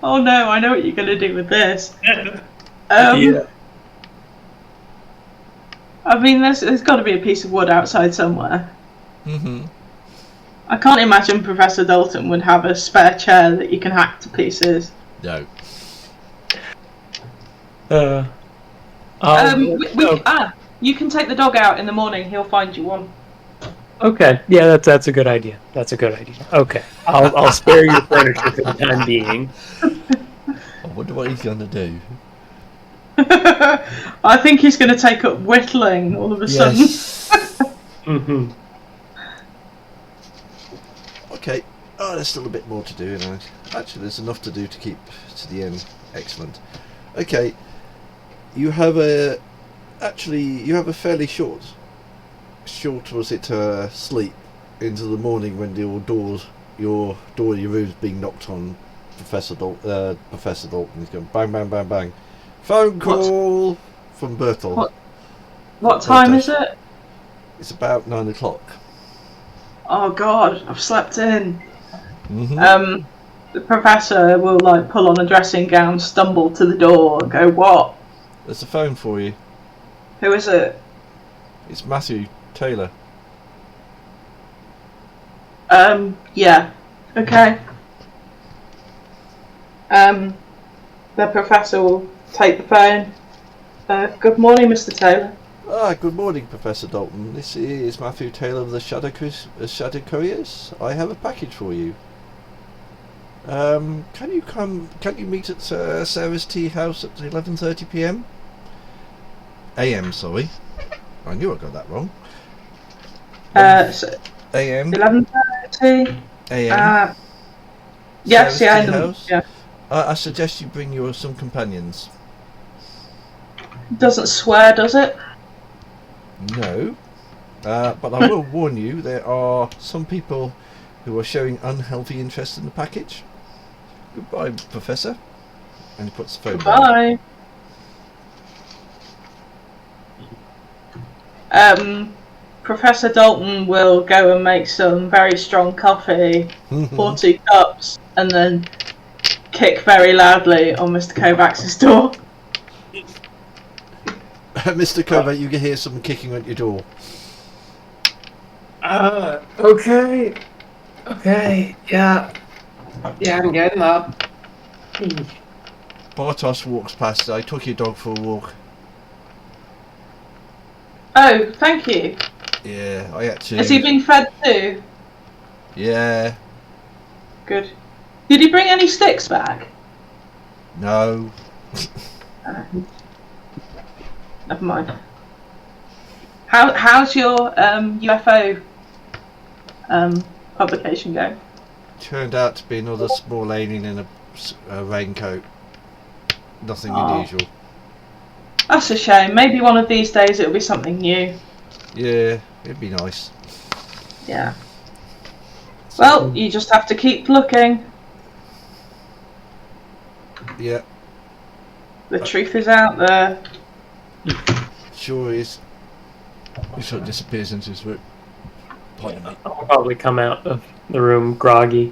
Oh no, I know what you're going to do with this. Yeah. I mean, there's got to be a piece of wood outside somewhere. Mm-hmm. I can't imagine Professor Dalton would have a spare chair that you can hack to pieces. No. You can take the dog out in the morning. He'll find you one. Okay, yeah, that's a good idea. That's a good idea. Okay, I'll spare your furniture for the time being. I wonder what he's going to do. I think he's going to take up whittling all of a sudden. Mm-hmm. Okay. Oh, there's still a bit more to do, actually, there's enough to do to keep to the end. Excellent. Okay. You have a fairly short was it sleep into the morning when your door of your room is being knocked on. Professor Dalton is going bang bang bang bang. Phone call from Bertolt. What time is it? It's about 9 o'clock. Oh God, I've slept in. Mm-hmm. The professor will like pull on a dressing gown, stumble to the door, and go, "What? There's a phone for you. Who is it?" It's Matthew Taylor. Yeah. Okay. The professor will take the phone. Good morning, Mr. Taylor. Good morning, Professor Dalton. This is Matthew Taylor of the Shadow Couriers. I have a package for you. Can you meet at Sarah's tea house at 11:30 p.m? A.m. Sorry, I knew I got that wrong. A.m. 11:30. A.m. Yes, Sarah's yeah, tea house. yeah. I suggest you bring some companions. Doesn't swear, does it? No, but I will warn you, there are some people who are showing unhealthy interest in the package. Goodbye, Professor. And he puts the phone down. Bye. Professor Dalton will go and make some very strong coffee, 40 cups, and then kick very loudly on Mr. Kovac's door. Mr. Kovac, you can hear someone kicking at your door. Okay. Yeah, I'm getting up. Bartos walks past. I took your dog for a walk. Oh, thank you. Yeah, I had to. Has he been fed too? Yeah. Good. Did he bring any sticks back? No. Never mind. How's your UFO publication going? Turned out to be another small alien in a raincoat. Nothing unusual. That's a shame. Maybe one of these days it'll be something new. Yeah, it'd be nice. Yeah. Well, you just have to keep looking. Yeah. The truth is out there. Sure is. He sort of disappears into his room. Pardon me. I'll probably come out of the room groggy.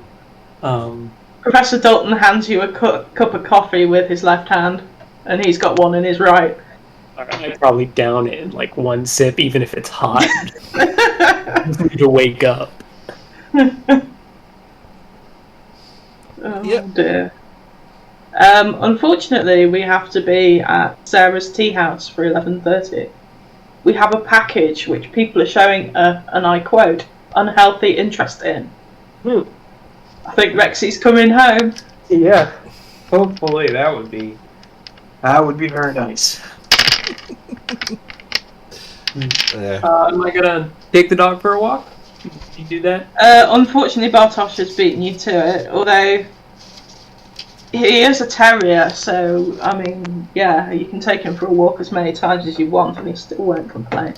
Professor Dalton hands you a cup of coffee with his left hand, and he's got one in his right. I'd probably down it in like one sip, even if it's hot. Just need to wake up. Oh dear. Unfortunately, we have to be at Sarah's tea house for 11:30. We have a package which people are showing and I quote, unhealthy interest in. I think Rexy's coming home. Yeah. Hopefully that would be very nice. Am I gonna take the dog for a walk? Can you do that? Unfortunately, Bartosz has beaten you to it, although he is a terrier, so, I mean, yeah, you can take him for a walk as many times as you want and he still won't complain.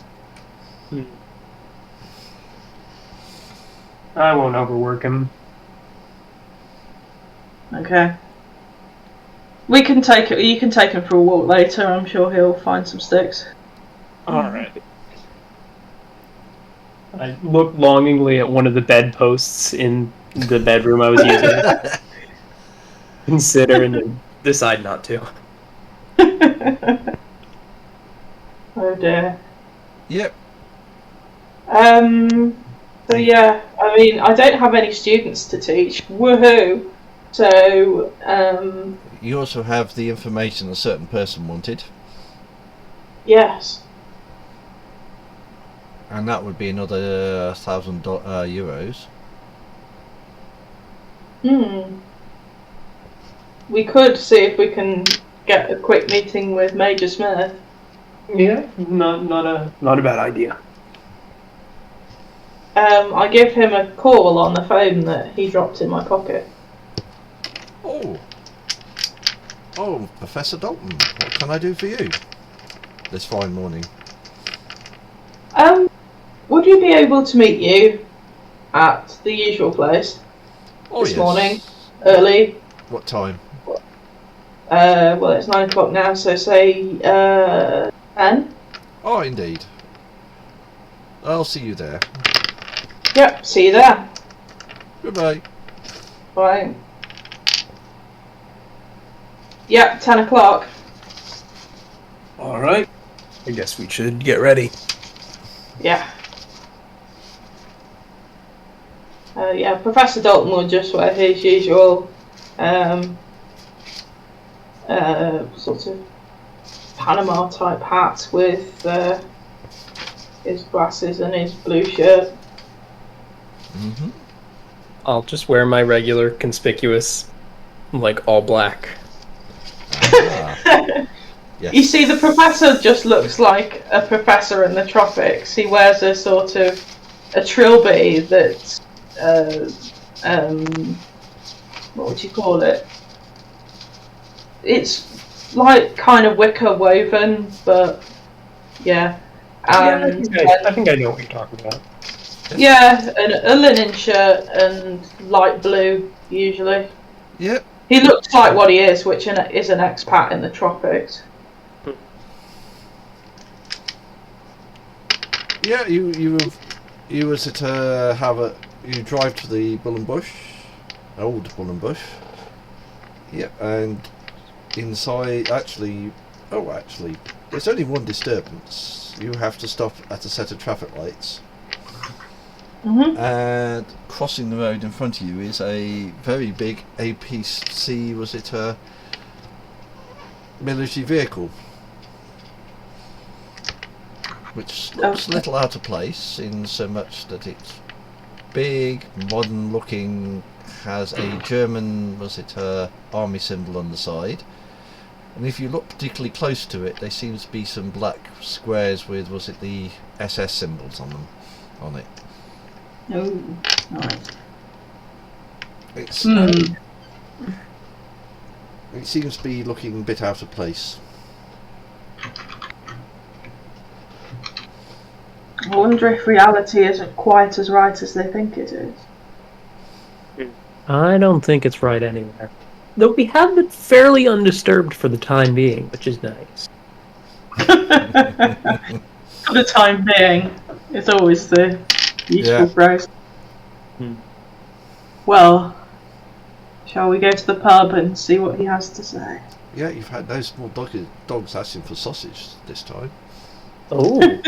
I won't overwork him. Okay. You can take him for a walk later, I'm sure he'll find some sticks. Alright. I look longingly at one of the bedposts in the bedroom I was using. Consider and then decide not to. Oh dear. Yep. So yeah, I mean, I don't have any students to teach. Woohoo! So, You also have the information a certain person wanted. Yes. And that would be another 1,000 euros. We could see if we can get a quick meeting with Major Smith. Yeah, not a bad idea. I give him a call on the phone that he dropped in my pocket. Oh, Professor Dalton, what can I do for you this fine morning? Would you be able to meet you at the usual place this morning, early? What time? Well, it's 9 o'clock now, so say 10. Oh, indeed. I'll see you there. Yep, see you there. Goodbye. Bye. Yep, 10 o'clock. Alright. I guess we should get ready. Yeah. Yeah, Professor Dalton will just wear his usual sort of Panama type hat with his glasses and his blue shirt. Mm-hmm. I'll just wear my regular conspicuous, like, all black. Yes. You see, the professor just looks like a professor in the tropics. He wears a sort of a trilby that's, what would you call it? It's like kind of wicker woven, but yeah. I think I know what you're talking about. Yeah, a linen shirt and light blue usually. Yep. He looks like what he is, which is an expat in the tropics. Yeah, you was at you drive to the Bull and Bush, old Bull and Bush. Yep, and inside actually, there's only one disturbance. You have to stop at a set of traffic lights. Mm-hmm. And crossing the road in front of you is a very big APC, was it a military vehicle, which looks a little out of place in so much that it's big, modern looking, has a German, was it a army symbol on the side, and if you look particularly close to it, there seems to be some black squares with, was it the SS symbols on them, on it. Oh, nice. It's it seems to be looking a bit out of place. I wonder if reality isn't quite as right as they think it is. I don't think it's right anywhere. Though we have been fairly undisturbed for the time being, which is nice. For the time being, it's always the useful phrase. Well, shall we go to the pub and see what he has to say? Yeah, you've had no small dogs asking for sausage this time. Oh,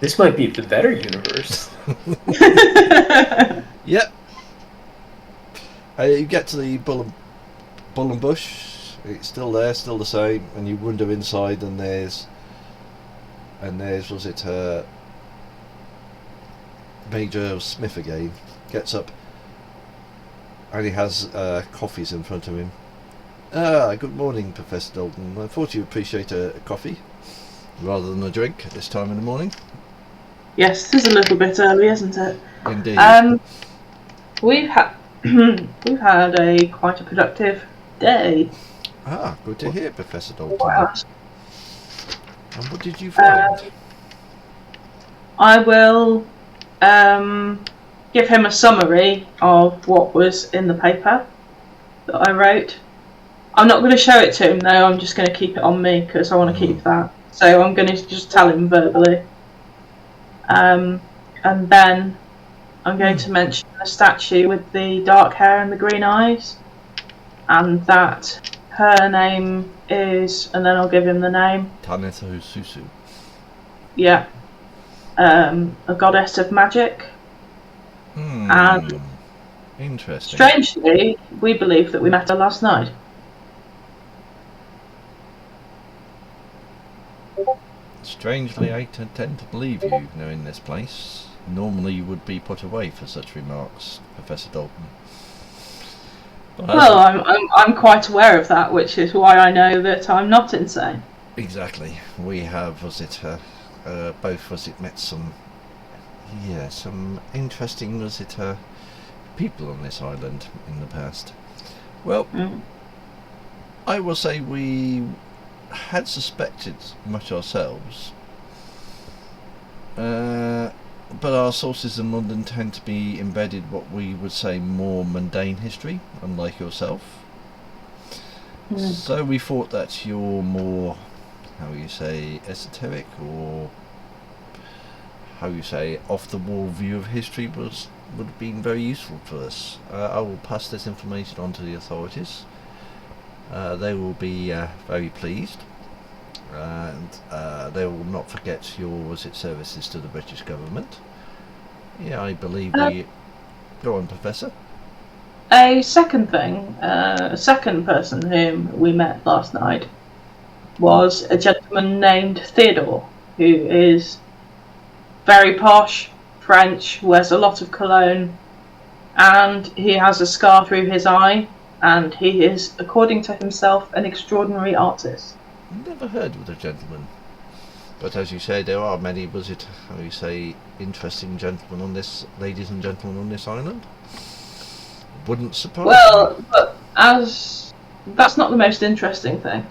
this might be the better universe. Yep. You get to the Bull and Bush. It's still there, still the same, and you wander inside, and there's was it Major Smith again? Gets up, and he has coffees in front of him. Good morning, Professor Dalton. I thought you'd appreciate a coffee rather than a drink at this time in the morning. Yes, this is a little bit early, isn't it? Indeed. We've had a quite a productive day. Good to hear, Professor Dalton. Wow. And what did you find? I will give him a summary of what was in the paper that I wrote. I'm not going to show it to him though, I'm just going to keep it on me because I want to keep that. So I'm going to just tell him verbally. And then I'm going to mention the statue with the dark hair and the green eyes. And that her name is, and then I'll give him the name. Taneto Susu. Yeah. A goddess of magic. And interesting. Strangely, we believe that we met her last night. Strangely, I tend to believe you, knowing this place. Normally you would be put away for such remarks, Professor Dalton. But well, I'm quite aware of that, which is why I know that I'm not insane. Exactly. We have, both, met some interesting, people on this island in the past. Well, I will say we had suspected much ourselves, but our sources in London tend to be embedded what we would say more mundane history, unlike yourself. So we thought that your more, esoteric or off the wall view of history would have been very useful for us. I will pass this information on to the authorities. They will be very pleased, and they will not forget your services to the British government. Yeah, I believe we... Go on, Professor. A second thing, a second person whom we met last night was a gentleman named Theodore, who is very posh, French, wears a lot of cologne, and he has a scar through his eye, and he is, according to himself, an extraordinary artist. Never heard of the gentleman. But as you say, there are many, interesting gentlemen on this, ladies and gentlemen on this island. Wouldn't surprise me. Well, but that's not the most interesting thing.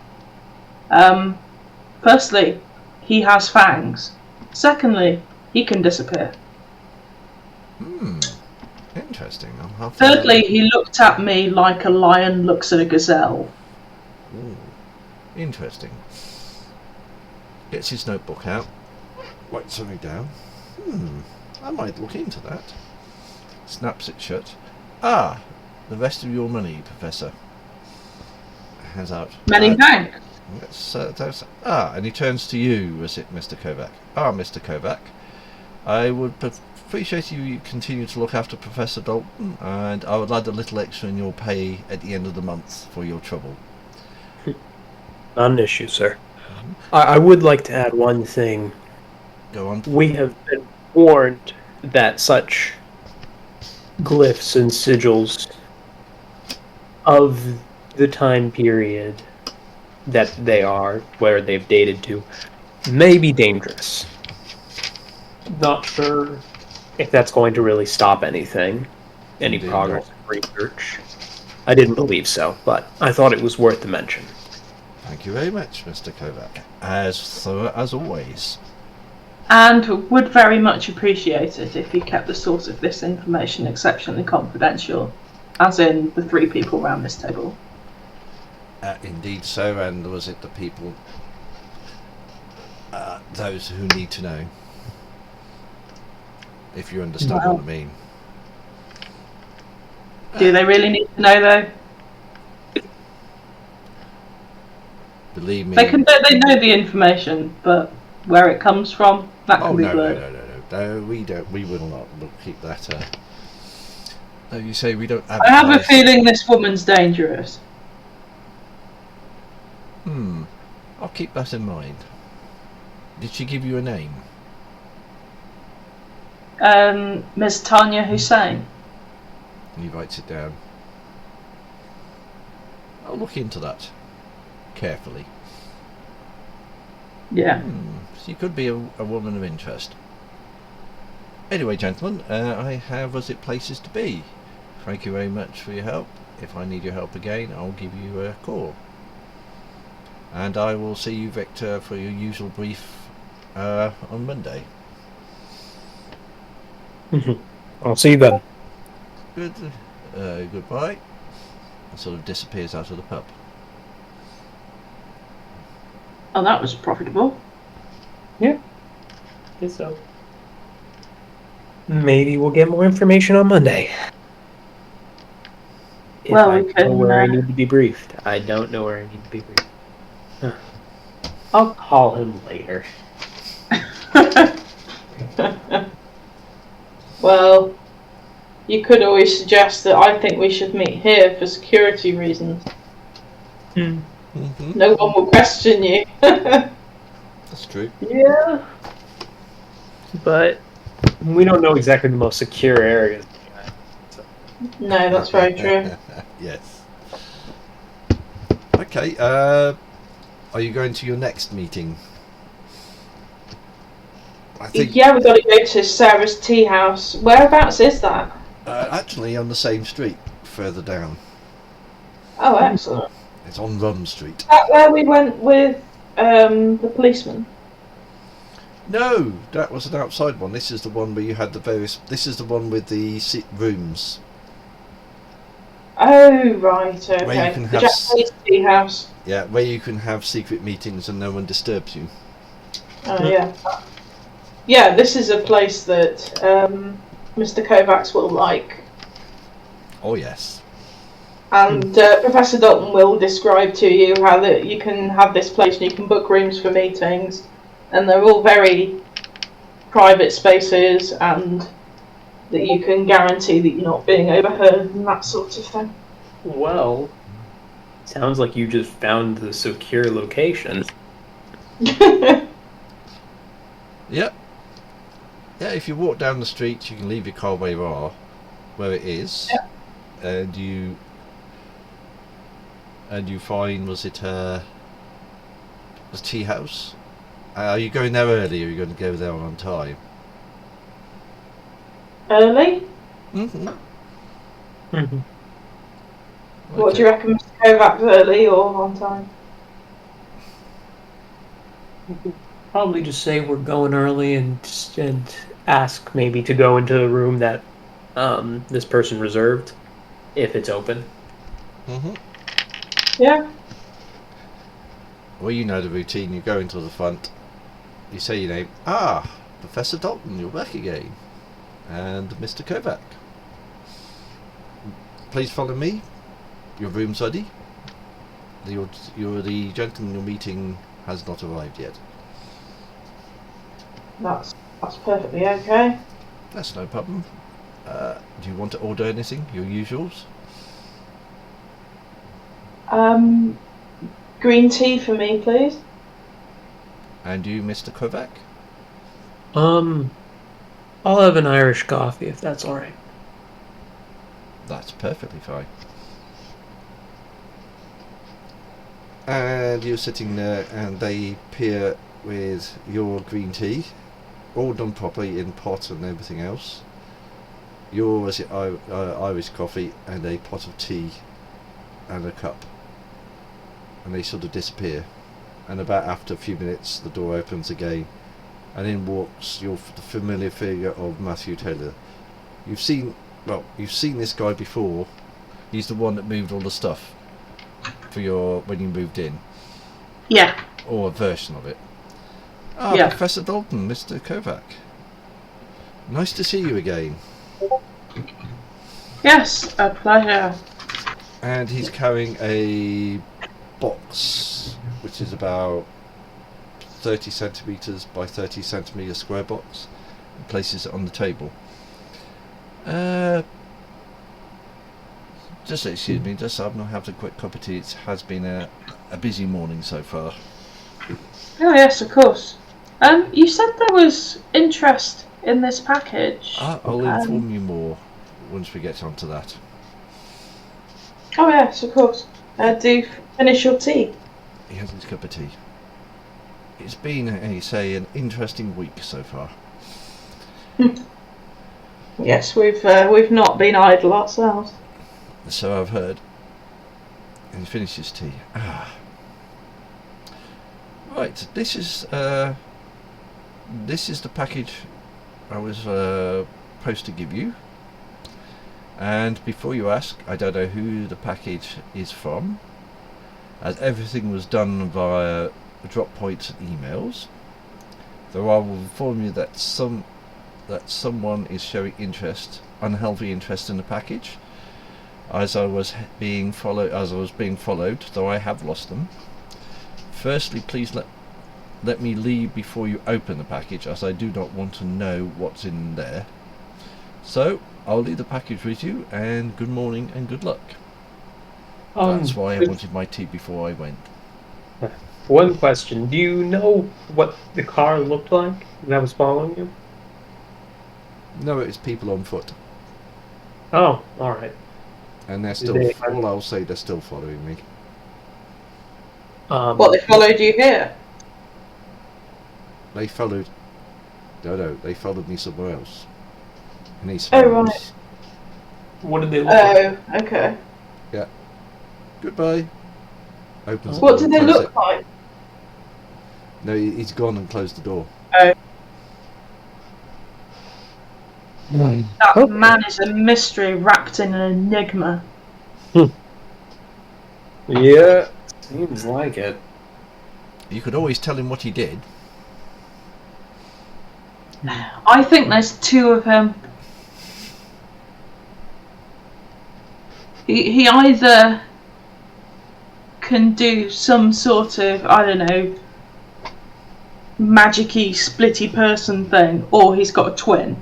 Firstly, he has fangs. Secondly, he can disappear. Interesting. Thirdly, he looked at me like a lion looks at a gazelle. Ooh, interesting. Gets his notebook out, writes something down. I might look into that. Snaps it shut. The rest of your money, Professor. Hands out. Many thanks. And he turns to you, was it, Mr. Kovac? Mr. Kovac, I would appreciate you continue to look after Professor Dalton, and I would add a little extra in your pay at the end of the month for your trouble. Not an issue, sir. I would like to add one thing. Go on. We have been warned that such glyphs and sigils of the time period that they are, where they've dated to, may be dangerous. Not sure if that's going to really stop anything, any progress in research. I didn't believe so, but I thought it was worth the mention. Thank you very much, Mr. Kovac. As always. And would very much appreciate it if you kept the source of this information exceptionally confidential, as in the 3 people around this table. Indeed so, and was it the people, those who need to know, if you understand what I mean. Do they really need to know, though? Believe me. They know the information, but where it comes from, that can be blurred. No, we don't. We will not. We'll keep that. No, you say we don't. I have a feeling this woman's dangerous. I'll keep that in mind. Did she give you a name? Ms. Tanya Hussein. He writes it down. I'll look into that carefully. Yeah. She could be a woman of interest. Anyway, gentlemen, I have places to be. Thank you very much for your help. If I need your help again, I'll give you a call. And I will see you, Victor, for your usual brief on Monday. I'll see you then. Good. Goodbye. And sort of disappears out of the pub. Oh, that was profitable. Yeah. Guess so. Maybe we'll get more information on Monday. Well, I we can. know where I need to be briefed. I don't know where I need to be briefed. I'll call him later. Well, you could always suggest that I think we should meet here for security reasons. No one will question you. That's true. Yeah. But we don't know exactly the most secure areas. No, that's very true. Yes. Okay, are you going to your next meeting? I think Yeah, we've got to go to Sarah's tea house. Whereabouts is that? actually on the same street, further down. Oh, excellent. It's on Rum Street. Is that where we went with the policeman? No, that was an outside one. This is the one where you had the various... This is the one with the rooms. Oh, right, okay. Where you can The have Japanese tea house. Yeah, where you can have secret meetings and no one disturbs you. Oh, yeah. Yeah, this is a place that Mr. Kovacs will like. Oh, yes. And Professor Dalton will describe to you how that you can have this place and you can book rooms for meetings. And they're all very private spaces and that you can guarantee that you're not being overheard and that sort of thing. Well, sounds like you just found the secure location. Yep. Yeah, if you walk down the street, you can leave your car where it is, and you find, was it a tea house? Are you going there early, or are you going to go there on time? Early? Mm-hmm. Mhm. What do you reckon, Mr. Kovac, early or on time? Probably just say we're going early and ask maybe to go into the room that this person reserved, if it's open. Mm-hmm. Yeah. Well, you know the routine. You go into the front, you say your name. Ah, Professor Dalton, you're back again. And Mr. Kovac. Please follow me. Your room's ready. The gentleman you're meeting has not arrived yet. That's perfectly okay. That's no problem. Do you want to order anything? Your usuals? Green tea for me, please. And you, Mr. Kovac? I'll have an Irish coffee if that's alright. That's perfectly fine. And you're sitting there, and they appear with your green tea, all done properly in pot and everything else. Your Irish coffee and a pot of tea and a cup. And they sort of disappear. And about after a few minutes, the door opens again, and in walks the familiar figure of Matthew Taylor. You've seen this guy before. He's the one that moved all the stuff for when you moved in. Yeah. Or a version of it. Ah, Yeah. Professor Dalton, Mr. Kovac. Nice to see you again. Yes, a pleasure. And he's carrying a box, which is about 30 centimetres by 30 centimetre square box, and places it on the table. Just excuse me, just I'm going to have a quick cup of tea. It has been a busy morning so far. Oh yes, of course. You said there was interest in this package. I'll inform you more once we get onto that. Oh yes, of course. Do finish your tea. He has his cup of tea. It's been, an interesting week so far. Yes, we've not been idle ourselves. So I've heard. And he finishes tea. Right, this is the package I was supposed to give you. And before you ask, I don't know who the package is from, as everything was done via drop points and emails. Though I will inform you that someone is showing unhealthy interest in the package, as I was being followed, though I have lost them. Firstly, please let me leave before you open the package, as I do not want to know what's in there. So I'll leave the package with you, and good morning and good luck. That's why I wanted my tea before I went. One question: do you know what the car looked like that was following you? No, it's people on foot. Oh, all right. And they're still, all I'll say, they're still following me. What, they followed you here? They followed me somewhere else. In East Oh, France. right. What did they look like? Oh, okay. Yeah. Goodbye. Opens the What door do they and closes look it. like? No, he's gone and closed the door. Oh. That man is a mystery wrapped in an enigma. Yeah, seems like it. You could always tell him what he did. I think there's two of him. He either can do some sort of, I don't know, magic-y, splitty person thing, or he's got a twin.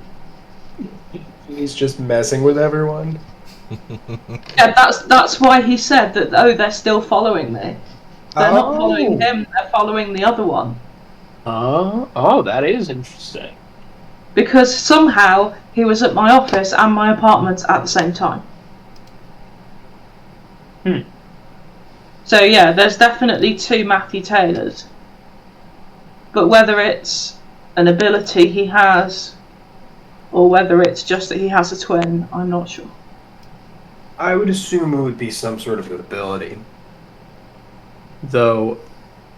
He's just messing with everyone. Yeah, that's why he said that, they're still following me. They're not following him, they're following the other one. Oh, that is interesting. because somehow he was at my office and my apartment at the same time. So yeah, there's definitely two Matthew Taylors. But whether it's an ability he has, or whether it's just that he has a twin, I'm not sure. I would assume it would be some sort of ability. Though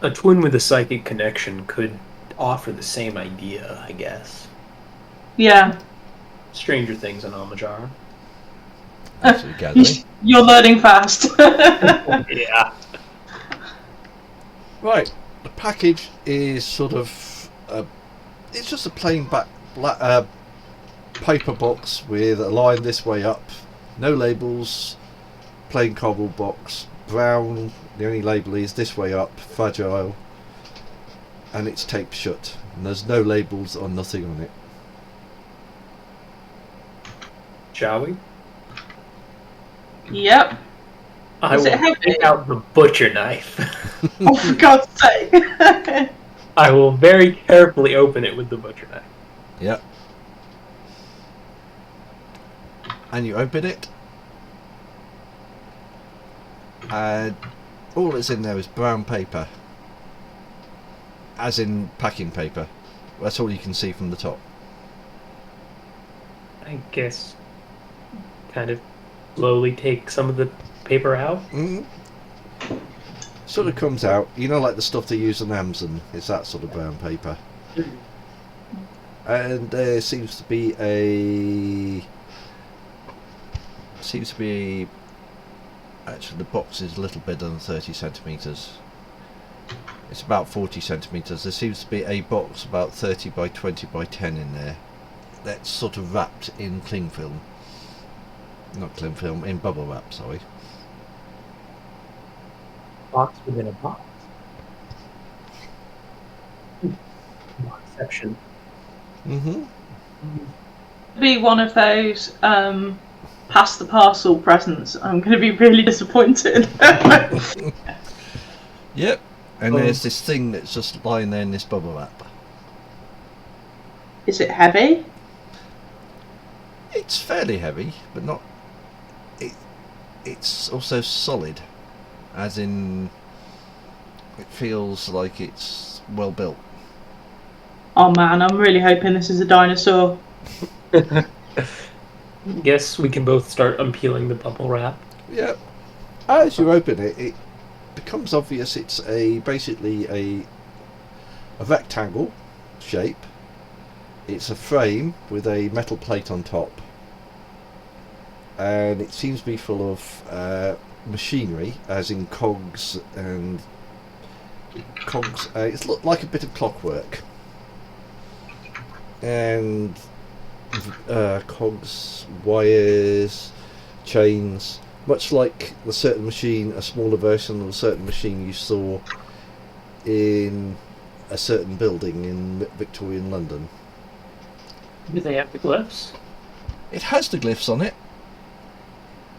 a twin with a psychic connection could offer the same idea, I guess. Yeah. Stranger Things and Amajar. You're learning fast. Yeah. Right, the package is sort of it's just a plain paper box with a line this way up, no labels, plain cardboard box, brown. The only label is this way up, fragile, and it's taped shut, and there's no labels or nothing on it. Shall we? Yep. I will take out the butcher knife. Oh, for God's sake. I will very carefully open it with the butcher knife. Yep. And you open it, and all that's in there is brown paper, as in packing paper. That's all you can see from the top. I guess kind of slowly take some of the paper out. Sort of comes out, you know, like the stuff they use on Amazon. It's that sort of brown paper. And there seems to be actually the box is a little bigger than 30 centimeters. It's about 40 centimeters. There seems to be a box about 30 by 20 by 10 in there. That's sort of wrapped in cling film. Not cling film, in bubble wrap, sorry. Box within a box. Boxception. Be one of those pass the parcel presents. I'm going to be really disappointed. Yep. And there's this thing that's just lying there in this bubble wrap. Is it heavy? It's fairly heavy, but not. It's also solid, as in it feels like it's well built. Oh man, I'm really hoping this is a dinosaur. Guess we can both start unpeeling the bubble wrap. Yep. As you open it, it becomes obvious it's basically a rectangle shape. It's a frame with a metal plate on top, and it seems to be full of machinery, as in cogs and cogs. It's looked like a bit of clockwork, and cogs, wires, chains, much like the certain machine, a smaller version of a certain machine you saw in a certain building in Victorian London. Do they have the glyphs? It has the glyphs on it.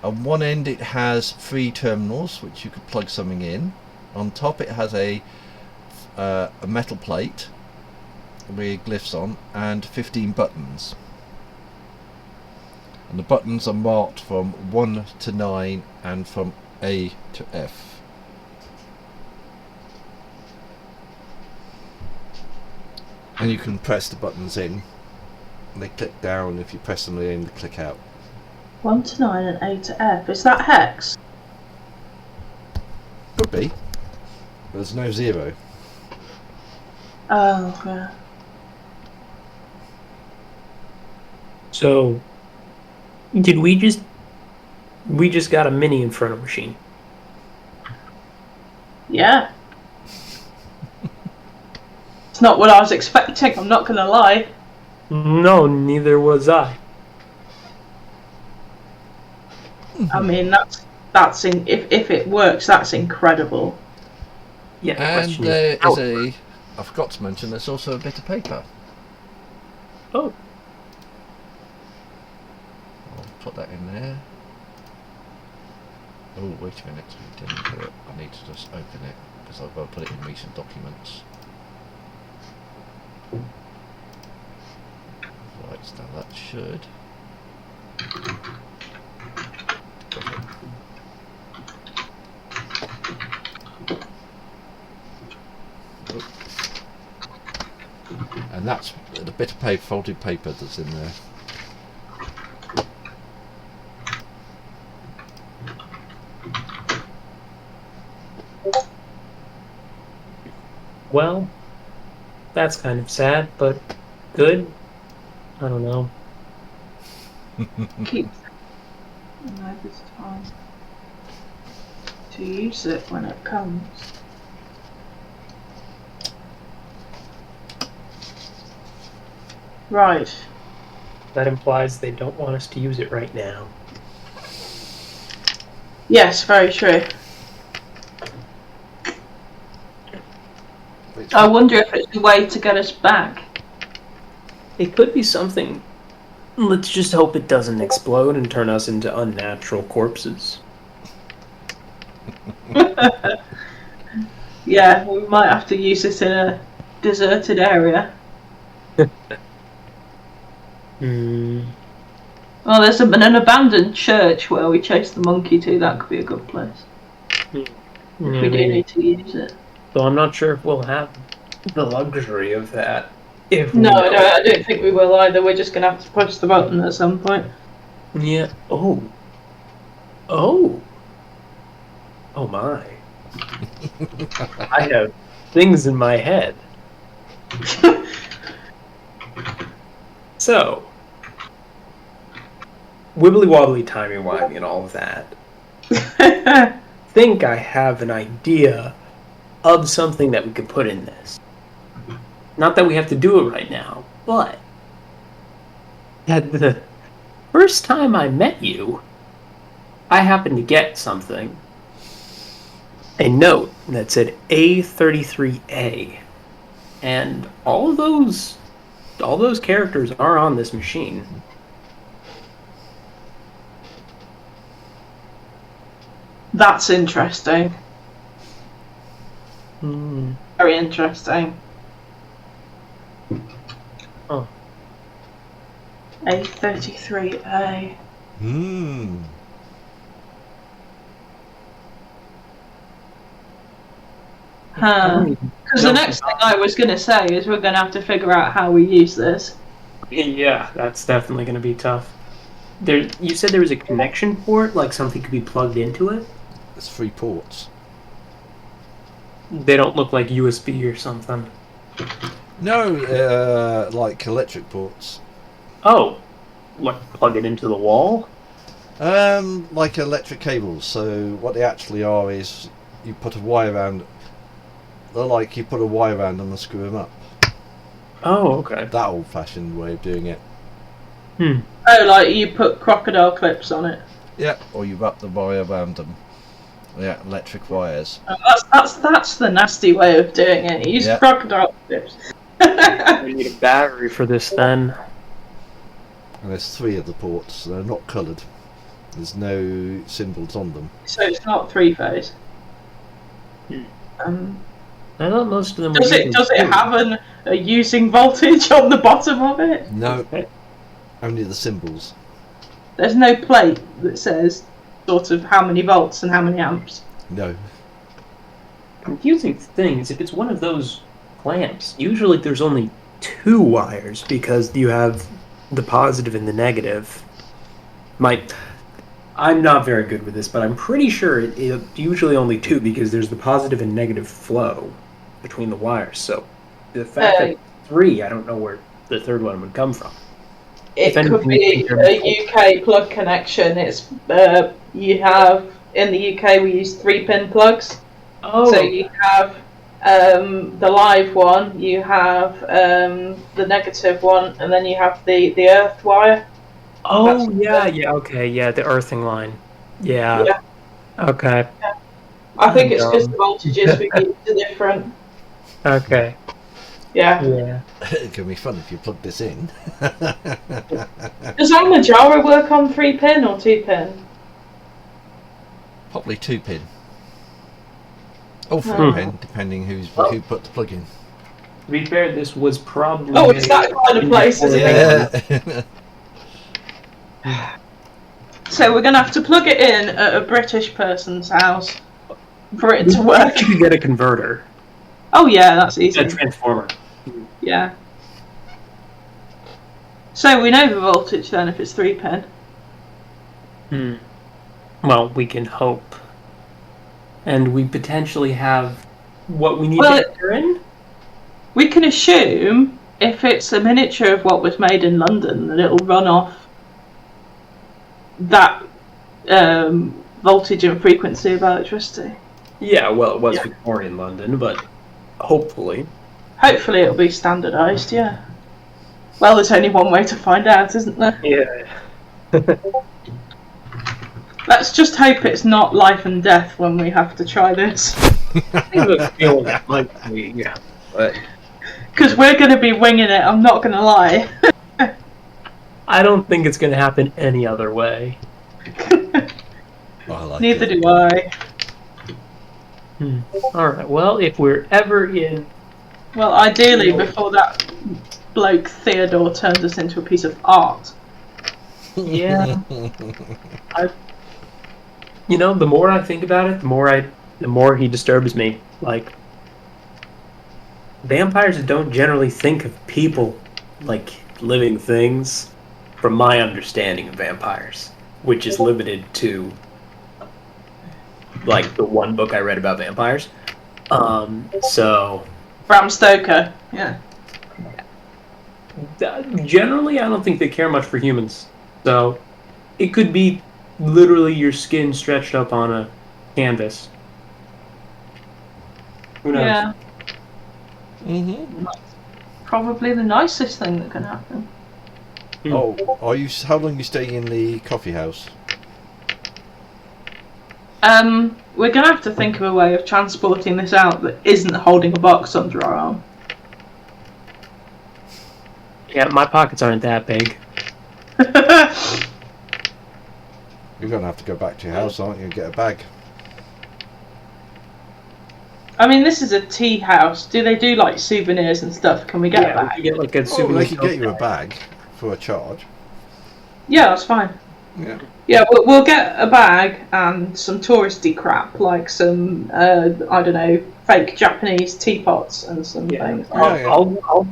On one end it has 3 terminals which you could plug something in. On top it has a metal plate with glyphs on and 15 buttons. And the buttons are marked from 1 to 9 and from A to F. And you can press the buttons in. And they click down. If you press them in, they click out. 1 to 9 and A to F. Is that hex? Could be. There's no 0. Oh, yeah. So, did we just got a mini Inferno machine? Yeah. It's not what I was expecting, I'm not gonna lie. No, neither was I. I mean, if it works, that's incredible. Yeah. The And question there is, how is it a. works. I forgot to mention. There's also a bit of paper. Oh. I'll put that in there. Oh, wait a minute. We didn't do it. I need to just open it because I've got to put it in recent documents. Right, now that should. And that's the bit of paper, folded paper that's in there. Well, that's kind of sad, but good. I don't know. Keep this time to use it when it comes. Right. That implies they don't want us to use it right now. Yes, very true. I wonder if it's a way to get us back. It could be something. Let's just hope it doesn't explode and turn us into unnatural corpses. Yeah, we might have to use this in a deserted area. Well, there's an abandoned church where we chased the monkey to. That could be a good place. If we do need to use it. So I'm not sure if we'll have the luxury of that. No, I don't think we will either. We're just going to have to push the button at some point. Yeah. Oh my. I have things in my head. So, wibbly wobbly, timey wimey, and all of that. Think I have an idea of something that we could put in this. Not that we have to do it right now, but at the first time I met you, I happened to get something. A note that said A33A. And all those characters are on this machine. That's interesting. Very interesting. Oh. A33A. Because the next thing I was going to say is we're going to have to figure out how we use this. Yeah, that's definitely going to be tough. You said there was a connection port, like something could be plugged into it? There's 3 ports. They don't look like USB or something. No, like electric ports. Oh, like plug it into the wall? Like electric cables. So what they actually are is you put a wire around. They're like you put a wire around them and screw them up. Oh, okay. That old-fashioned way of doing it. Oh, like you put crocodile clips on it. Yeah, or you wrap the wire around them. Yeah, electric wires. That's the nasty way of doing it. Use crocodile clips. We need a battery for this then. And there's 3 of the ports. They're not coloured. There's no symbols on them. So it's not 3-phase. I thought most of them were. Does it have a using voltage on the bottom of it? No, only the symbols. There's no plate that says sort of how many volts and how many amps. No. Confusing thing is if it's one of those clamps, usually there's only 2 wires because you have the positive and the negative. I'm not very good with this, but I'm pretty sure it's usually only 2 because there's the positive and negative flow between the wires. So the fact that 3, I don't know where the third one would come from. It could be a UK plug connection. It's you have in the UK we use 3-pin plugs. Oh. So you have the live one, you have the negative one, and then you have the earth wire. Oh, the earthing line. Yeah. Okay. Yeah. I think it's because the voltages we use are different. Okay. Yeah. It can be fun if you plug this in. Does Almajara work on 3-pin or 2-pin? Probably 2-pin. Or 3-pin, depending who put the plug in. To be fair, this was probably... Oh, it's that kind of place, isn't it? Yeah. So we're going to have to plug it in at a British person's house for it to work. You could get a converter. Oh yeah, that's easy. A transformer. Yeah. So we know the voltage then if it's 3 pin. Well, we can hope. And we potentially have what we need Well, to enter in? We can assume if it's a miniature of what was made in London that it'll run off that voltage and frequency of electricity. Yeah, well, it was Victorian London, but hopefully. Hopefully it'll be standardised, yeah. Well, there's only one way to find out, isn't there? Yeah. Let's just hope it's not life and death when we have to try this. I have a feeling it might be, yeah. But Because we're going to be winging it, I'm not going to lie. I don't think it's going to happen any other way. I like Neither it. do I. Alright, well, if we're ever in... Well, ideally, before that bloke Theodore turns us into a piece of art. Yeah. You know, the more I think about it, the more he disturbs me. Like, vampires don't generally think of people like living things, from my understanding of vampires, which is limited to, like, the one book I read about vampires. So... Bram Stoker, yeah. Generally, I don't think they care much for humans. So, it could be literally your skin stretched up on a canvas. Who knows? Yeah. Mm-hmm. Probably the nicest thing that can happen. Oh, how long are you staying in the coffee house? We're gonna have to think of a way of transporting this out that isn't holding a box under our arm. Yeah, my pockets aren't that big. You're going to have to go back to your house, aren't you, and get a bag. I mean, this is a tea house. Do they do like souvenirs and stuff? Can we get a Yeah, we bag? could get like a Oh, souvenir. they could get you a bag for a charge. Yeah, that's fine. Yeah. Yeah, we'll get a bag and some touristy crap, like some, I don't know, fake Japanese teapots and some things. I'll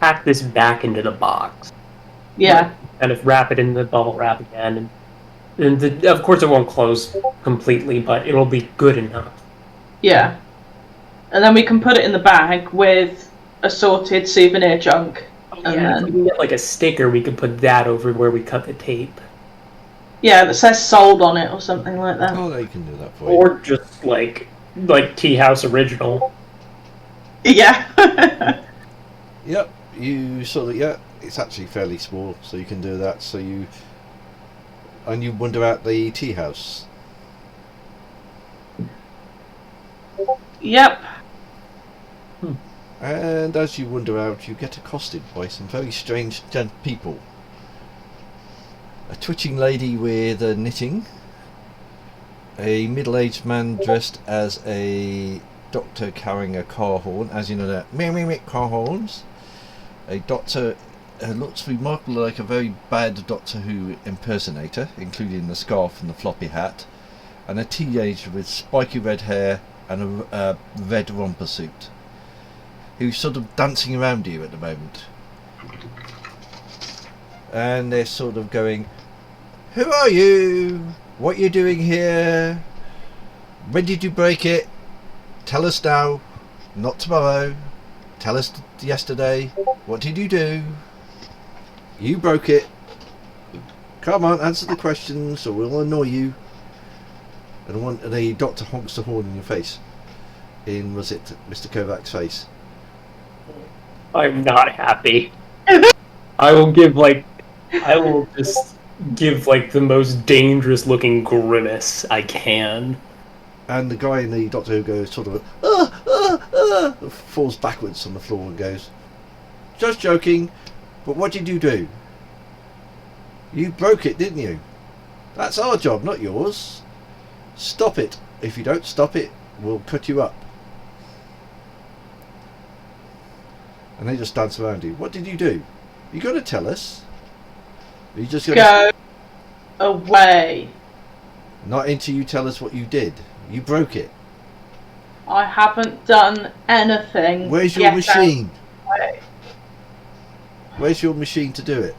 pack this back into the box. Yeah. Kind of wrap it in the bubble wrap again. And of course it won't close completely, but it'll be good enough. Yeah. And then we can put it in the bag with assorted souvenir junk. And Yeah, if then, we can get like a sticker, we can put that over where we cut the tape. yeah, that says sold on it or something like that. Oh, they can do that for you. Or just like Tea House Original. Yeah. Yep, you sort of, yeah, it's actually fairly small, so you can do that. So you wonder out the tea house. Yep. And as you wander out, you get accosted by some very strange people. A twitching lady with a knitting, a middle-aged man dressed as a doctor carrying a car horn, as you know that meow car horns. A doctor looks remarkably like a very bad Doctor Who impersonator, including the scarf and the floppy hat, and a teenager with spiky red hair and a red romper suit, who's sort of dancing around you at the moment. And they're sort of going, "Who are you? What are you doing here? When did you break it? Tell us now, not tomorrow. Tell us yesterday. What did you do? You broke it. Come on, answer the questions or we'll annoy you." And the doctor honks the horn in your face. Was it Mr. Kovac's face? I'm not happy. I will just give like the most dangerous looking grimace I can. And the guy in the Doctor Who goes sort of falls backwards on the floor and goes, "Just joking, but what did you do? You broke it, didn't you? That's our job, not yours. Stop it. If you don't stop it, we'll cut you up." And they just dance around you. What did you do? You got to tell us. Are you just going Go away. Not until you tell us what you did. You broke it. I haven't done anything. Where's your machine? Away. Where's your machine to do it?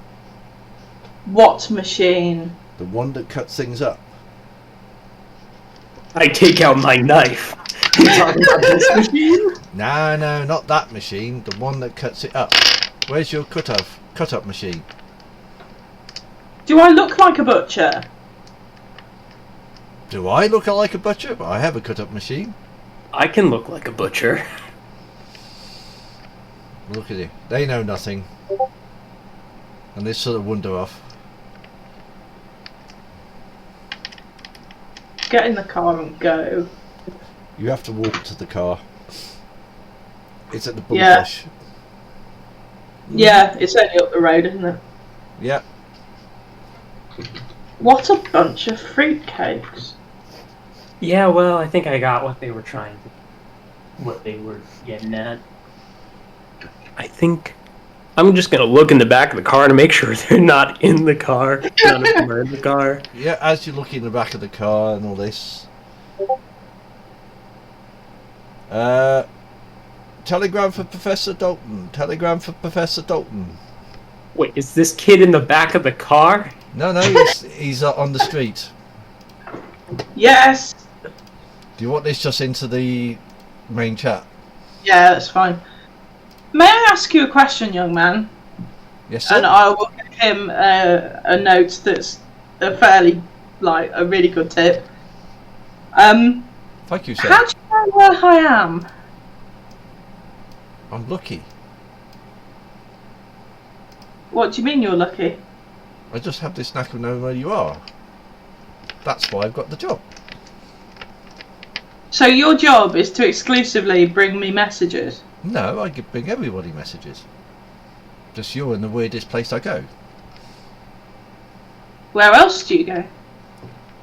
What machine? The one that cuts things up. I take out my knife. You talking about this machine? No, not that machine. The one that cuts it up. Where's your cut-up machine? Do I look like a butcher? Do I look like a butcher? But I have a cut-up machine. I can look like a butcher. Look at you. They know nothing. And they sort of wander off. Get in the car and go. You have to walk to the car. It's at the bull Yeah. bush. Yeah, it's only up the road, isn't it? Yeah. What a bunch of fruitcakes. Yeah, well, I think I got what they were getting at. I think I'm just gonna look in the back of the car to make sure they're not in the car. None of them are in the car. Yeah, as you look in the back of the car and all this. Telegram for Professor Dalton. Telegram for Professor Dalton. Wait, is this kid in the back of the car? No, he's on the street. Yes. Do you want this just into the main chat? Yeah, that's fine. May I ask you a question, young man? Yes, sir. And I will give him a note that's a fairly, a really good tip. Thank you, sir. How do you know where I am? I'm lucky. What do you mean you're lucky? I just have this knack of knowing where you are. That's why I've got the job. So your job is to exclusively bring me messages? No, I could bring everybody messages. Just you're in the weirdest place I go. Where else do you go?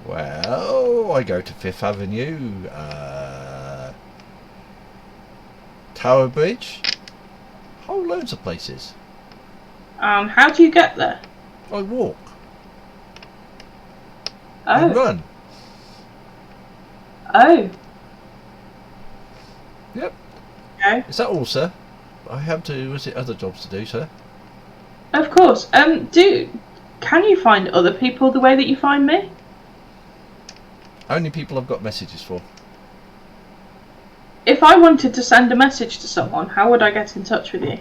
Well, I go to Fifth Avenue, Tower Bridge, whole loads of places. How do you get there? I walk. Oh. And run. Oh. Yep. Okay. Is that all, sir? I have other jobs to do, sir. Of course. Can you find other people the way that you find me? Only people I've got messages for. If I wanted to send a message to someone, how would I get in touch with you?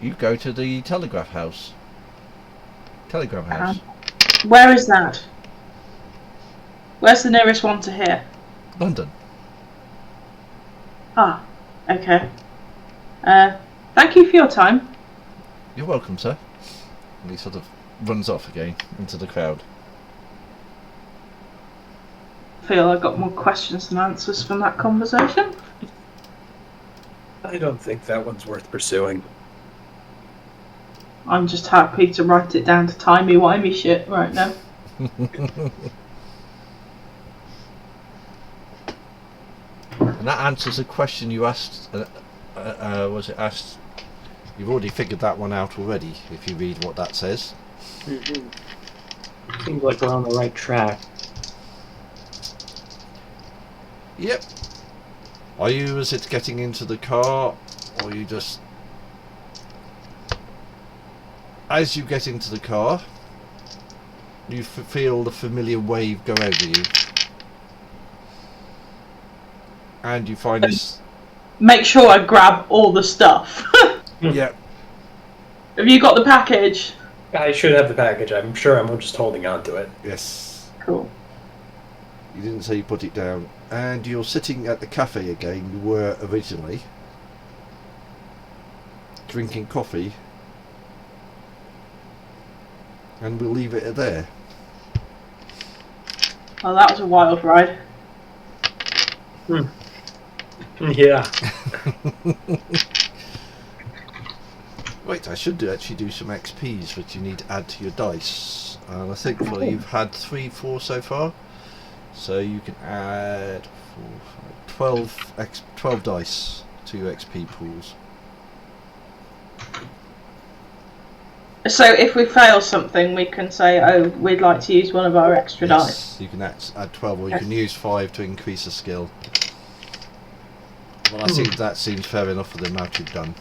You go to the Telegram house. Where is that? Where's the nearest one to here? London. Ah, okay. Thank you for your time. You're welcome, sir. And he sort of runs off again into the crowd. I feel I got more questions than answers from that conversation. I don't think that one's worth pursuing. I'm just happy to write it down to timey-wimey shit right now. And that answers a question you asked. Was it asked? You've already figured that one out already. If you read what that says. Mm-hmm. Seems like we're on the right track. Yep. Are you? Is it getting into the car, or you just? As you get into the car, you feel the familiar wave go over you. And you find this... Make sure I grab all the stuff. Yeah. Have you got the package? I should have the package. I'm sure I'm just holding on to it. Yes. Cool. You didn't say you put it down. And you're sitting at the cafe again you were originally. Drinking coffee. And we'll leave it at there. Well, that was a wild ride. Yeah. Wait, I should actually do some XPs, which you need to add to your dice. And I think you've had 4 so far. So you can add 4, 5, 12 dice to your XP pools. So if we fail something, we can say, "Oh, we'd like to use one of our extra dice." Yes, you can add 12, or you can use 5 to increase a skill. Well, I think that seems fair enough for the amount you've done.